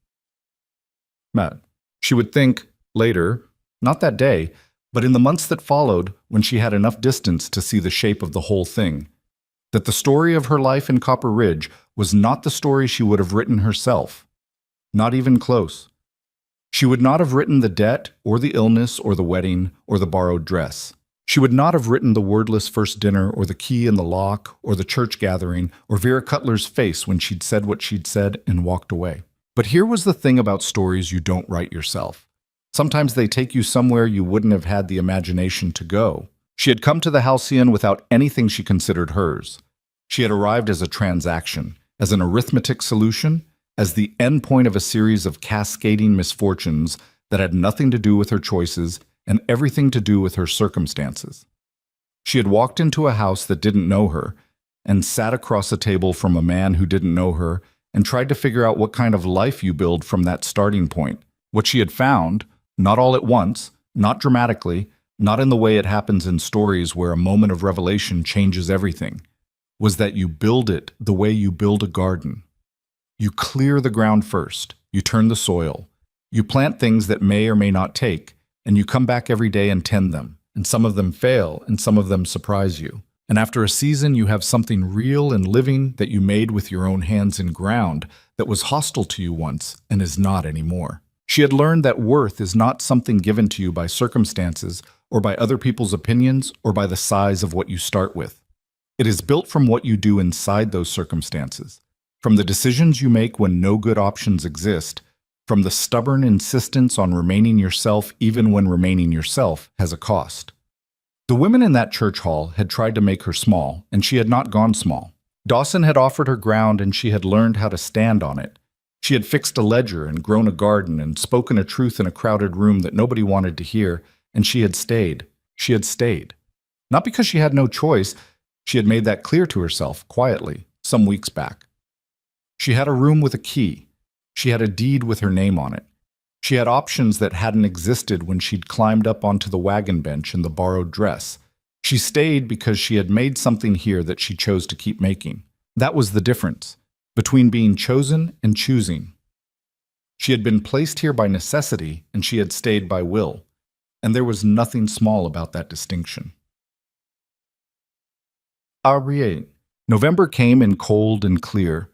Matt. She would think, later, not that day, but in the months that followed, when she had enough distance to see the shape of the whole thing, that the story of her life in Copper Ridge was not the story she would have written herself. Not even close. She would not have written the debt, or the illness, or the wedding, or the borrowed dress. She would not have written the wordless first dinner, or the key in the lock, or the church gathering, or Vera Cutler's face when she'd said what she'd said and walked away. But here was the thing about stories you don't write yourself. Sometimes they take you somewhere you wouldn't have had the imagination to go. She had come to the Halcyon without anything she considered hers. She had arrived as a transaction, as an arithmetic solution, as the end point of a series of cascading misfortunes that had nothing to do with her choices and everything to do with her circumstances. She had walked into a house that didn't know her, and sat across a table from a man who didn't know her and tried to figure out what kind of life you build from that starting point. What she had found, not all at once, not dramatically, not in the way it happens in stories where a moment of revelation changes everything, was that you build it the way you build a garden. You clear the ground first, you turn the soil, you plant things that may or may not take, and you come back every day and tend them, and some of them fail and some of them surprise you. And after a season, you have something real and living that you made with your own hands in ground that was hostile to you once and is not anymore. She had learned that worth is not something given to you by circumstances or by other people's opinions or by the size of what you start with. It is built from what you do inside those circumstances, from the decisions you make when no good options exist, from the stubborn insistence on remaining yourself even when remaining yourself has a cost. The women in that church hall had tried to make her small, and she had not gone small. Dawson had offered her ground, and she had learned how to stand on it. She had fixed a ledger and grown a garden and spoken a truth in a crowded room that nobody wanted to hear, and she had stayed. She had stayed. Not because she had no choice. She had made that clear to herself, quietly, some weeks back. She had a room with a key. She had a deed with her name on it. She had options that hadn't existed when she'd climbed up onto the wagon bench in the borrowed dress. She stayed because she had made something here that she chose to keep making. That was the difference between being chosen and choosing. She had been placed here by necessity, and she had stayed by will. And there was nothing small about that distinction. Ariel. November came in cold and clear,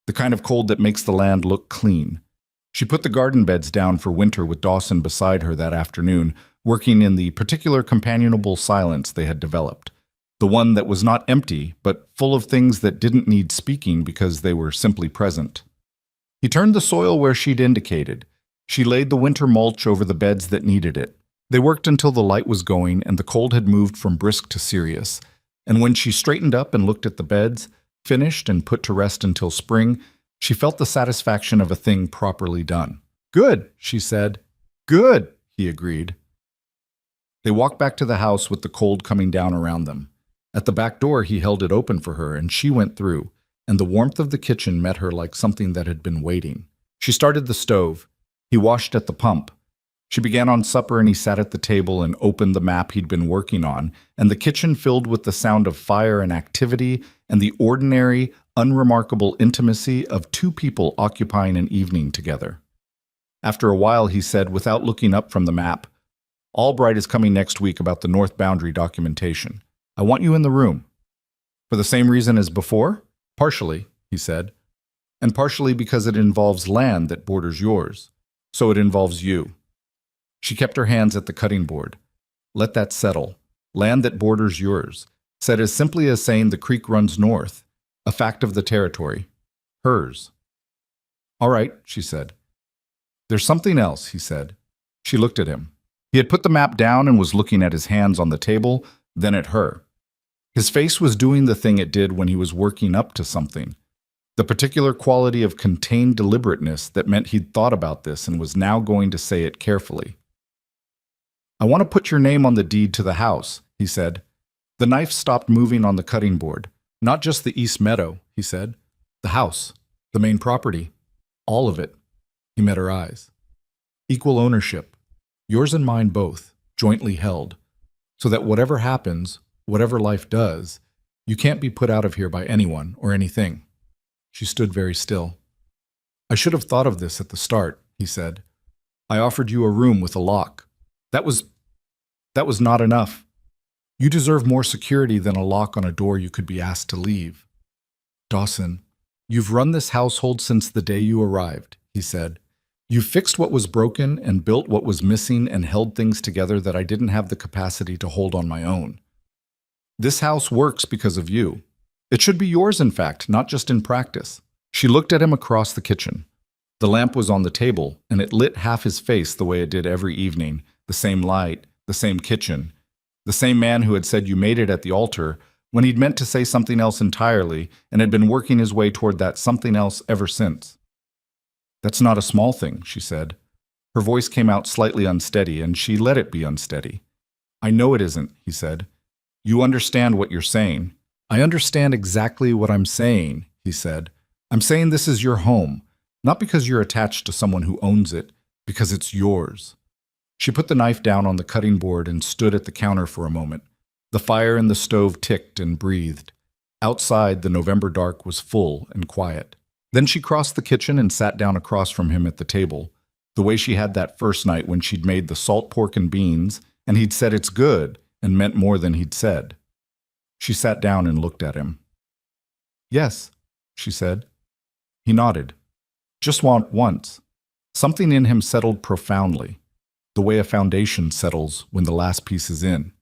the kind of cold that makes the land look clean. She put the garden beds down for winter with Dawson beside her that afternoon, working in the particular companionable silence they had developed, the one that was not empty, but full of things that didn't need speaking because they were simply present. He turned the soil where she'd indicated. She laid the winter mulch over the beds that needed it. They worked until the light was going and the cold had moved from brisk to serious. And when she straightened up and looked at the beds, finished and put to rest until spring, she felt the satisfaction of a thing properly done. "Good," she said. "Good," he agreed. They walked back to the house with the cold coming down around them. At the back door, he held it open for her, and she went through, and the warmth of the kitchen met her like something that had been waiting. She started the stove. He washed at the pump. She began on supper, and he sat at the table and opened the map he'd been working on, and the kitchen filled with the sound of fire and activity and the ordinary, unremarkable intimacy of two people occupying an evening together. After a while, he said, without looking up from the map, "Albright is coming next week about the North Boundary documentation. I want you in the room." "For the same reason as before?" "Partially," he said. "And partially because it involves land that borders yours. So it involves you." She kept her hands at the cutting board. "Let that settle. Land that borders yours. Said as simply as saying the creek runs north. A fact of the territory. Hers." "All right," she said. "There's something else," he said. She looked at him. He had put the map down and was looking at his hands on the table, then at her. His face was doing the thing it did when he was working up to something. The particular quality of contained deliberateness that meant he'd thought about this and was now going to say it carefully. "I want to put your name on the deed to the house," he said. The knife stopped moving on the cutting board. "Not just the east meadow," he said. "The house, the main property, all of it." He met her eyes. "Equal ownership, yours and mine both, jointly held, so that whatever happens, whatever life does, you can't be put out of here by anyone or anything." She stood very still. "I should have thought of this at the start," he said. "I offered you a room with a lock. That was not enough. You deserve more security than a lock on a door you could be asked to leave." "Dawson, you've run this household since the day you arrived," he said. "You've fixed what was broken and built what was missing and held things together that I didn't have the capacity to hold on my own. This house works because of you. It should be yours, in fact, not just in practice." She looked at him across the kitchen. The lamp was on the table, and it lit half his face the way it did every evening, the same light, the same kitchen, the same man who had said you made it at the altar when he'd meant to say something else entirely and had been working his way toward that something else ever since. "That's not a small thing," she said. Her voice came out slightly unsteady, and she let it be unsteady. "I know it isn't," he said. "You understand what you're saying. I understand exactly what I'm saying, he said. I'm saying this is your home, not because you're attached to someone who owns it, because it's yours. She put the knife down on the cutting board and stood at the counter for a moment. The fire in the stove ticked and breathed. Outside, the November dark was full and quiet. Then she crossed the kitchen and sat down across from him at the table, the way she had that first night when she'd made the salt pork and beans, and he'd said it's good and meant more than he'd said. She sat down and looked at him. Yes, she said. He nodded. Just once. Something in him settled profoundly, the way a foundation settles when the last piece is in.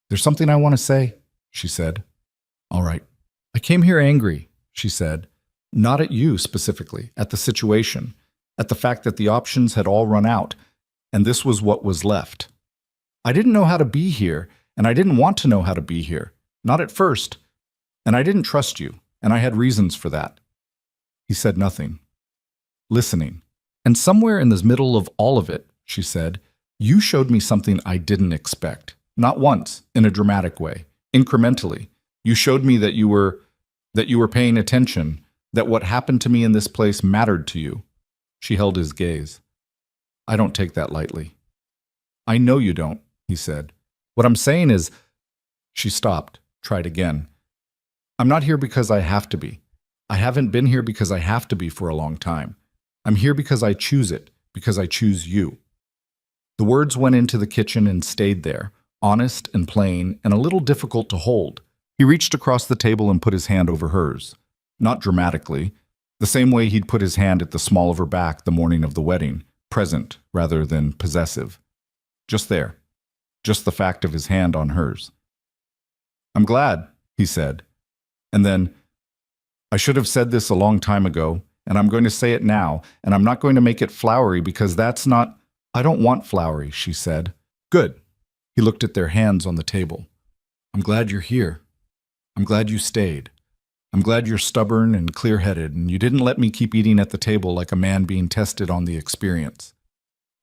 There's something I want to say, she said. All right. I came here angry, she said. Not at you specifically, at the situation, at the fact that the options had all run out, and this was what was left. I didn't know how to be here, and I didn't want to know how to be here. Not at first. And I didn't trust you, and I had reasons for that. He said nothing. Listening. And somewhere in the middle of all of it, she said, you showed me something I didn't expect. Not once, in a dramatic way, incrementally. You showed me that you were paying attention, that what happened to me in this place mattered to you. She held his gaze. I don't take that lightly. I know you don't, he said. What I'm saying is, she stopped, tried again. I'm not here because I have to be. I haven't been here because I have to be for a long time. I'm here because I choose it, because I choose you. The words went into the kitchen and stayed there, honest and plain and a little difficult to hold. He reached across the table and put his hand over hers. Not dramatically, the same way he'd put his hand at the small of her back the morning of the wedding, present rather than possessive. Just there. Just the fact of his hand on hers. I'm glad, he said. And then, I should have said this a long time ago, and I'm going to say it now, and I'm not going to make it flowery because that's not... I don't want flowery, she said. Good. He looked at their hands on the table. I'm glad you're here. I'm glad you stayed. I'm glad you're stubborn and clear-headed, and you didn't let me keep eating at the table like a man being tested on the experience.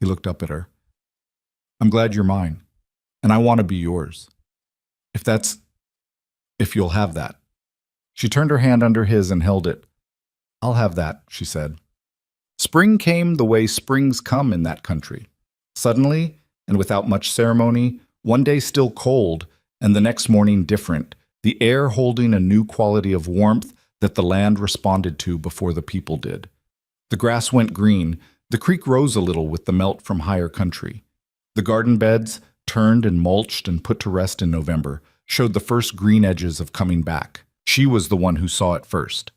He looked up at her. I'm glad you're mine, and I want to be yours. If you'll have that. She turned her hand under his and held it. I'll have that, she said. Spring came the way springs come in that country. Suddenly, and without much ceremony, one day still cold, and the next morning different, the air holding a new quality of warmth that the land responded to before the people did. The grass went green, the creek rose a little with the melt from higher country. The garden beds, turned and mulched and put to rest in November, showed the first green edges of coming back. She was the one who saw it first.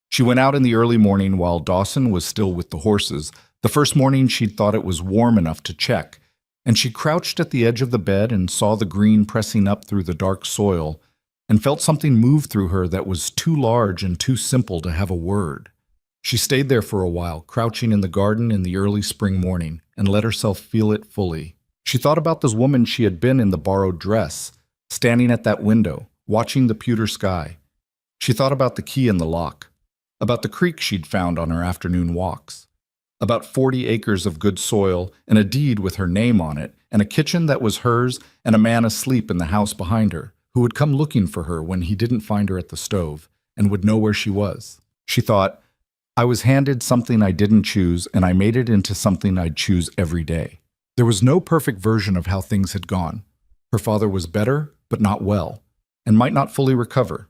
She went out in the early morning while Dawson was still with the horses, the first morning she'd thought it was warm enough to check, and she crouched at the edge of the bed and saw the green pressing up through the dark soil, and felt something move through her that was too large and too simple to have a word. She stayed there for a while, crouching in the garden in the early spring morning, and let herself feel it fully. She thought about this woman she had been in the borrowed dress, standing at that window, watching the pewter sky. She thought about the key in the lock, about the creek she'd found on her afternoon walks, about 40 acres of good soil and a deed with her name on it, and a kitchen that was hers and a man asleep in the house behind her, who would come looking for her when he didn't find her at the stove and would know where she was. She thought, I was handed something I didn't choose, and I made it into something I'd choose every day. There was no perfect version of how things had gone. Her father was better, but not well, and might not fully recover,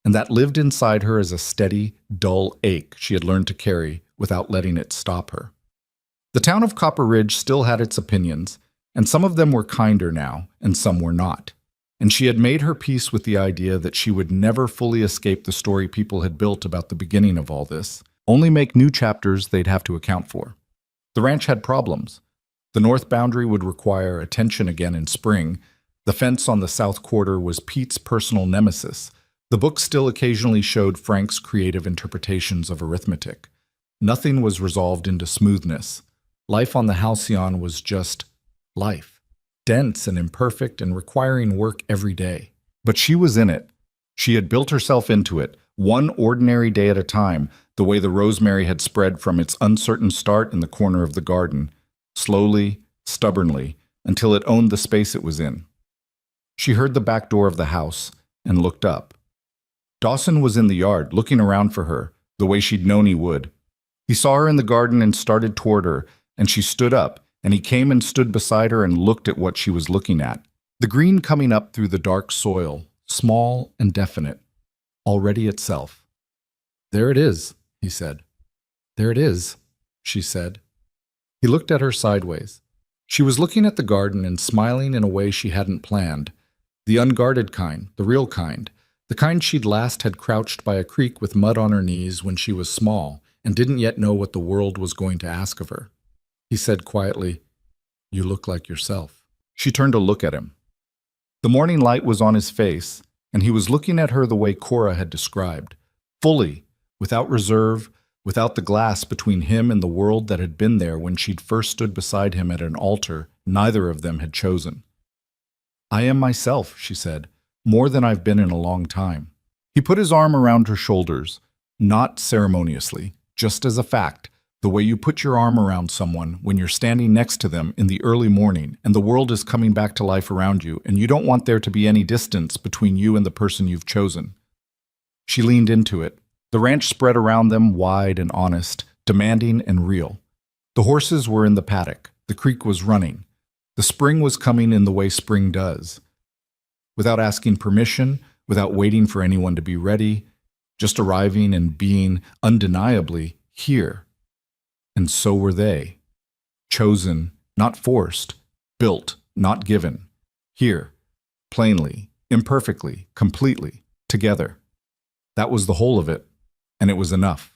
and that lived inside her as a steady, dull ache she had learned to carry without letting it stop her. The town of Copper Ridge still had its opinions, and some of them were kinder now, and some were not. And she had made her peace with the idea that she would never fully escape the story people had built about the beginning of all this, only make new chapters they'd have to account for. The ranch had problems. The north boundary would require attention again in spring. The fence on the south quarter was Pete's personal nemesis. The book still occasionally showed Frank's creative interpretations of arithmetic. Nothing was resolved into smoothness. Life on the halcyon was just life, dense and imperfect and requiring work every day. But she was in it. She had built herself into it, one ordinary day at a time, the way the rosemary had spread from its uncertain start in the corner of the garden, slowly, stubbornly, until it owned the space it was in. She heard the back door of the house and looked up. Dawson was in the yard, looking around for her, the way she'd known he would. He saw her in the garden and started toward her, and she stood up, and he came and stood beside her and looked at what she was looking at. The green coming up through the dark soil, small and definite, already itself. There it is, he said. There it is, she said. He looked at her sideways. She was looking at the garden and smiling in a way she hadn't planned. The unguarded kind, the real kind, the kind she'd last had crouched by a creek with mud on her knees when she was small and didn't yet know what the world was going to ask of her. He said quietly, "You look like yourself." She turned to look at him. The morning light was on his face, and he was looking at her the way Cora had described, fully, without reserve, without the glass between him and the world that had been there when she'd first stood beside him at an altar neither of them had chosen. "I am myself," she said, "more than I've been in a long time." He put his arm around her shoulders, not ceremoniously, just as a fact, the way you put your arm around someone when you're standing next to them in the early morning and the world is coming back to life around you and you don't want there to be any distance between you and the person you've chosen. She leaned into it. The ranch spread around them wide and honest, demanding and real. The horses were in the paddock. The creek was running. The spring was coming in the way spring does. Without asking permission, without waiting for anyone to be ready, just arriving and being undeniably here. And so were they. Chosen, not forced. Built, not given. Here. Plainly, imperfectly, completely, together. That was the whole of it, and it was enough.